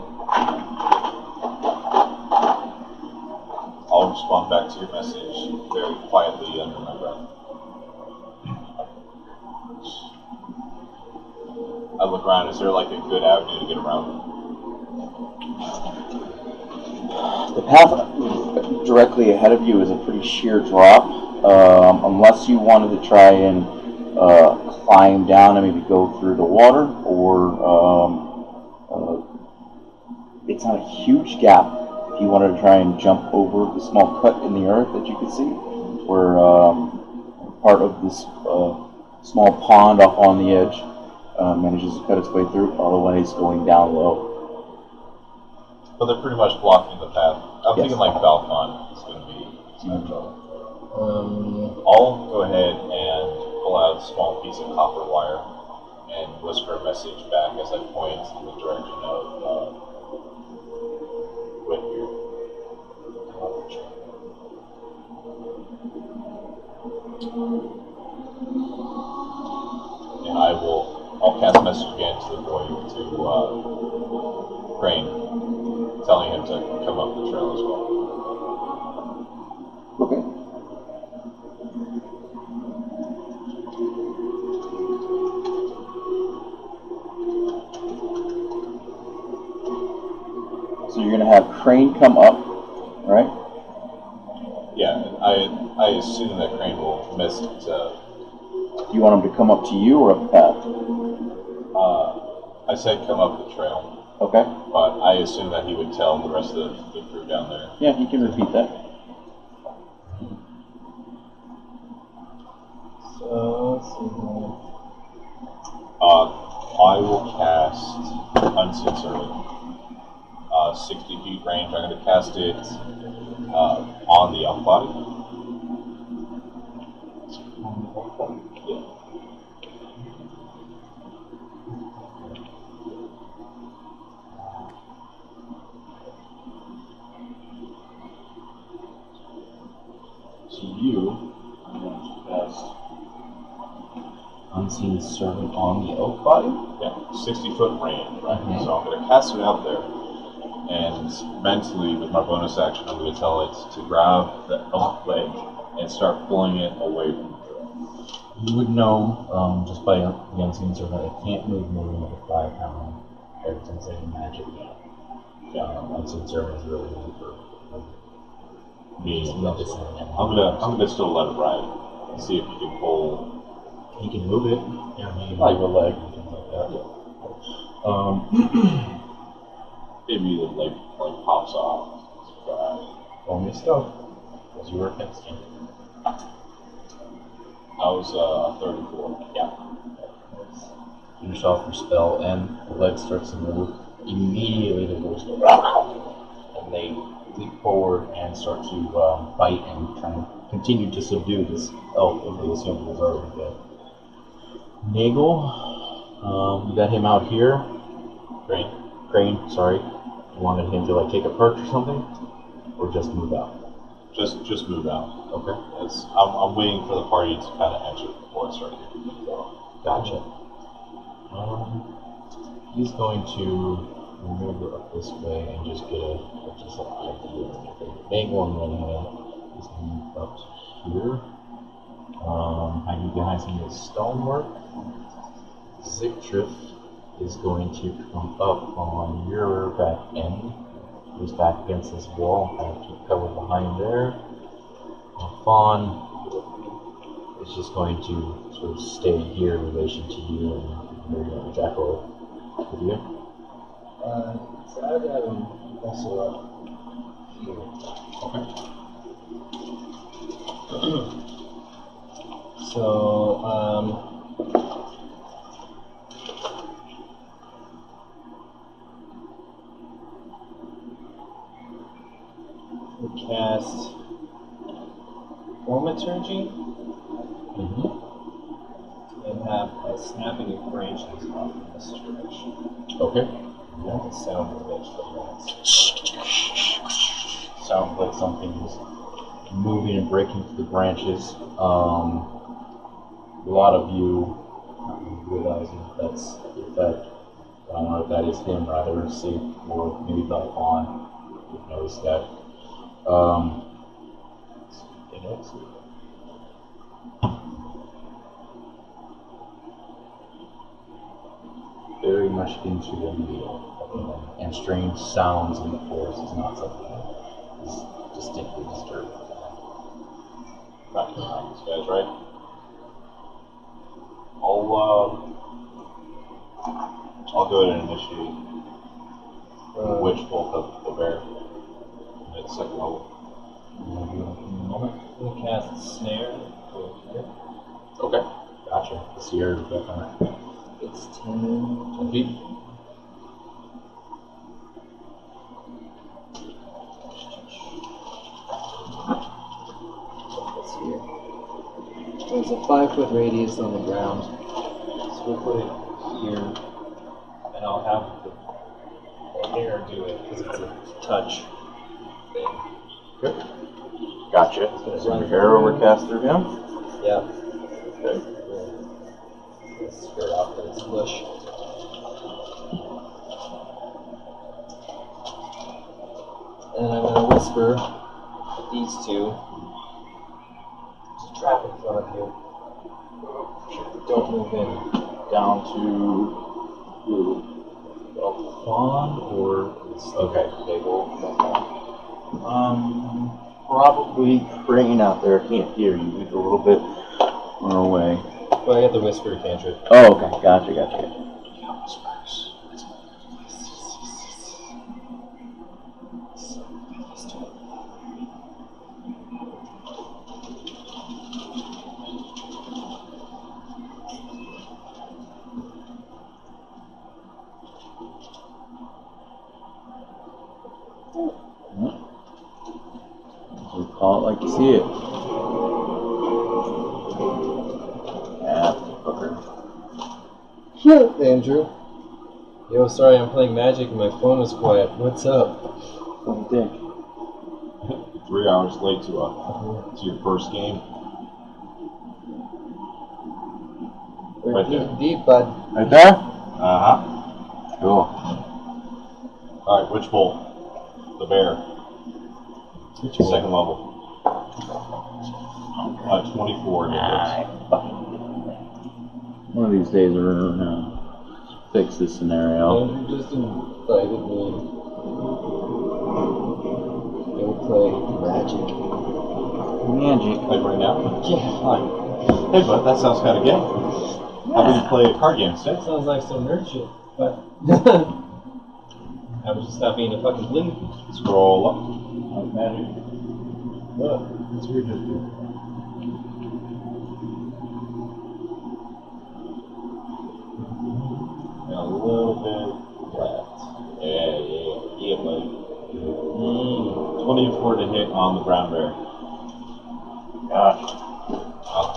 I'll respond back to your message very quietly under my breath. I look around, is there like a good avenue to get around? The path directly ahead of you is a pretty sheer drop. Unless you wanted to try and climb down and maybe go through the water, or it's not a huge gap. If you wanted to try and jump over the small cut in the earth that you could see, where part of this small pond off on the edge manages to cut its way through, otherwise going down low. But they're pretty much blocking the path. I'm Yes. thinking like Balcon is going to be some trouble. I'll go ahead and pull out a small piece of copper wire and whisper a message back as I point in the direction of Whitbeard. And I'll cast a message again to the boy, to Crane, telling him to come up the trail as well. Okay. So you're gonna have Crane come up, right? Yeah, I assume that Crane will miss it. Do you want him to come up to you or up the path? I said come up the trail, Okay. but I assume that he would tell the rest of the crew down there. Yeah, he can repeat that. So, let's see. I will cast cast Unseen Servant. 60 feet range. I'm going to cast it on the elf body. Yeah. So you are going to cast Unseen Servant on the oak body? Yeah, 60-foot range, right? Mhm. So I'm going to cast it out there, and mentally, with my bonus action, I'm going to tell it to grab the elf leg and start pulling it away from the trail. You would know, just by the Unseen Servant, it can't move more than like a 5-pound everything's like magic. Unseen Servant is really good for being medicine. I'm gonna still let it ride and see if you can pull. He can move it, he can move a leg and things like that. Maybe the leg like pops off. Only stuff, as you were casting. I was 34. Yeah. Finish off your spell, and the leg starts to move. Immediately, the wolves go, and they leap forward and start to bite and try and continue to subdue this elf that they assume was already dead. Nagel, you got him out here. Crane, sorry. You wanted him to like take a perch or something, or just move out? Just move out. Okay. I'm waiting for the party to kind of enter before I start getting moved out. Gotcha. He's going to maneuver up this way and just get a idea. Nagel on the other hand is going to move up to here. Hiding behind some of the stonework. Zictrif is going to come up on your back end. He's back against this wall, kind of keep cover behind there. Fawn is just going to sort of stay here in relation to you and Jackal with you. So I'd have him also up here. Okay. So, we cast Thaumaturgy and have a snapping of branches off in this direction. Okay. Yeah. The sound of it from Sounds like something is moving and breaking through the branches. A lot of you not realizing that's the effect. I don't know if that is him rather, see, or maybe by Fawn. You've noticed that. Very much into the meal, and strange sounds in the forest is not something that is distinctly disturbing. Back behind these guys, right? I'll go ahead and initiate Witch Bolt of the bear at second level. We'll cast Snare. Okay. Gotcha. Let's see your effect on it. It's 10. 10 feet. Let's see here. There's a 5-foot radius on the ground. So we'll put it here. And I'll have the air do it because it's a touch thing. Okay. Gotcha. So your arrow will cast through him? Yeah. Okay. Straight off of this bush. And I'm going to whisper these two to trap in front of you. Don't move in. Down to who? Fawn or okay, they will. Probably Crane out there can't hear you. He's a little bit far away. Well, I got the whisper cantrip. Oh, okay, gotcha. Call it like you see it. Yeah, fucker. Andrew. Yo, sorry, I'm playing Magic and my phone is quiet. What's up? What do you think? 3 hours late to your first game. We're Right deep, there. deep, bud. Right there? Uh-huh. Cool. Alright, which bowl? The bear. Which Second level. 24 hits. One of these days we're gonna fix this scenario. Andrew just invited me. Go play Magic. Magic. Like right now? Yeah. Fine. Hey, bud, that sounds kind of gay. How about you play a card game instead? That sounds like some nerd shit, but I was just not being a fucking bleep. Scroll up. Magic. Look. That's weird. And a little bit left. Yeah, buddy. 24 to hit on the brown bear. Gosh.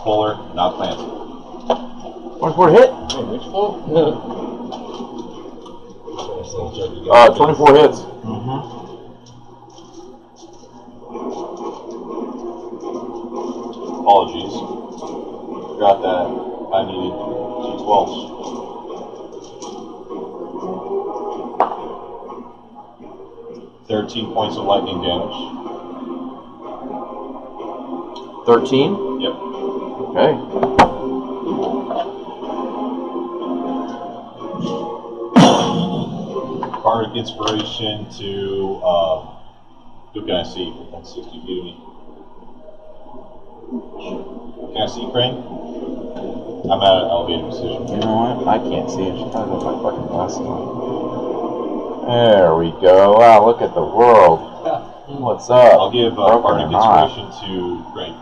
Fuller, not Clancy. 24 hit? Wait, which phone? 24 hits. Mm-hmm. Apologies. Forgot that I needed D12s. $13 points of lightning damage. 13? Yep. Okay. Bardic inspiration to who can I see within 60 feet of me? Can I see Crane? I'm at an elevated position. You know what? I can't see it. Should probably put my fucking glasses on. There we go. Wow, look at the world. What's up? I'll give Broken Bardic or not? inspiration to Crane.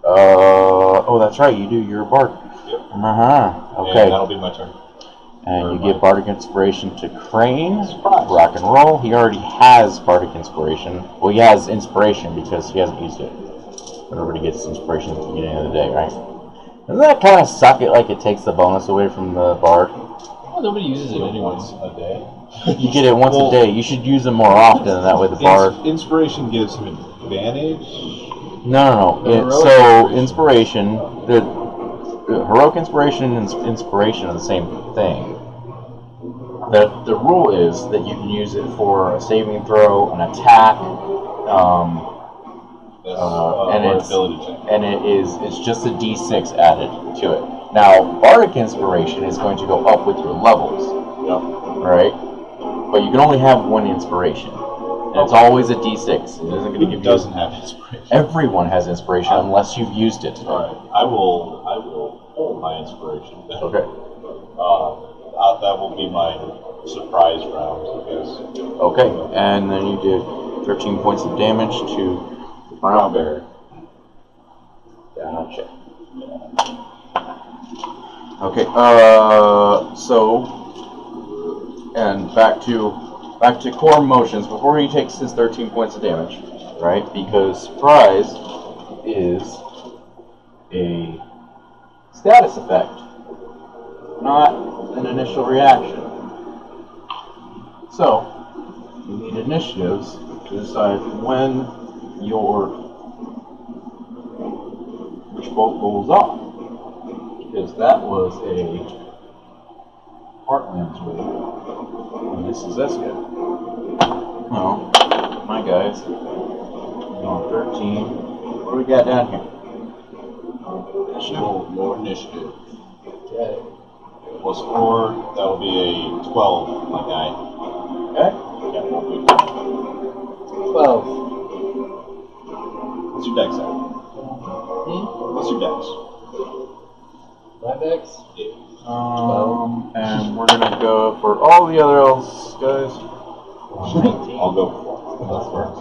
Oh, that's right. You do. You're a bard. Yep. Okay. And that'll be my turn. And you give Bardic Inspiration to Crane. Surprise. Rock and roll. He already has Bardic Inspiration. Well, he has Inspiration because he hasn't used it. But everybody gets Inspiration at the beginning of the day, right? Doesn't that kind of suck it like it takes the bonus away from the Bard? Well, nobody uses it Once anymore. a day. You get it once Well, a day. You should use it more often, and that way the Bard... Inspiration gives him advantage. No. Heroic So, Inspiration... The Heroic Inspiration and Inspiration are the same thing. The rule is that you can use it for a saving throw, an attack, That's and or it's ability check. and it's just a D6 added to it. Now, Bardic Inspiration is going to go up with your levels, Yep. right? But you can only have one inspiration, and it's always a D6. It isn't going to Who give you. doesn't have inspiration? Everyone has inspiration unless you've used it. Alright, I will hold my inspiration. Okay. That will be my surprise round, I guess. Okay, and then you did 13 points of damage to the brown bear. Gotcha. Okay, and back to core motions before he takes his 13 points of damage, right? Because surprise is a status effect, not an initial reaction. So, you need initiatives to decide when which bolt goes off. Because that was a Heartlands wave, and this is Eska. Well, my guys, on 13. What do we got down here? Initiative, more initiative. Got it. Plus 4, that will be a 12, my guy. Okay. Yeah, won't be. 12. What's your dex at? What's your dex? My dex? Yeah. And we're gonna go for all the other elves, guys. I'll go for That's first.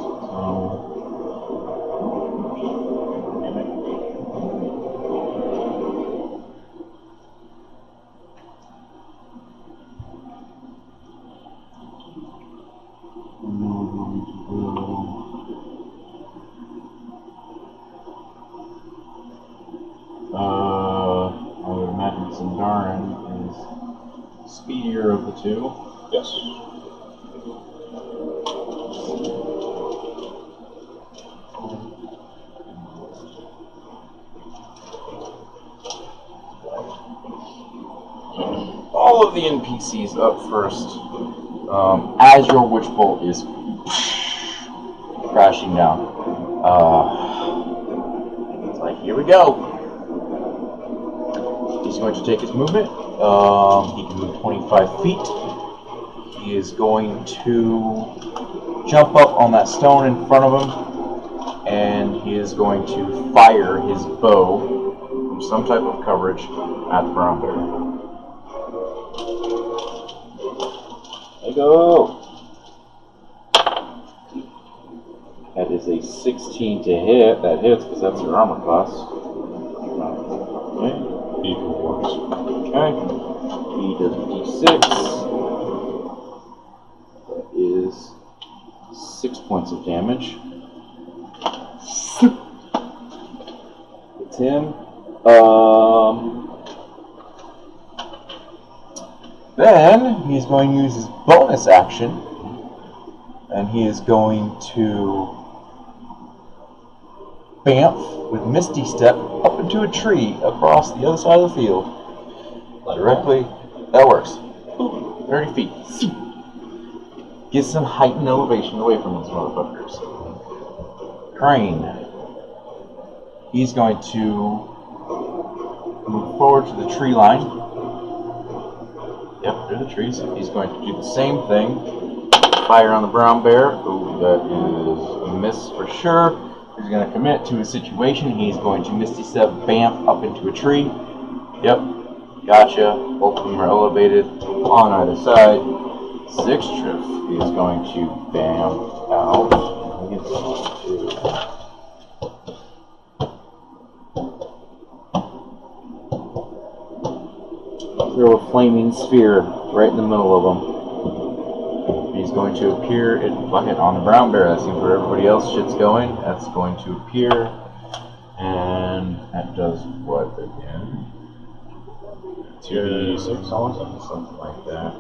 Zindarin is speedier of the two. Yes. All of the NPCs up first. As your witch bolt is crashing down. It's like, here we go. He's going to take his movement. He can move 25 feet. He is going to jump up on that stone in front of him, and he is going to fire his bow from some type of coverage at the brown bear. There you go. That is a 16 to hit. That hits because that's your armor class. Okay. Equal works. Okay. He does d6. That is 6 points of damage. It's him. Then he's going to use his bonus action, and he is going to bamf with Misty Step up into a tree across the other side of the field. Directly, that works. 30 feet. Get some height and elevation away from these motherfuckers. Crane. He's going to move forward to the tree line. Yep, through the trees. He's going to do the same thing. Fire on the brown bear. Ooh, that is a miss for sure. He's going to commit to his situation. He's going to Misty Step Bamf up into a tree. Yep, gotcha. Both of them are elevated on either side. Zixtrif is going to Bamf out. He's going to throw a flaming sphere right in the middle of him. He's going to appear on the brown bear. That seems where everybody else shit's going. That's going to appear, and that does what again? 2d6. Something like that.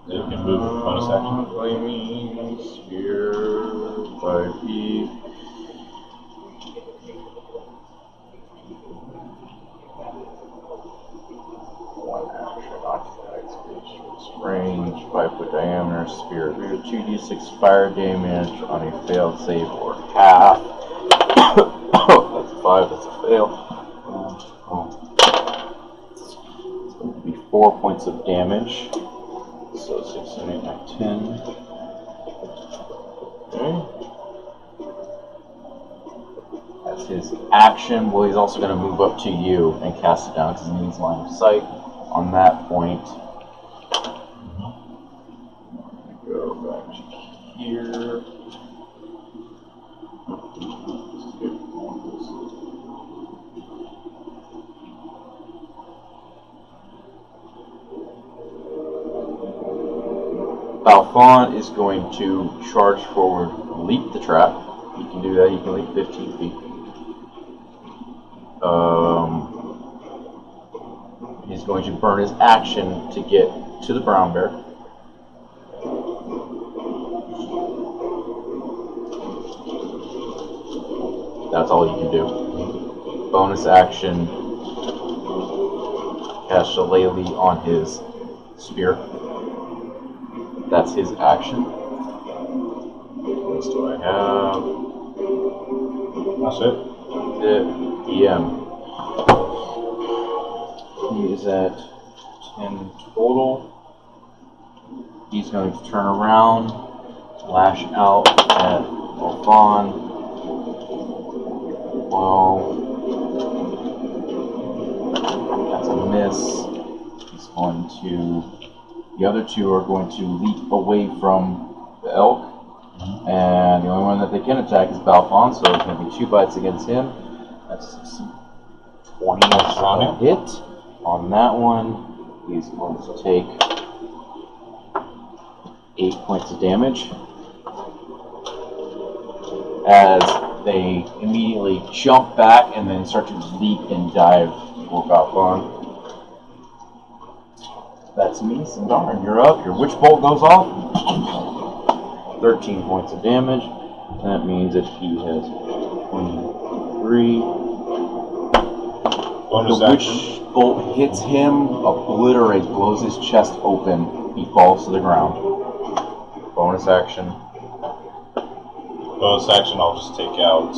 You can move bonus action. Flaming sphere, 5 feet. One action, occupied space, range, 5 foot diameter, sphere, 2d6 fire damage on a failed save or half. That's a 5, that's a fail. It's going to be 4 points of damage. So 6, 7, 8, 9, 10. Okay. That's his action. Well, he's also going to move up to you and cast it down because he needs line of sight on that point. Go back to here. Balfon is going to charge forward, leap the trap. He can do that. He can leap 15 feet. He's going to burn his action to get to the brown bear. That's all you can do. Bonus action, cast Shillelagh on his spear. That's his action. What else do I have? That's it. EM. He is at 10 total. He's going to turn around, lash out at Balfon. Well, that's a miss. He's going to. The other two are going to leap away from the elk. And the only one that they can attack is Balfon, so it's going to be 2 bites against him. That's 20 on hit. On that one, he's going to take 8 points of damage. As they immediately jump back and then start to leap and dive for Balfon. That's me, Sandar. You're up. Your witch bolt goes off. 13 points of damage. That means that he has 23. Bonus The action. witch bolt hits him, obliterates, blows his chest open. He falls to the ground. Bonus action. Bonus action, I'll just take out.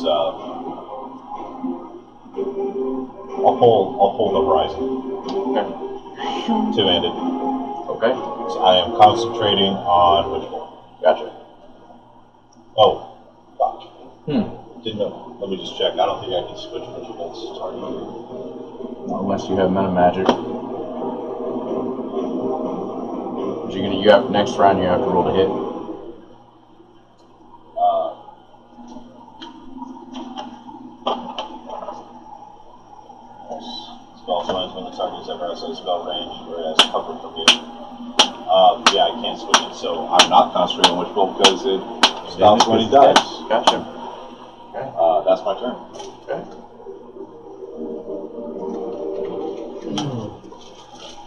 I'll pull the horizon. Okay. Two-handed. Okay. So I am concentrating on which one. Gotcha. Oh, fuck. Didn't know. Let me just check. I don't think I can switch which one's target. Unless you have meta magic. You have next round. You have to roll to hit. Spell summons when the target is ever outside spell range, whereas cover from you. Yeah, I can't switch it, so I'm not concentrating on which bolt because it stops when he dies. Gotcha. That's my turn. Okay.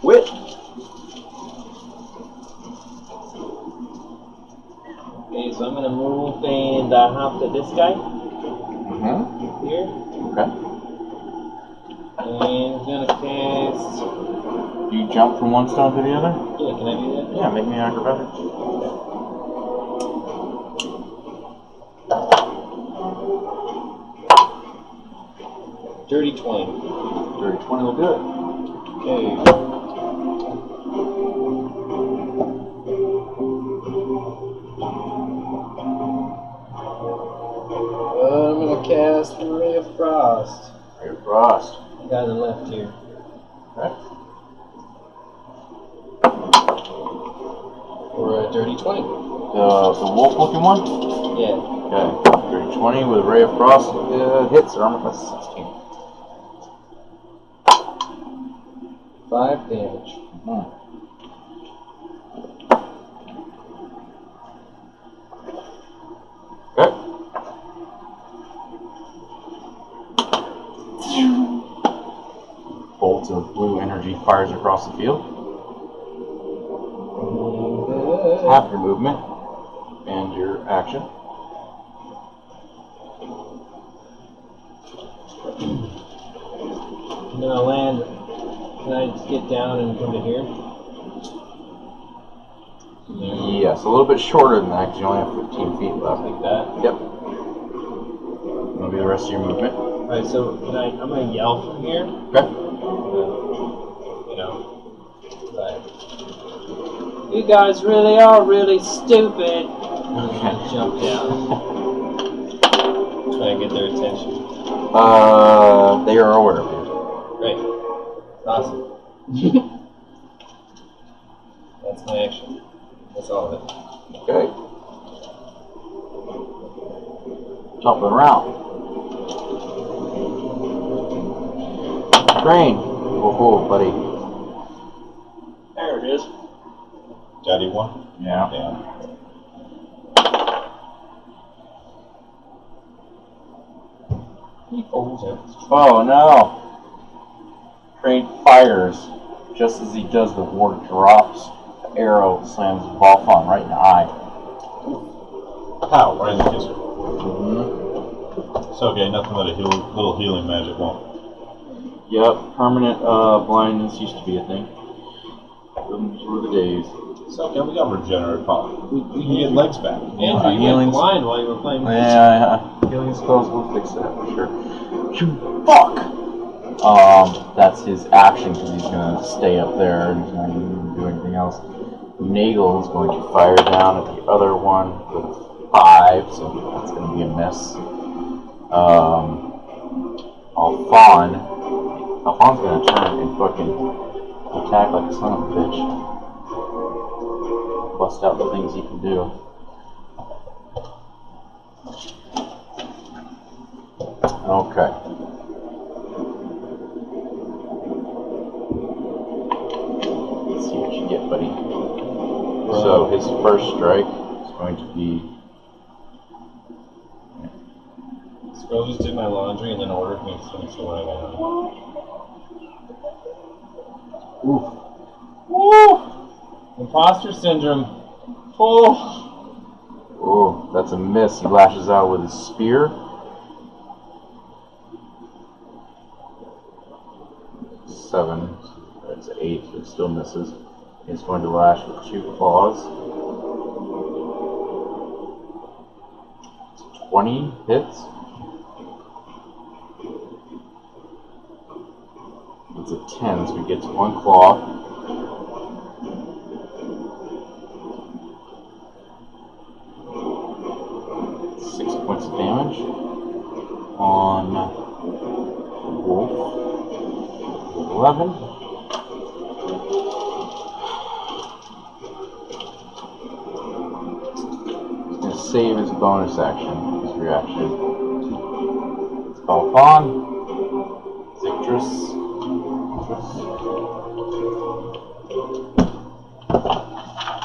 Wit. Okay, so I'm gonna move and hop to this guy here, Okay. and I'm gonna cast. Do you jump from one stone to the other? Yeah, can I do that? Yeah, make me an acrobatics. Dirty 20. Dirty 20 will do it. Okay. I'm gonna cast Ray of Frost. Ray of Frost. Guy on the left here. Okay. Or a dirty 20. The wolf looking one? Yeah. Okay. Dirty 20 with Ray of Frost hits. Armor class 16. 5 damage. Okay. Bolt of blue energy fires across the field. Half your movement and your action. And then I'll land. Can I just get down and come to here? Yes, a little bit shorter than that because you only have 15 feet left. Like that? Yep. That'll be the rest of your movement. Alright, so I'm gonna yell from here. Okay. Like, you guys really are really stupid. Okay. Jump down. Try and get their attention. They are aware of you. Great. Awesome. That's my action. That's all of it. Okay. Top of the round. Crane. Whoa, buddy. There it is. Daddy one? Yeah. Yeah. He folds it. Oh no. Crane fires. Just as he does, the ward drops. The arrow slams Volfon right in the eye. Pow, right in the kisser. Mm-hmm. It's okay, nothing that a little healing magic won't. Yep, permanent blindness used to be a thing. Those were the days. It's okay, we got regenerative power. We can get legs back. Andrew, you went healings. blind while you were playing this. Yeah, healing spells will fix that for sure. Fuck! That's his action because he's gonna stay up there and he's not gonna do anything else. Nagel is going to fire down at the other one with 5, so that's gonna be a miss. Alphon's gonna turn and fucking attack like a son of a bitch. Bust out the things he can do. Okay. Let's see what you get, buddy. So his first strike is going to be. Scroll just did my laundry and then ordered me some what I got on. Oof. Woo! Imposter syndrome. Oh. Oh, that's a miss. He lashes out with his spear. 7. That's 8. It still misses. He's going to lash with 2 claws. 20 hits. It's a 10, so he gets 1 claw. Points of damage on Wolf. 11. He's going to save his bonus action, his reaction. It's Balfon. Zictrus.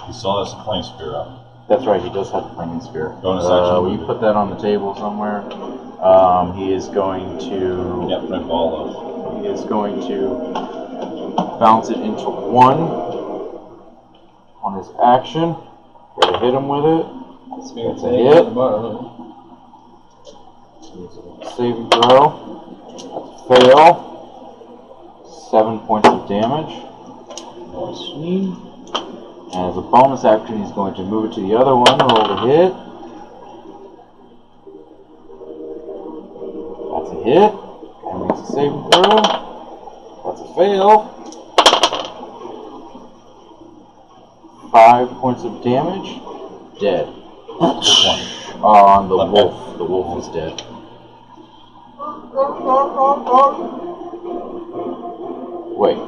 He still has a flame spear up. That's right, he does have the flaming spear. Bonus action. Will you put that on the table somewhere? He is going to... Yep, my ball off. He is going to bounce it into 1 on his action. Try to hit him with it. That's a hit. Saving throw. Fail. 7 points of damage. Nice. And as a bonus action, he's going to move it to the other one, roll to hit. That's a hit. And makes a saving throw. That's a fail. 5 points of damage. Dead. On the wolf. The wolf is dead. Wait.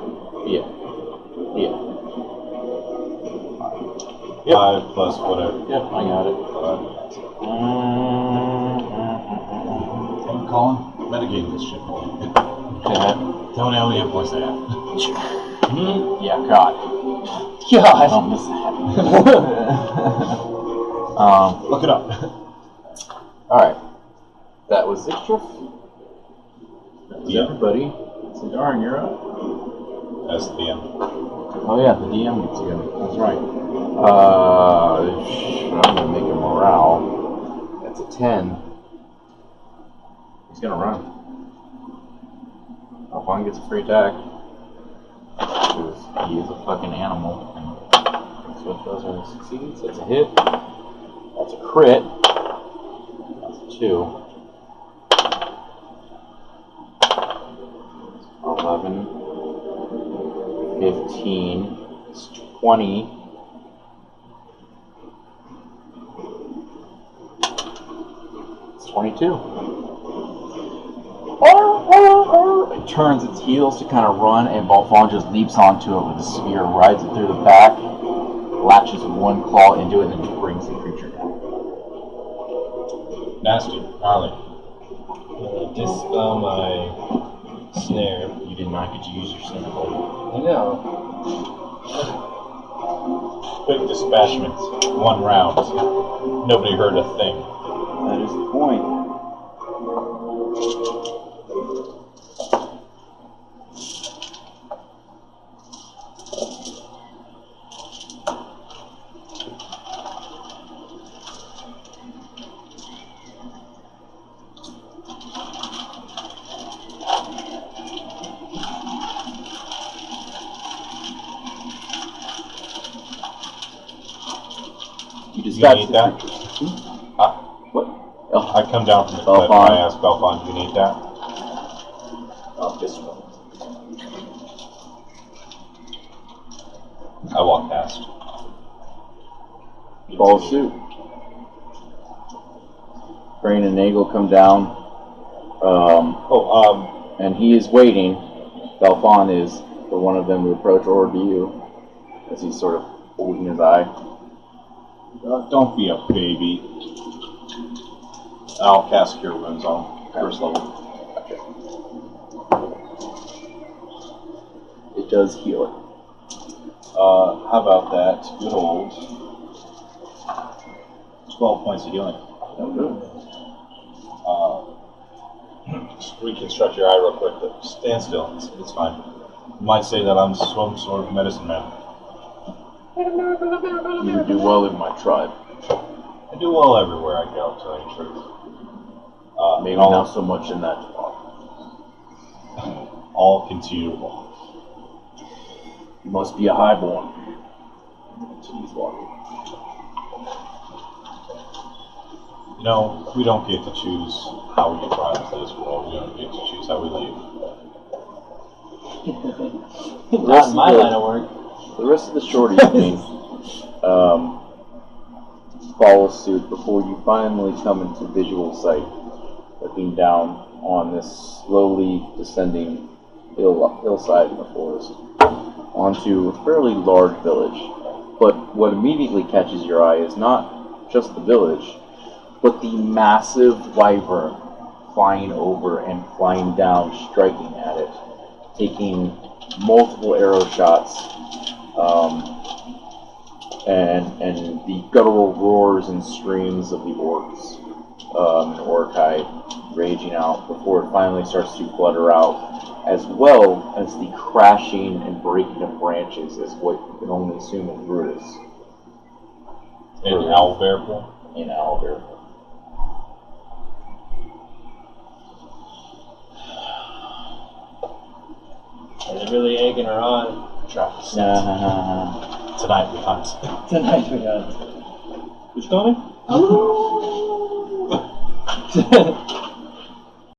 Yeah. 5 plus whatever. Yep, I got it. I'm calling. Metagame this shit. Tell me how many hit points I have. Yeah, God. I don't miss that. Look it up. Alright. That was Zictrus. That was Yeah. everybody. So Darn, you're up. That's the end. Oh yeah, the DM gets you. That's right. I'm gonna make a morale. That's a 10. He's gonna run. Alphon gets a free attack. Because he is a fucking animal. That's what does when he succeeds. That's a hit. That's a crit. That's a 2. 11. 15. It's 20. It's 22. It turns its heels to kind of run, and Balfon just leaps onto it with a spear, rides it through the back, latches 1 claw into it, and then brings the creature down. Nasty. Gnarly. Dispel my snare. You did not get to use your snare hold. I know. Quick dispatchment. 1 round. Nobody heard a thing. That is the point. You Do you dispatch need the that? creature. Huh? What? Oh, I come down from the cliff and I ask Belfon, do you need that? this one. I walk past. Follow suit. Crane and Nagel come down. And he is waiting. Belfon is for one of them to approach or to you, as he's sort of holding his eye. Don't be a baby. I'll cast Cure Wounds on first level. Okay. It does heal it. How about that? Good old 12 points of healing. Oh, good. Just reconstruct your eye real quick, but stand still. It's fine. You might say that I'm some sort of medicine man. You would do well in my tribe. I do well everywhere I go, telling the truth. Maybe not so much in that department. I'll continue to walk. You must be a highborn. Continues walking. You know, we don't get to choose how we get brought into this world. We don't get to choose how we leave. Not in my line of work. The rest of the shorties follow suit before you finally come into visual sight, looking down on this slowly descending hillside in the forest onto a fairly large village. But what immediately catches your eye is not just the village, but the massive wyvern flying over and flying down, striking at it, taking multiple arrow shots, and the guttural roars and screams of the orcs and orcai raging out before it finally starts to flutter out, as well as the crashing and breaking of branches as what you can only assume is Brutus. In owlbear form? In owlbear form. Are they really egging her on? Travis. Tonight we hunt. Tonight we hunt. Which calling?